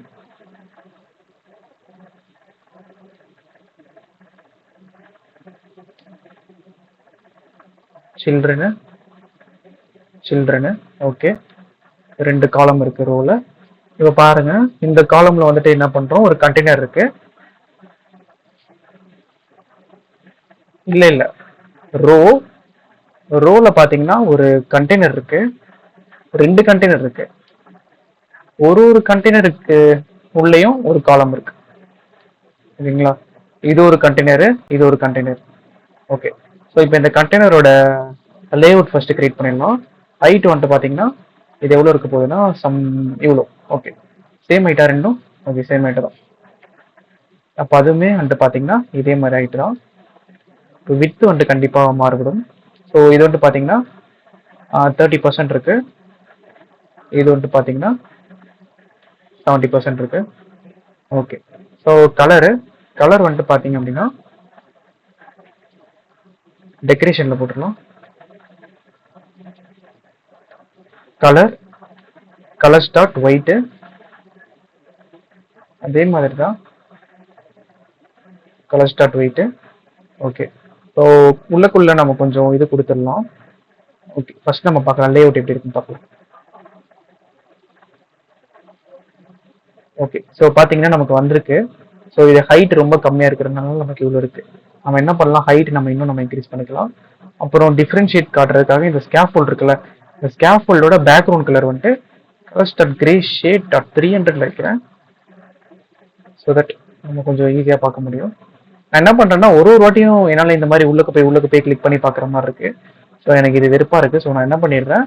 சில்ட்ரனு ஓகே, 2 காலம் இருக்கு ரோவில். இப்போ பாருங்க, இந்த காலம்ல வந்துட்டு என்ன பண்றோம், ஒரு கண்டெய்னர் இருக்கு. இல்ல ரோல பாத்தீங்கன்னா ஒரு கண்டெய்னர் இருக்கு, 2 கண்டெய்னர் இருக்கு. ஒரு கண்டெய்னருக்கு உள்ளேயும் ஒரு காலம் இருக்கு, சரிங்களா? இது ஒரு கண்டெய்னர், இது ஒரு கண்டெய்னர். ஓகே, ஸோ இப்போ இந்த கண்டெய்னரோட லேஅவுட் ஃபர்ஸ்ட் கிரியேட் பண்ணிடலாம். ஹைட் வந்துட்டு பார்த்தீங்கன்னா இது எவ்வளோ இருக்க போகுதுன்னா இவ்வளோ. ஓகே, சேம் ஹைட்டா ரெண்டும்? ஓகே, சேம் ஹைட்டு தான். அப்போ அதுவுமே வந்துட்டு பார்த்தீங்கன்னா இதே மாதிரி ஹைட்டு தான். இப்போ வித்து வந்துட்டு கண்டிப்பாக மாறுபடும். ஸோ இது வந்துட்டு பார்த்தீங்கன்னா 30% இருக்கு. இது வந்துட்டு பார்த்தீங்கன்னா 70% இருக்கு. ஓகே, ஸோ கலர் வந்துட்டு பார்த்தீங்க அப்படின்னா டெக்கரேஷனில் போட்டுடலாம். கலர் ஸ்டார்ட் ஒயிட்டு, அதே மாதிரி தான் colour start white. Okay, so உள்ளக்குள்ள நம்ம கொஞ்சம் இது கொடுத்துடலாம். ஓகே, ஃபர்ஸ்ட் நம்ம பார்க்கலாம் லேஅவுட் எப்படி இருக்குன்னு பார்க்கலாம். ஓகே, ஸோ பார்த்தீங்கன்னா நமக்கு வந்திருக்கு. ஸோ இது ஹைட் ரொம்ப கம்மியாக இருக்கிறதுனால நமக்கு இவ்வளோ இருக்கு. நம்ம என்ன பண்ணலாம், ஹைட் நம்ம இன்னும் நம்ம இன்க்ரீஸ் பண்ணிக்கலாம். அப்புறம் டிஃப்ரென்ஷியேட் காட்டுறதுக்காக இந்த ஸ்கேஃபோல்ட் இருக்குல்ல, இந்த ஸ்கேஃபோல்டோட பேக்ரவுண்ட் கலர் வந்துட்டு ஃபர்ஸ்ட் கிரே ஷேட் 300 வைக்கிறேன். ஸோ தட் நம்ம கொஞ்சம் ஈஸியாக பார்க்க முடியும். நான் என்ன பண்ணுறேன்னா ஒரு வாட்டியும் என்னால் இந்த மாதிரி உள்ளுக்கு போய் கிளிக் பண்ணி பார்க்குற மாதிரி இருக்கு. ஸோ எனக்கு இது வெறுப்பாக இருக்குது. ஸோ நான் என்ன பண்ணிடுறேன்,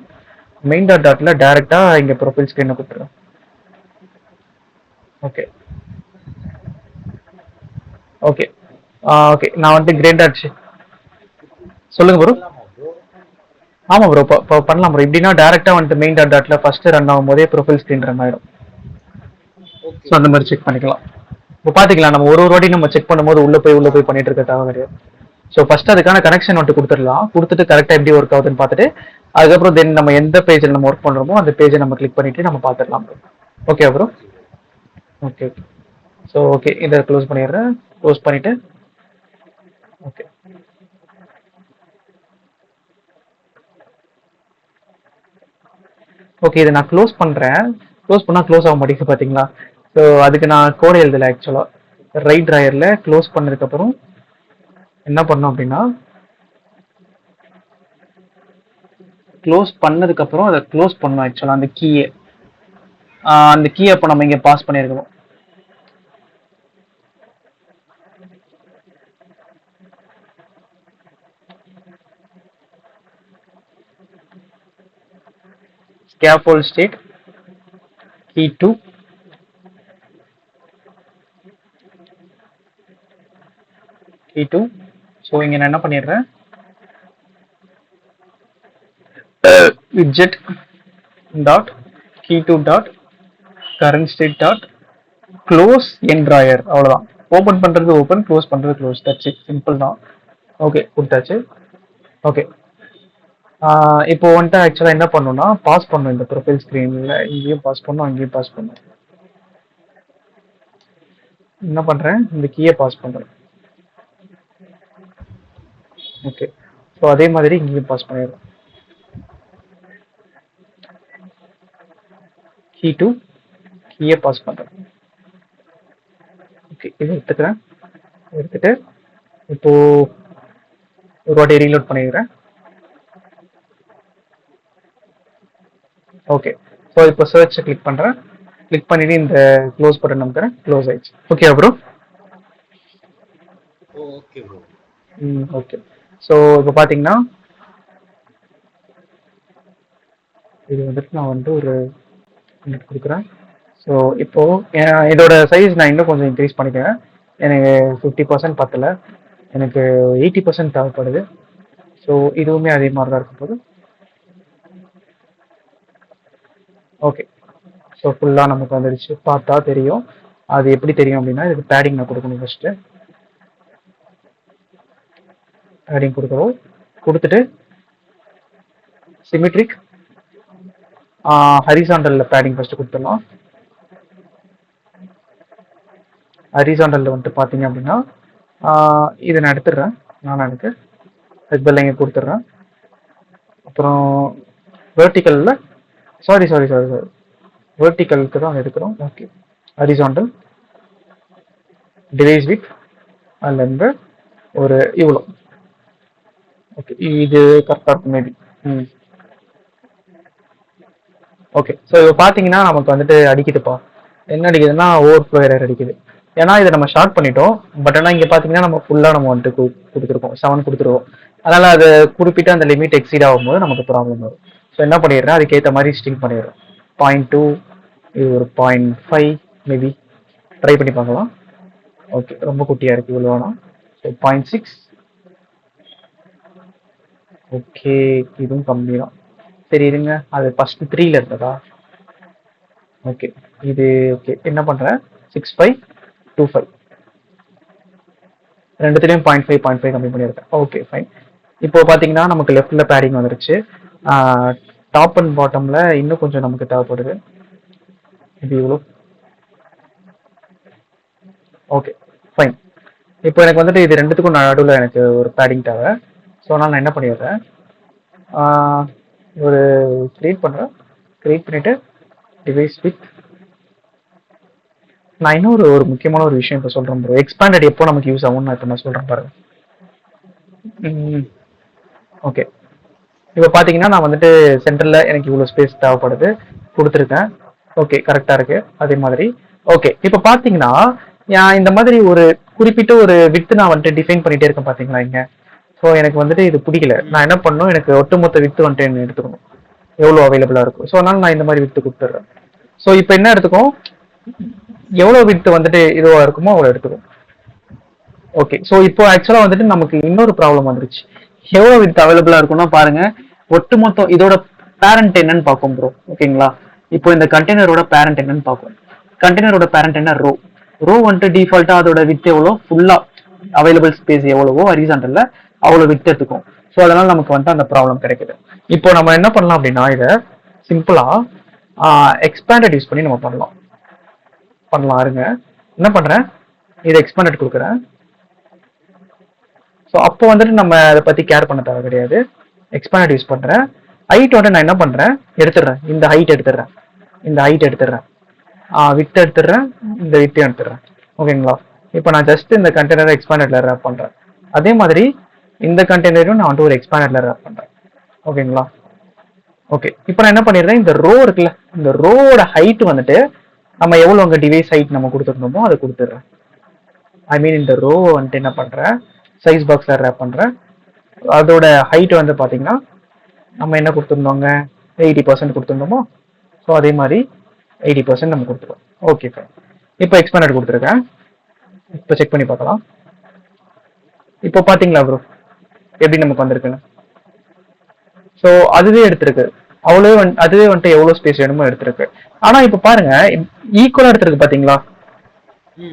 மெயின் டாட்ல டேரெக்டாக இங்கே ப்ரொஃபைல் ஸ்க்ரீனை கொடுத்துருவேன். ஓகே ஓகே ஓகே, நான் வந்துட்டு கிரே டாட் சொல்லுங்க ப்ரோ. ஆமா ப்ரோ, பண்ணலாம் ப்ரோ. எப்படின்னா டேரக்டா வந்துட்டு மெயின் டாட்ல ஃபர்ஸ்ட் ரன் ஆகும் போதே ப்ரொஃபைல் ஸ்க்ரீன் ரன் ஆயிடும். ஓகே ஸோ அந்த ஓகே மாதிரி செக் பண்ணிக்கலாம். இப்போ பாத்தீங்களா, நம்ம ஒரு வாட்டி நம்ம செக் பண்ணும்போது உள்ள போய் பண்ணிட்டு இருக்க தேவை கிடையாது. ஸோ ஃபர்ஸ்ட் அதுக்கான கனெக்ஷன் வந்துட்டு கொடுத்துடலாம். கொடுத்துட்டு கரெக்டாக எப்படி ஒர்க் ஆகுதுன்னு பார்த்துட்டு அதுக்கப்புறம் தென் நம்ம எந்த பேஜில் நம்ம ஒர்க் பண்ணுறோமோ அந்த பேஜை நம்ம கிளிக் பண்ணிட்டு நம்ம பார்த்துடலாம். Okay bro. Okay bro. Okay okay. So okay, இதை க்ளோஸ் பண்ணிடுறேன். க்ளோஸ் பண்ணிட்டு ஓகே. ஓகே, இதை நான் க்ளோஸ் பண்ணுறேன். க்ளோஸ் பண்ணால் க்ளோஸ் ஆக மாட்டேங்குது பார்த்தீங்களா? ஸோ அதுக்கு நான் கோடு எழுதலை ஆக்சுவலாக. ரைட் ட்ராயரில் க்ளோஸ் பண்ணதுக்கப்புறம் என்ன பண்ணோம் அப்படின்னா, க்ளோஸ் பண்ணதுக்கப்புறம் அதை க்ளோஸ் பண்ணோம் ஆக்சுவலாக அந்த கீயை அப்போ நம்ம இங்கே பாஸ் பண்ணியிருக்கணும். scaffold state key 2 key 2. So இங்கே நான் என்ன பண்ணிடுறேன், widget dot key 2 dot current state dot close end drawer. அவ்வளோதான். ஓப்பன் பண்ணுறது ஓப்பன், க்ளோஸ் பண்ணுறது க்ளோஸ். தட்ஸ் இட், சிம்பிள் தான். ஓகே, கொடுத்தாச்சு. ஓகே, இப்போ வந்துட்டு ஆக்சுவலாக என்ன பண்ணணும்னா பாஸ் பண்ணணும். இந்த ப்ரொஃபைல் ஸ்க்ரீனில் இங்கேயும் பாஸ் பண்ணணும், அங்கேயும் பாஸ் பண்ணணும். என்ன பண்ணுறேன், இந்த கீயை பாஸ் பண்ணுறேன். ஓகே, ஸோ அதே மாதிரி இங்கேயும் பாஸ் பண்ணிடுறேன். கீ 2 கீயை பாஸ் பண்ணுறேன். ஓகே, இதை எடுத்துக்கிறேன். எடுத்துட்டு இப்போ ஒரு வாட்டி ரீலோட் பண்ணிடுறேன். ஓகே, ஸோ இப்போ சர்ச் கிளிக் பண்ணுறேன். கிளிக் பண்ணிட்டு இந்த க்ளோஸ் பட்டன் நம்புறேன். க்ளோஸ் ஆயிடுச்சு. Okay bro. Okay bro. Okay, so இப்போ பார்த்தீங்கன்னா இது வந்துட்டு நான் வந்துட்டு ஒரு கொடுக்குறேன். ஸோ இப்போ இதோட சைஸ் நான் இன்னும் கொஞ்சம் இன்க்ரீஸ் பண்ணிக்கிறேன். எனக்கு 50% பத்தலை, எனக்கு 80% தேவைப்படுது. ஸோ இதுவுமே அதே மாதிரி தான் இருக்கும் போது. ஓகே, ஸோ ஃபுல்லாக நமக்கு வந்துடுச்சு. பார்த்தா தெரியும். அது எப்படி தெரியும் அப்படின்னா, இதுக்கு பேடிங் நான் கொடுக்கணும். ஃபஸ்ட்டு பேடிங் கொடுக்குறோம். கொடுத்துட்டு சிமெட்ரிக் ஹரிசாண்டலில் பேடிங் ஃபஸ்ட்டு கொடுத்துடலாம். ஹரிசாண்டலில் வந்துட்டு பார்த்தீங்க அப்படின்னா இதை நான் எடுத்துடுறேன். நான் எனக்கு ஹெக்பெல் இங்கே கொடுத்துட்றேன். அப்புறம் வெர்டிக்கலில் சாரி வெர்டிக்கலுக்கு தான் எடுக்கிறோம். ஓகே, ஹரிசாண்டல் டிவைஸ் வித் அதுலேருந்து ஒரு இவ்வளோ. ஓகே, இது கரெக்டாக இருக்கும் மேபி. ஓகே, ஸோ இப்போ பார்த்தீங்கன்னா நமக்கு வந்துட்டு அடிக்குதுப்பா. என்ன அடிக்குதுன்னா ஓவர் ஃப்ளோ எரர் அடிக்குது. ஏன்னா இதை நம்ம ஷார்ட் பண்ணிட்டோம். பட் ஆனால் இங்கே பார்த்தீங்கன்னா நம்ம ஃபுல்லாக நம்ம வந்துட்டு கொடுத்துருக்கோம், 7 கொடுத்துருவோம். அதனால் அது குறிப்பிட்ட அந்த லிமிட் எக்ஸீட் ஆகும்போது நமக்கு ப்ராப்ளம் வரும். ஸோ என்ன பண்ணிடுறேன், அதுக்கேற்ற மாதிரி ஸ்டிங் பண்ணிடுறேன். 0.2, இது ஒரு 0.5 மேபி ட்ரை பண்ணி பார்க்கலாம். ஓகே, ரொம்ப குட்டியாக இருக்குது, இவ்வளோ வேணாம். ஸோ 0.6. ஓகே, இதுவும் கம்மி தான். சரி இருங்க, அது ஃபஸ்ட்டு 3ல இருந்ததா? ஓகே, இது ஓகே. என்ன பண்ணுறேன், 6525 ரெண்டுத்துலேயும் 0.5 கம்மி பண்ணியிருக்கேன். Okay fine. இப்போ பார்த்தீங்கன்னா நமக்கு லெஃப்டில் பேடிங் வந்துருச்சு. டாப் அண்ட் பாட்டமில் இன்னும் கொஞ்சம் நமக்கு தேவைப்படுது. இது இவ்வளோ. Okay fine. இப்போ எனக்கு வந்துட்டு இது ரெண்டுத்துக்கும் நடுவில் எனக்கு ஒரு பேடிங் தேவை. ஸோ நான் என்ன பண்ணிடுறேன், ஒரு கிரியேட் பண்ணுறேன். கிரியேட் பண்ணிவிட்டு டிவைஸ் வித் நான் இன்னொரு ஒரு முக்கியமான ஒரு விஷயம் இப்போ சொல்கிறேன் ப்ரோ. எக்ஸ்பேண்டட் எப்போ நமக்கு யூஸ் ஆகும்னு நான் இப்போ நான் சொல்கிறேன் பாருங்க. ஓகே, இப்போ பார்த்தீங்கன்னா நான் வந்துட்டு சென்டரில் எனக்கு இவ்வளோ ஸ்பேஸ் தேவைப்படுது, கொடுத்துருக்கேன். ஓகே, கரெக்டாக இருக்கு. அதே மாதிரி ஓகே, இப்போ பார்த்தீங்கன்னா இந்த மாதிரி ஒரு குறிப்பிட்ட ஒரு வித்து நான் வந்துட்டு டிஃபைன் பண்ணிட்டே இருக்கேன் பார்த்தீங்களா இங்கே. ஸோ எனக்கு வந்துட்டு இது பிடிக்கல. நான் என்ன பண்ணணும், எனக்கு ஒட்டுமொத்த வித்து வந்துட்டு எடுத்துக்கணும், எவ்வளோ அவைலபிளாக இருக்கும். ஸோ அதனால நான் இந்த மாதிரி வித்து கொடுத்துட்றேன். ஸோ இப்போ என்ன எடுத்துக்கும், எவ்வளோ வித்து வந்துட்டு இதுவாக இருக்குமோ அவ்வளோ எடுத்துக்கும். ஓகே, ஸோ இப்போ ஆக்சுவலாக வந்துட்டு நமக்கு இன்னொரு ப்ராப்ளம் வந்துருச்சு. எவ்வளோ வித் அவைலபிளாக இருக்கும்னா பாருங்க, ஒட்டுமொத்தம் இதோட பேரண்ட் என்னன்னு பார்க்கும் ப்ரோ. ஓகேங்களா? இப்போ இந்த கண்டெய்னரோட பேரண்ட் என்னன்னு பார்க்கும். கண்டெய்னரோட பேரண்ட் என்ன? ரோ. ரோ வந்துட்டு டிஃபால்ட்டா அதோட வித் எவ்வளோ, ஃபுல்லா அவைலபிள் ஸ்பேஸ் எவ்வளவோ ஹரிசாண்டல்ல அவ்வளோ வித் எடுத்துக்கும். ஸோ அதனால நமக்கு வந்துட்டு அந்த ப்ராப்ளம் கிடைக்குது. இப்போ நம்ம என்ன பண்ணலாம் அப்படின்னா, இதை சிம்பிளா எக்ஸ்பேண்டட் யூஸ் பண்ணி நம்ம பண்ணலாம் இருங்க. என்ன பண்றேன், இதை எக்ஸ்பேண்டட் கொடுக்குறேன். ஸோ அப்போ வந்துட்டு நம்ம அதை பத்தி கேர் பண்ண தேவை கிடையாது. எக்ஸ்பேண்டட் யூஸ் பண்றேன். ஹைட் வந்து நான் என்ன பண்றேன், எடுத்துடுறேன். இந்த ஹைட் எடுத்துடுறேன், இந்த ஹைட் எடுத்துடுறேன், வித் எடுத்துடுறேன், இந்த வித்தையும் எடுத்துடுறேன். ஓகேங்களா? இப்போ நான் ஜஸ்ட் இந்த கண்டெய்னரை எக்ஸ்பேண்டட்ல ரேப் பண்றேன். அதே மாதிரி இந்த கண்டெய்னரும் நான் வந்து ஒரு எக்ஸ்பேண்டட்ல ரேப் பண்றேன். ஓகேங்களா? ஓகே, இப்போ நான் என்ன பண்ணிடுறேன், இந்த ரோ இருக்குல்ல, இந்த ரோவோட ஹைட் வந்துட்டு நம்ம எவ்வளோ அங்கே டிவைஸ் ஹைட் நம்ம கொடுத்துருந்தோமோ அதை கொடுத்துட்றேன். ஐ மீன் இந்த ரோ வந்துட்டு என்ன பண்றேன், சைஸ் பாக்ஸ்ல ரேப் பண்றேன். அதோட ஹைட் வந்து பாத்தீங்கன்னா நம்ம என்ன கொடுத்துருந்தோங்க, 80% கொடுத்துருந்தோமோ. ஸோ அதே மாதிரி 80% நம்ம கொடுத்துருவோம். Okay fine. இப்போ எக்ஸ்பேண்டட் கொடுத்துருக்கேன். இப்போ செக் பண்ணி பார்க்கலாம். இப்போ பாத்தீங்களா ப்ரோ எப்படி நமக்கு வந்திருக்குன்னு? ஸோ அதுவே எடுத்திருக்கு, அதுவே வந்துட்டு எவ்வளவு ஸ்பேஸ் வேணுமோ எடுத்திருக்கு. ஆனா இப்போ பாருங்க, ஈக்குவலா எடுத்திருக்கு பாத்தீங்களா?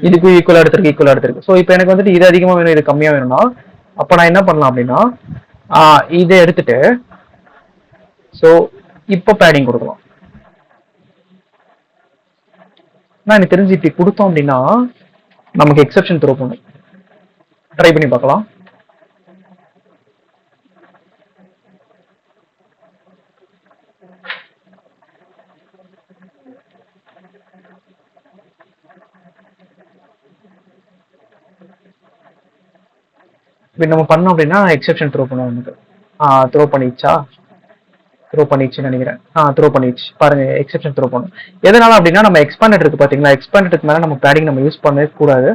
இதுக்கு ஈக்குவலா எடுத்திருக்கு. ஸோ இப்போ எனக்கு வந்துட்டு இது அதிகமா வேணும், இது கம்மியா வேணும்னா அப்ப நான் என்ன பண்ணலாம் அப்படின்னா, இதை எடுத்துட்டு ஸோ இப்போ பேடிங் கொடுக்கலாம். நான் எனக்கு தெரிஞ்சு இப்படி கொடுத்தோம் அப்படின்னா நமக்கு எக்ஸெப்ஷன் த்ரோ பண்ணும். ட்ரை பண்ணி பார்க்கலாம். இப்படி நம்ம பண்ணோம் அப்படின்னா எக்ஸெப்ஷன் த்ரோ பண்ணுவோம். நமக்கு த்ரோ பண்ணிடுச்சுன்னு நினைக்கிறேன். த்ரோ பண்ணிடுச்சு பாருங்க, எக்ஸெப்ஷன் த்ரோ பண்ணும். எதனால அப்படின்னா நம்ம எக்ஸ்பேண்டட் இருக்கு பாத்தீங்களா, எக்ஸ்பேண்டடுக்கு மேல நம்ம பேடிங் நம்ம யூஸ் பண்ணவே கூடாது.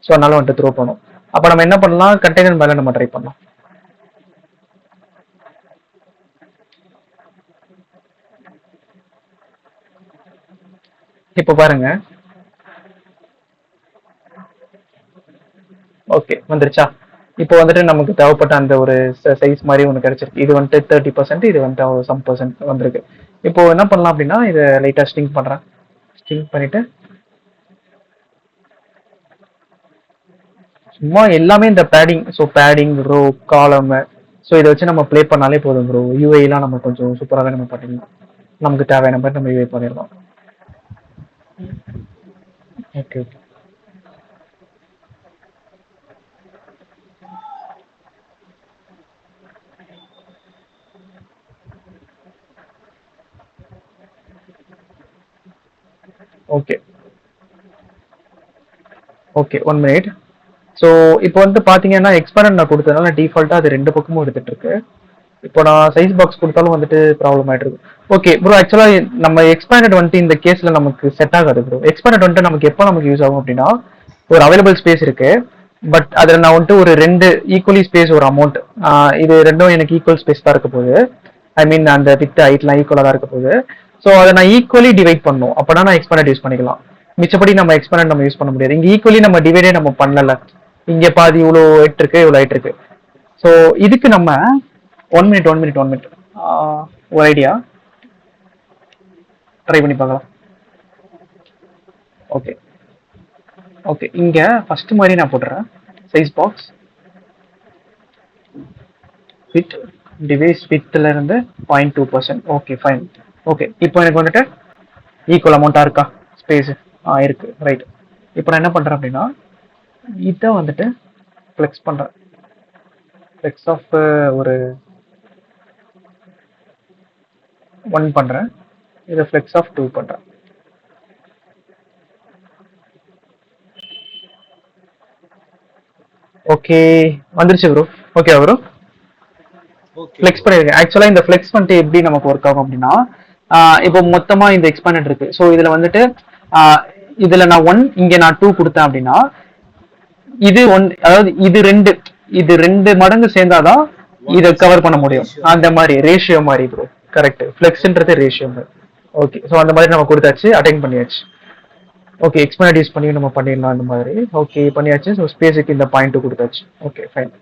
ஸோ அதனால வந்துட்டு த்ரோ பண்ணும். அப்ப நம்ம என்ன பண்ணலாம், கண்டெய்னர் மேல நம்ம ட்ரை பண்ணலாம். இப்போ பாருங்க, ஓகே வந்துருச்சா? இப்போ வந்துட்டு நமக்கு தேவைப்பட்ட அந்த ஒரு சைஸ் மாதிரி ஒன்று கிடைச்சிருக்கு. இது வந்துட்டு 30%, இது வந்துட்டு சம் பர்சன்ட் வந்திருக்கு. இப்போ என்ன பண்ணலாம் அப்படின்னா, இதை லைட்டா ஸ்டிங் பண்றேன். ஸ்டிங் பண்ணிட்டு சும்மா எல்லாமே இந்த பேடிங், ஸோ பேடிங், ரோ, காலம், ஸோ இதை வச்சு நம்ம ப்ளே பண்ணாலே போதும் ப்ரோ. யூஐலாம் நம்ம கொஞ்சம் சூப்பராகவே நம்ம பண்ணிடலாம். நமக்கு தேவையான மாதிரி நம்ம யூஐ பண்ணிடலாம். Okay okay. Okay okay 1 minute. So இப்போ வந்து பார்த்தீங்கன்னா எக்ஸ்பேண்டட் நான் கொடுத்ததுனால டிஃபால்ட்டாக அது ரெண்டு பக்கமும் எடுத்துட்டு இருக்கு. இப்போ நான் சைஸ் பாக்ஸ் கொடுத்தாலும் வந்துட்டு ப்ராப்ளம் ஆயிட்டு இருக்கு. ஓகே ப்ரோ, ஆக்சுவலாக நம்ம எக்ஸ்பேண்டட் வந்துட்டு இந்த கேஸ்ல நமக்கு செட் ஆகாது ப்ரோ. எக்ஸ்பேண்டட் வந்துட்டு நமக்கு எப்போ நமக்கு யூஸ் ஆகும் அப்படின்னா, ஒரு அவைலபிள் ஸ்பேஸ் இருக்கு, பட் அதில் நான் வந்துட்டு ஒரு ரெண்டு ஈக்குவலி ஸ்பேஸ் ஒரு அமௌண்ட், இது ரெண்டும் எனக்கு ஈக்குவல் ஸ்பேஸ் தான் இருக்க போகுது. ஐ மீன் அந்த வித் ஹைட்லாம் ஈக்குவலாக தான் இருக்க போகுது. ஸோ அதை நான் ஈக்குவலி டிவைட் பண்ணும், அப்போனா நான் எக்ஸ்பேண்டட் யூஸ் பண்ணிக்கலாம். மிச்சப்படி நம்ம எக்ஸ்பேண்டட் நம்ம யூஸ் பண்ண முடியாது. இங்கே ஈக்குவலி நம்ம டிவைடே நம்ம பண்ணல. இங்கே பாதி இவ்வளோ ஹைட் இருக்கு, இவ்வளோ ஹைட் இருக்கு. ஸோ இதுக்கு நம்ம 1 மினிட் ஒரு ஐடியா ட்ரை பண்ணி பார்க்கலாம். ஓகே ஓகே, இங்க ஃபர்ஸ்ட் மாதிரி நான் போட்டுறேன். சைஸ் பாக்ஸ் வித் டிவைஸ் வித்ல இருந்து 0.2%. Okay fine. ஓகே, இப்போ எனக்கு வந்துட்டு ஈக்குவல் அமௌண்டா இருக்கா ஸ்பேஸ்? இருக்கு, ரைட். இப்போ நான் என்ன பண்றேன் அப்படின்னா, இதை வந்துட்டு ஃப்ளெக்ஸ் பண்றேன். ஃப்ளெக்ஸ் ஆஃப் ஒரு 1 பண்றேன். இதை ஃப்ளெக்ஸ் ஆஃப் 2 பண்றேன். ஓகே வந்துருச்சு ப்ரோ. ஓகே ப்ரோ, ஃப்ளெக்ஸ் பண்ணிருக்கேன். ஆக்சுவலா இந்த ஃப்ளெக்ஸ் வந்துட்டு எப்படி நமக்கு ஒர்க் ஆகும் அப்படின்னா, இப்போ மொத்தமா இந்த எக்ஸ்பேண்டட் இருக்கு. ஸோ இதுல வந்துட்டு இதுல நான் 1, இங்க நான் 2 கொடுத்தேன் அப்படின்னா, இது 1, அதாவது இது ரெண்டு மடங்கு சேர்ந்தாதான் இதை கவர் பண்ண முடியும். அந்த மாதிரி ரேஷியோ மாதிரி ப்ரோ. கரெக்ட், ஃப்ளெக்ஸ்ன்றது ரேஷியோ மாதிரி. ஓகே, ஸோ அந்த மாதிரி நம்ம கொடுத்தாச்சு, அட்டைன் பண்ணியாச்சு. ஓகே, எக்ஸ்பேண்டட் யூஸ் பண்ணி நம்ம பண்ணிடலாம் அந்த மாதிரி. ஓகே பண்ணியாச்சு. ஸோ ஸ்பேஸுக்கு இந்த பாயிண்ட் கொடுத்தாச்சு. Okay fine.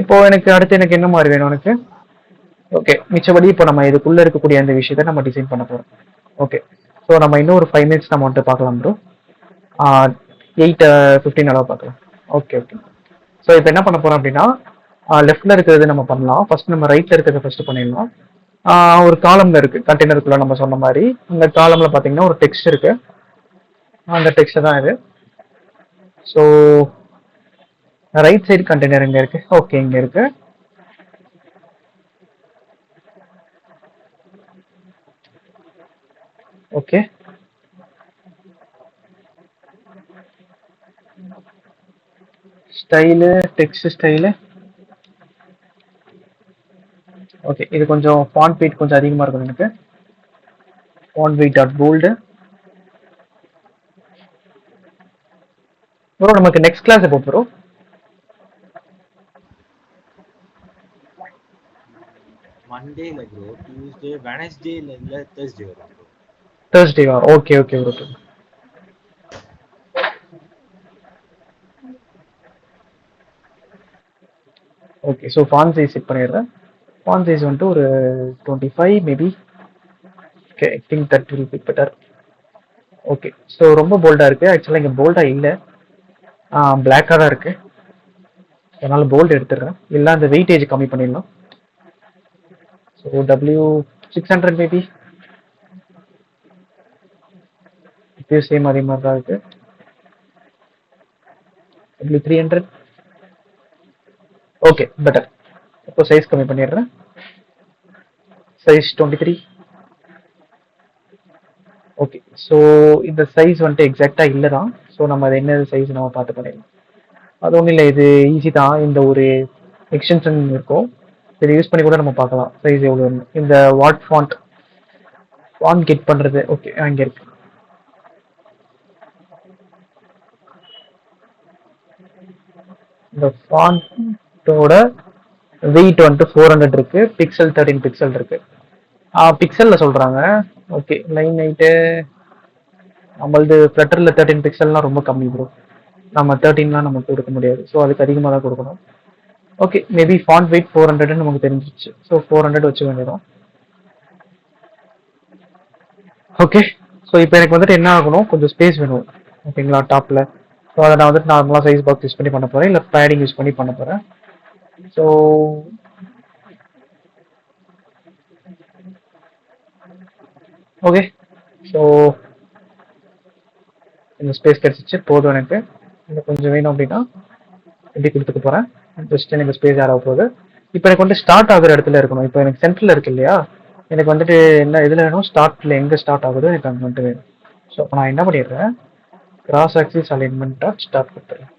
இப்போ எனக்கு அடுத்து எனக்கு என்ன மாதிரி வேணும், எனக்கு ஓகே, மிச்சபடி இப்போ நம்ம இதுக்குள்ள இருக்கக்கூடிய அந்த விஷயத்தை நம்ம டிசைன் பண்ண போறோம். ஓகே, ஸோ நம்ம இன்னும் ஒரு 5 minutes நம்ம வந்துட்டு பார்க்கலாம் ப்ரோ. 8:15 அளவு பார்க்கலாம். Okay okay. ஸோ இப்போ என்ன பண்ண போறோம் அப்படின்னா, லெஃப்ட்ல இருக்கிறது நம்ம பண்ணலாம். ஃபர்ஸ்ட் நம்ம ரைட்ல இருக்கிறத ஃபர்ஸ்ட் பண்ணிடலாம். ஒரு காலம்ல இருக்கு கண்டெய்னருக்குள்ள நம்ம சொன்ன மாதிரி. இந்த காலம்ல பார்த்தீங்கன்னா ஒரு டெக்ஸ்ட் இருக்கு. அந்த டெக்ஸ்ட் தான் இது. ஸோ ரைட் சைடு கண்டெய்னர் இங்க இருக்கு. ஓகே, இங்க இருக்கு. Okay, style, text style. Okay, இது கொஞ்சம் ஃபாண்ட் வெயிட் கொஞ்சம் அதிகமாக இருக்கும் எனக்கு. Font weight dot bold. Bro நமக்கு நெக்ஸ்ட் கிளாஸ் எப்போ ப்ரோ? மண்டே இல்ல ப்ரோ, டியூஸ்டே, வெனஸ்டே இல்ல தேர்ஸ்டே வரும் ப்ரோ. தேர்ஸ்டேவா? Okay okay bro. Okay, so font size set பண்ணிடுறேன். ஃபாண்ட் சைஸ் வந்துட்டு ஒரு 25 maybe. Okay, I think that will be better. Okay, so ரொம்ப போல்டாக இருக்குது. ஆக்சுவலாக இங்கே போல்டாக இல்லை, பிளாக்காக தான் இருக்குது. அதனால் போல்டு எடுத்துடுறேன். இல்லை அந்த வெயிட்டேஜ் கம்மி பண்ணிடலாம். So W600 maybe. இப்பயும் சேம் அதே மாதிரி தான் இருக்குது. W300. Okay, better. இப்போ சைஸ் கம்மி பண்ணிடுறேன். சைஸ் 23. ஓகே, ஸோ இந்த சைஸ் வந்துட்டு எக்ஸாக்டாக இல்லை தான். ஸோ நம்ம அது என்ன சைஸ் நம்ம பார்த்து பண்ணிடலாம். அது ஒன்றும் இல்லை, இது ஈஸி தான். இந்த ஒரு எக்ஸ்டென்ஷன் இருக்கும், இதை யூஸ் பண்ணி கூட நம்ம பார்க்கலாம் சைஸ் எவ்வளோன்னு. இந்த வாட் ஃபாண்ட் கெட் பண்ணுறது. ஓகே, அங்கே இருக்கு. இந்த ஃபாண்டோட வெயிட் வந்துட்டு 400 இருக்கு. பிக்சல் 13 பிக்சல் இருக்கு. பிக்சல்ல சொல்றாங்க. ஓகே, லைன் ஹைட்டு நம்மளது ஃப்ளட்டர்ல 13 பிக்சல்னா ரொம்ப கம்மி ப்ரோ. நம்ம 13லாம் நமக்கு கொடுக்க முடியாது. ஸோ அதுக்கு அதிகமாக தான் கொடுக்கணும். ஓகே, மேபி ஃபாண்ட் வெயிட் 400 நமக்கு தெரிஞ்சிச்சு. ஸோ 400 வச்சு வேண்டியதும். ஓகே, ஸோ இப்போ எனக்கு வந்துட்டு என்ன ஆகணும், கொஞ்சம் ஸ்பேஸ் வேணும். ஓகேங்களா, டாப்ல. ஸோ அதை நான் வந்துட்டு நார்மலாக சைஸ் பாக்ஸ் யூஸ் பண்ணி பண்ண போறேன், இல்லை பேடிங் யூஸ் பண்ணி பண்ண போறேன். ஸோ ஓகே, ஸோ இந்த ஸ்பேஸ் கிடைச்சிச்சு, போதும் எனக்கு. இன்னும் கொஞ்சம் வேணும் அப்படின்னா எப்படி கொடுத்துக்க போறேன். ஜஸ்ட் எனக்கு ஸ்பேஸ் ஆக போகுது. இப்போ எனக்கு வந்து ஸ்டார்ட் ஆகுற இடத்துல இருக்கணும். இப்போ எனக்கு சென்டர்ல இருக்கு இல்லையா, எனக்கு வந்துட்டு என்ன இதில் வேணும், ஸ்டார்ட்ல எங்கே ஸ்டார்ட் ஆகுதோ எனக்கு அங்கே வந்துட்டு வேணும். ஸோ அப்போ நான் என்ன பண்ணிடுறேன், கிராஸ் ஆக்சிஸ் அலைன்மெண்ட் ஸ்டார்ட் கொடுத்துறேன்.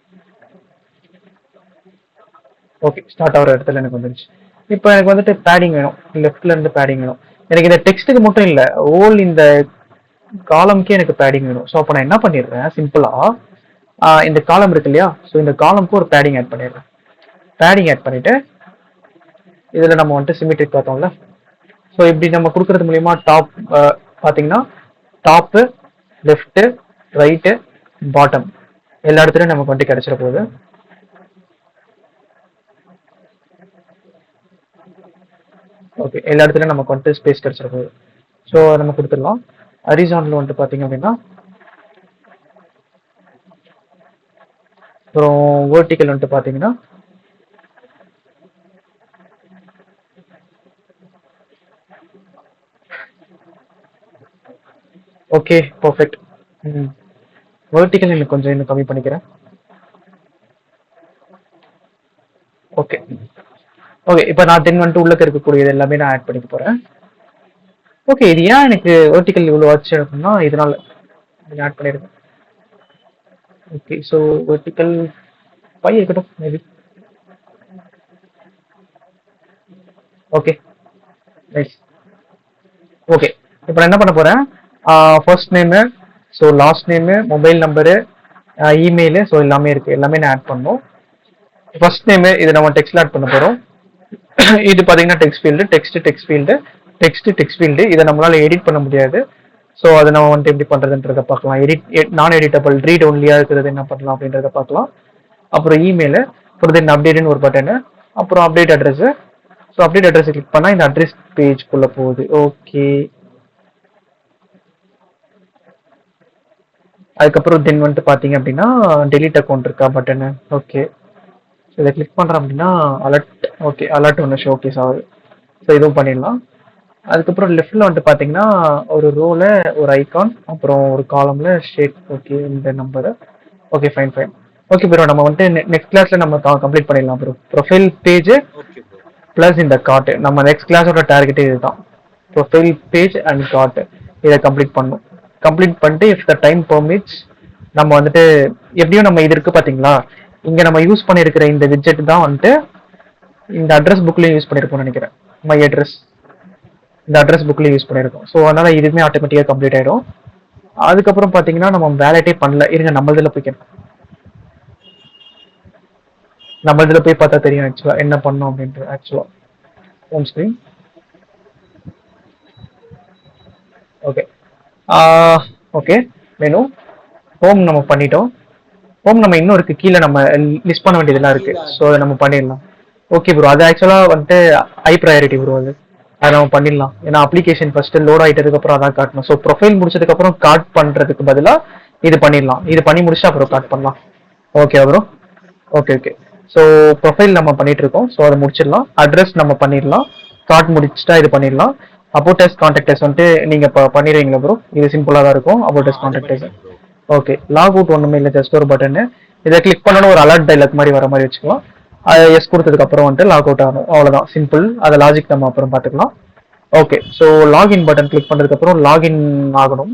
ஓகே, ஸ்டார்ட் ஆகிற இடத்துல எனக்கு வந்துருச்சு. இப்போ எனக்கு வந்துட்டு பேடிங் வேணும், லெஃப்ட்ல இருந்து பேடிங் வேணும். எனக்கு இந்த டெக்ஸ்ட்டுக்கு மட்டும் இல்லை, ஓல் இந்த காலம்க்கே எனக்கு பேடிங் வேணும். ஸோ அப்போ நான் என்ன பண்ணிடுறேன், சிம்பிளா இந்த காலம் இருக்கு இல்லையா, ஸோ இந்த காலம்க்கு ஒரு பேடிங் ஆட் பண்ணிடுறேன். பேடிங் ஆட் பண்ணிட்டு இதில் நம்ம வந்துட்டு சிமெட்ரிக் பார்த்தோம்ல, ஸோ இப்படி நம்ம கொடுக்கறது மூலியமா டாப் பார்த்தீங்கன்னா டாப்பு, லெஃப்ட்டு, ரைட்டு, பாட்டம் எல்லா இடத்துலையும் நமக்கு வந்துட்டு கிடைச்சிட போகுது. ஓகே, எல்லா இடத்துலையும் நமக்கு வந்துட்டு ஸ்பேஸ் கிடைச்சிட போகுது. ஸோ நம்ம கொடுத்துடலாம். ஹரிசான்ல வந்துட்டு பார்த்தீங்க அப்படின்னா, அப்புறம் வேர்ட்டிக்கல் வந்துட்டு பார்த்தீங்கன்னா ஓகே, பர்ஃபெக்ட். வேர்ட்டிக்கல் எனக்கு கொஞ்சம் இன்னும் கம்மி பண்ணிக்கிறேன். ஓகே ஓகே, இப்போ நான் வந்துட்டு உள்ளக்க இருக்கக்கூடியது எல்லாமே நான் ஆட் பண்ணிக்க போறேன். ஓகே, இது ஏன் எனக்கு வேர்ட்டிக்கல் இவ்வளோ ஆச்சு அப்படின்னா இதனால ஆட் பண்ணிடுறேன். ஓகே, ஸோ வேர்ட்டிக்கல் 5 இருக்கட்டும் மேபி. Okay, nice. ஓகே, இப்போ நான் என்ன பண்ண போறேன், first name, so last name, mobile number, email, so எல்லாமே இருக்கு, எல்லாமே நான் ஆட் பண்ணணும். ஃபர்ஸ்ட் நேமு இது நம்ம டெக்ஸ்ட்ல ஆட் பண்ண போறோம். இது பார்த்தீங்கன்னா டெக்ஸ்ட் ஃபீல்டு, டெக்ஸ்ட் ஃபீல்டு. இதை நம்மளால எடிட் பண்ண முடியாது. ஸோ அதை நம்ம வந்துட்டு எப்படி பண்றதுன்றத பார்க்கலாம். நான் எடிட்டபிள், ரீட் ஒன்லியா இருக்கிறது என்ன பண்ணலாம் அப்படின்றத பார்க்கலாம். அப்புறம் இமெயிலு, அப்புறம் தென் அப்டேட்னு ஒரு பட்டனு, அப்புறம் update address, so update address click பண்ணா இந்த அட்ரஸ் பேஜ்க்குள்ள போகுது. ஓகே, அதுக்கப்புறம் தென் வந்துட்டு பாத்தீங்க அப்படின்னா டெலிட் அக்கௌண்ட் இருக்கா பட்டனு. ஓகே, இதை கிளிக் பண்றோம் அப்படின்னா அலர்ட். ஓகே, அலர்ட் ஒன்று ஷோகேஸ் ஆகுது. ஸோ இதுவும் பண்ணிடலாம். அதுக்கப்புறம் லெஃப்ட்ல வந்துட்டு பாத்தீங்கன்னா ஒரு ரோல ஒரு ஐகான், அப்புறம் ஒரு காலம்ல ஷேக். ஓகே, இந்த நம்பரை. Okay, fine fine. Okay bro, நம்ம வந்துட்டு நெக்ஸ்ட் கிளாஸ்ல நம்ம கம்ப்ளீட் பண்ணிடலாம் bro. Profile page okay bro. Plus இந்த கார்ட், நம்ம நெக்ஸ்ட் கிளாஸோட டார்கெட்டே இதுதான். ப்ரொஃபைல் பேஜ் அண்ட் கார்ட் இதை கம்ப்ளீட் பண்ணும். கம்ப்ளீட் பண்ணிட்டு இஃப் த டைம் பெர்மிட்ஸ் நம்ம வந்துட்டு எப்படியும் நம்ம இது இருக்கு பாத்தீங்களா, இங்க நம்ம யூஸ் பண்ணிருக்கிற இந்த விட்ஜெட் தான் வந்துட்டு இந்த அட்ரஸ் புக்லயும் யூஸ் பண்ணிருக்கோம்னு நினைக்கிறேன். மை அட்ரஸ் இந்த அட்ரஸ் புக்லயும் யூஸ் பண்ணிருக்கோம். ஸோ அதனால இதுவுமே ஆட்டோமேட்டிக்கா கம்ப்ளீட் ஆயிடும். அதுக்கப்புறம் பாத்தீங்கன்னா நம்ம வேலைட்டே பண்ணல. இருங்க, நம்மளதுல போய்க்கணும். நம்மளதுல போய் பார்த்தா தெரியும் ஆக்சுவலா என்ன பண்ணோம் அப்படின்ட்டு. ஆக்சுவலா home screen. Okay, okay, menu home நம்ம பண்ணிட்டோம். ஹோம் நம்ம இன்னும் இருக்கு, கீழே நம்ம லிஸ்ட் பண்ண வேண்டியதெல்லாம் இருக்கு. கீழ ஸோ அதை நம்ம அட்ரஸ். பண்ணிடலாம். ஓகே ப்ரோ, அது ஆக்சுவலா வந்துட்டு ஹை ப்ரையாரிட்டி ப்ரோ. அது அதை நம்ம பண்ணிடலாம். ஏன்னா அப்ளிகேஷன் ஃபர்ஸ்ட் லோட் ஆயிட்டதுக்கு அப்புறம் அதான் காட்டணும். ஸோ ப்ரொஃபைல் முடிச்சதுக்கு அப்புறம் கார்ட் பண்றதுக்கு பதிலா இது பண்ணிடலாம். இது பண்ணி முடிச்சா அப்புறம் கீழ கார்ட் பண்ணலாம். Okay bro. Okay okay. So profile நம்ம பண்ணிட்டு இருக்கோம். ஸோ அதை முடிச்சிடலாம். அட்ரஸ் நம்ம பண்ணிடலாம். கார்ட் முடிச்சுட்டா இது பண்ணிடலாம். அபோட்டஸ் கான்டாக்டர்ஸ் வந்துட்டு நீங்க பண்ணிடுவீங்களா ப்ரோ? இது சிம்பிளா தான் இருக்கும். அபோட்டஸ் அது கான்டாக்டர்ஸ். பண்ணிட்டேன் ப்ரோ. ஓகே, லாக் அவுட் ஒண்ணுமே இல்லை, ஜஸ்ட் ஒரு பட்டன். இதை கிளிக் பண்ணணும், ஒரு அலர்ட் டைலாக் மாதிரி வர மாதிரி வச்சுக்கலாம். அது எஸ் கொடுத்ததுக்கு அப்புறம் வந்துட்டு லாக் அவுட் ஆகணும். அவ்வளவுதான், சிம்பிள். அதை லாஜிக் நம்ம அப்புறம் பார்த்துக்கலாம். Okay, so login button click பண்ணதுக்கு அப்புறம் லாகின் ஆகணும்.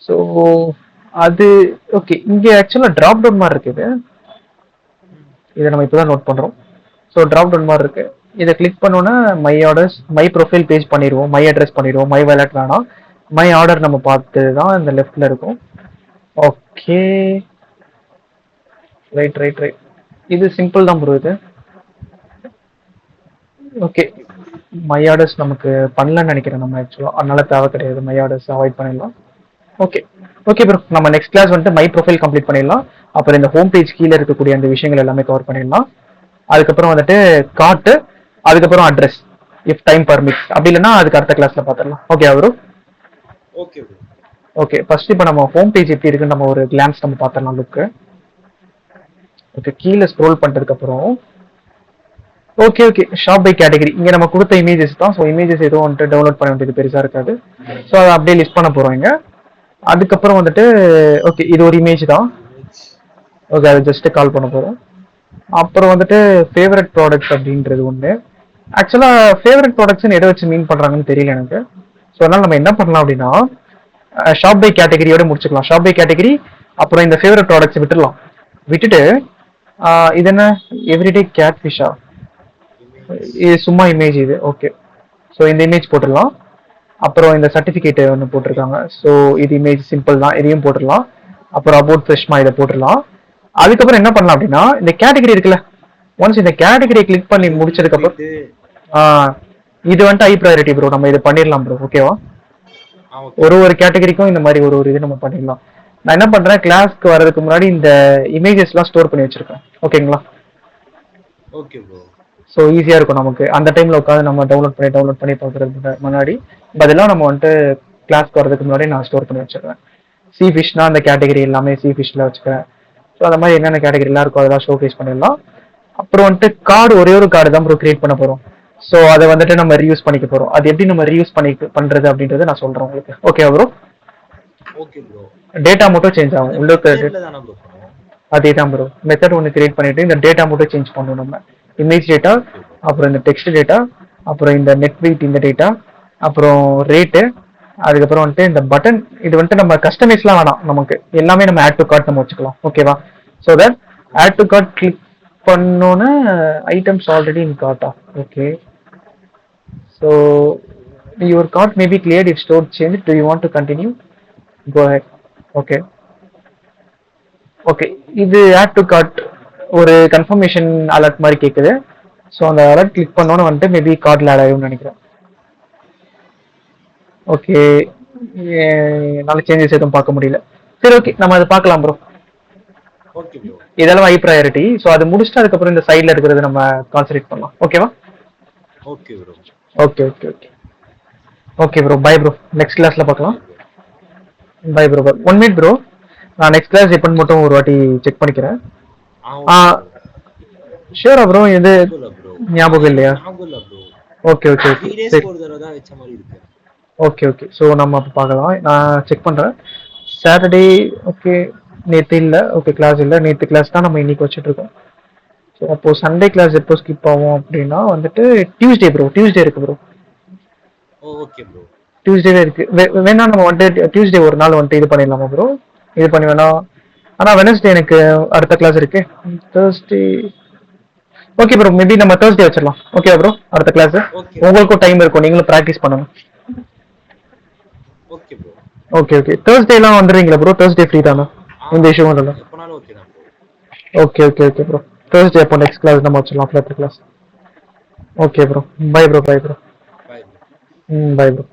ஸோ அது ஓகே. இங்க ஆக்சுவலா டிராப் டவுன் மாதிரி இருக்குது. இதை நம்ம இப்பதான் நோட் பண்றோம். ஸோ டிராப் டவுன் மாதிரி இருக்கு. இதை கிளிக் பண்ணோன்னா my orders, my profile page பண்ணிடுவோம், மை அட்ரஸ் பண்ணிடுவோம், மை வேலட் வேணாம். மை ஆர்டர் நம்ம பார்த்து தான் இந்த லெஃப்ட்ல இருக்கும். Okay, right right right. இது சிம்பிள் தான் ப்ரோ இது. ஓகே, மை ஆர்டர்ஸ் நமக்கு பண்ணலன்னு நினைக்கிறேன் நம்ம ஆக்சுவலா, அதனால தேவை கிடையாது. மை ஆர்டர்ஸ் அவாய்ட் பண்ணிடலாம். ஓகே ஓகே ப்ரோ, நம்ம நெக்ஸ்ட் கிளாஸ் வந்துட்டு மை ப்ரொஃபைல் கம்ப்ளீட் பண்ணிடலாம். அப்புறம் இந்த ஹோம் பேஜ் கீழே இருக்கக்கூடிய அந்த விஷயங்கள் எல்லாமே கவர் பண்ணிடலாம். அதுக்கப்புறம் வந்துட்டு கார்ட்டு, அதுக்கப்புறம் அட்ரஸ் இஃப் டைம் பர்மிட்ஸ். அப்படி இல்லைன்னா அதுக்கு அடுத்த கிளாஸ்ல பார்த்துடலாம். Okay bro. Okay bro. Okay, first இப்போ நம்ம ஹோம் பேஜ் எப்படி இருக்குன்னு நம்ம ஒரு கிளான்ஸ் நம்ம பார்த்துடலாம் லுக்கு. ஓகே, கீழே ஸ்க்ரோல் பண்ணதுக்கு அப்புறம் okay okay, shop by category. இங்க நம்ம கொடுத்த இமேஜஸ் தான். ஸோ இமேஜஸ் எதுவும் வந்துட்டு டவுன்லோட் பண்ண வேண்டியது பெருசா இருக்காது. ஸோ அதை அப்படியே லிஸ்ட் பண்ண போறோம் இங்க. அதுக்கப்புறம் வந்துட்டு ஓகே, இது ஒரு இமேஜ் தான். இமேஜ். ஓகே, அதை ஜஸ்ட் கால் பண்ண போறோம். அப்புறம் வந்துட்டு ஃபேவரட் ப்ராடக்ட்ஸ் அப்படின்றது ஒன்று. ஆக்சுவலா ஃபேவரட் ப்ராடக்ட்ஸ் எதை வச்சு மீன் பண்றாங்கன்னு தெரியல எனக்கு. ஸோ அதனால நம்ம என்ன பண்ணலாம் அப்படின்னா ஷாப் பை கேட்டகரியோட முடிச்சுக்கலாம். ஷாப் பை கேட்டகரி, அப்புறம் இந்த ஃபேவரட் ப்ராடக்ட்ஸ் விட்டுடலாம். விட்டுட்டு இது என்ன, எவ்ரிடே கேட் ஃபிஷ்ஷா? இமேஜ். இது சும்மா இமேஜ் இது. ஓகே, ஸோ இந்த இமேஜ் போட்டுடலாம். அப்புறம் இந்த சர்டிஃபிகேட் ஒன்று போட்டிருக்காங்க. ஸோ இது இமேஜ் சிம்பிள் தான், இதையும் போட்டுடலாம். அப்புறம் அபவுட் ஃப்ரெஷ்மா இதை போட்டுடலாம். அதுக்கப்புறம் என்ன பண்ணலாம் அப்படின்னா இந்த கேட்டகரி இருக்குல்ல, ஒன்ஸ் இந்த கேட்டகரியை கிளிக் பண்ணி அது உள்ள முடிச்சதுக்கு அப்புறம் போயிட்டு. இது வந்துட்டு ஹை ப்ரையாரிட்டி ப்ரோ. நம்ம இதை பண்ணிடலாம் ப்ரோ. ஓகேவா? ஓகே ஒரு ப்ரோ. ஒரு கேட்டகரிக்கும் இந்த மாதிரி ஒரு ஒரு இது நம்ம பண்ணிடலாம். நான் என்ன பண்றேன், கிளாஸ்க்கு வர்றதுக்கு முன்னாடி இந்த இமேஜஸ்லாம் ஸ்டோர் பண்ணி வச்சிருக்கேன். ஓகேங்களா? Okay bro. ஸோ ஈஸியா இருக்கும் நமக்கு அந்த டைம்ல உட்காந்து நம்ம டவுன்லோட் பண்ணி பார்க்கறதுக்கு முன்னாடி பதிலாக நம்ம வந்துட்டு கிளாஸ்க்கு வரதுக்கு முன்னாடி நான் ஸ்டோர் பண்ணி வச்சிருக்கேன். சி ஃபிஷ்னா அந்த கேட்டகரி எல்லாமே சி ஃபிஷ்ல வச்சுக்கிறேன். ஸோ அந்த மாதிரி என்னென்ன கேட்டகரிலாம் இருக்கோ அதெல்லாம் ஷோகேஸ் பண்ணிடலாம். அப்புறம் வந்துட்டு கார்டு, ஒரே ஒரு கார்டு தான் ப்ரோ கிரியேட் பண்ண போறோம். ஸோ அதை வந்துட்டு நம்ம ரீயூஸ் பண்ணிக்க போறோம். அது எப்படி நம்ம ரீயூஸ் பண்றது அப்படின்றத நான் சொல்றேன் உங்களுக்கு. Okay bro? Okay bro. Data மட்டும் சேஞ்ச் ஆகும் அந்த உங்களுக்கு. மெத்தட்ல தான ப்ரோ பண்ணுவோம்? அதே தான் ப்ரோ, மெத்தட் ஒன்று கிரியேட் பண்ணிட்டு இந்த டேட்டா மட்டும் சேஞ்ச் பண்ணணும் நம்ம. Image data, okay bro. அப்புறம் இந்த டெக்ஸ்ட் டேட்டா, அப்புறம் இந்த நெட் வெயிட் இந்த டேட்டா, அப்புறம் ரேட்டு, அதுக்கப்புறம் வந்துட்டு இந்த பட்டன். இது வந்துட்டு நம்ம கஸ்டமைஸ்லாம் வேணாம், நமக்கு எல்லாமே நம்ம ஆட் டு கார்ட் நம்ம வச்சுக்கலாம். ஓகேவா? So that add to cart click பண்ணோன்னே ஐட்டம்ஸ் ஆல்ரெடி இன் கார்ட்டா. Okay, so your cart maybe cleared if store change. Do you want to continue? Go head. Okay okay, இது ஆட் டு கார்ட் ஒரு confirmation alert மாதிரி கேட்குது. So அந்த alert click பண்ணோன்னு வந்துட்டு maybe கார்டில் ஆட் ஆகும்னு நினைக்கிறேன். ஓகே, என்னால் சேஞ்சஸ் எதுவும் பார்க்க முடியல. சரி, ஓகே, நம்ம அதை பார்க்கலாம் ப்ரோ. Okay bro. இதெல்லாம் ஹை ப்ரையாரிட்டி. ஸோ அது முடிச்சுட்டு அதுக்கப்புறம் இந்த சைடில் இருக்கிறது நம்ம கான்சன்ட்ரேட் பண்ணலாம். ஓகேவா? Okay bro. Okay okay okay okay bro, bye bro. Next கிளாஸ்ல பார்க்கலாம். By bro. Bye bro. 1 minute bro, நான் நெக்ஸ்ட் கிளாஸ் எப்போன்னு மட்டும் ஒரு வாட்டி செக் பண்ணிக்கிறேன். ஆ ஓகே ப்ரோ. ஷூரா ப்ரோ? இது ஞாபகம் இல்ல ப்ரோ. ஞாபகம் எனக்கு இல்லையா? ஞாபகம் இல்ல ப்ரோ. ஓகே ஓகே ஓகே 3 சரி. டேஸ்க்கு ஒரு தடவ தான் வச்ச மாரி இருக்கு. Okay okay. ஸோ நம்ம அப்போ பார்க்கலாம். நான் செக் பண்ணுறேன். சாட்டர்டே ஓகே, நேற்று இல்லை. ஓகே, கிளாஸ் இல்லை. நேற்று கிளாஸ் தான் நம்ம இன்னைக்கு வச்சுட்டு இருக்கோம். ஸோ அப்போ சண்டே கிளாஸ் எப்போ ஸ்கிப் ஆகும் அப்படின்னா வந்துட்டு டியூஸ்டே ப்ரோ. டியூஸ்டே இருக்கு ப்ரோ. Okay bro. டியூஸ்டேவே இருக்கு. வேணா நம்ம வந்துட்டு டியூஸ்டே ஒரு நாள் வந்துட்டு இது பண்ணிடலாமா ப்ரோ? இது பண்ணி வேணா. ஆனால் வெனஸ்டே எனக்கு அடுத்த கிளாஸ் இருக்கு. தேர்ஸ்டே ஓகே ப்ரோ, மேபி நம்ம தேர்ஸ்டே வச்சிடலாம். ஓகே ப்ரோ, அடுத்த கிளாஸ் ஓகே ப்ரோ. உங்களுக்கும் டைம் இருக்கும், நீங்களும் ப்ராக்டிஸ் பண்ணணும். Okay bro. Okay okay. தேர்ஸ்டேலாம் வந்துடுறீங்களா ப்ரோ? தேர்ஸ்டே ஃப்ரீ தானே? இந்த இஷ்யூ இல்லை. எப்பனாலும் ஓகே தான் bro. Okay okay okay bro. Thursday அப்போ நெக்ஸ்ட் கிளாஸ் நம்ம வச்சிடலாம், Flutter class. Okay bro. Bye bro, bye bro. Bye bro. Bye bro.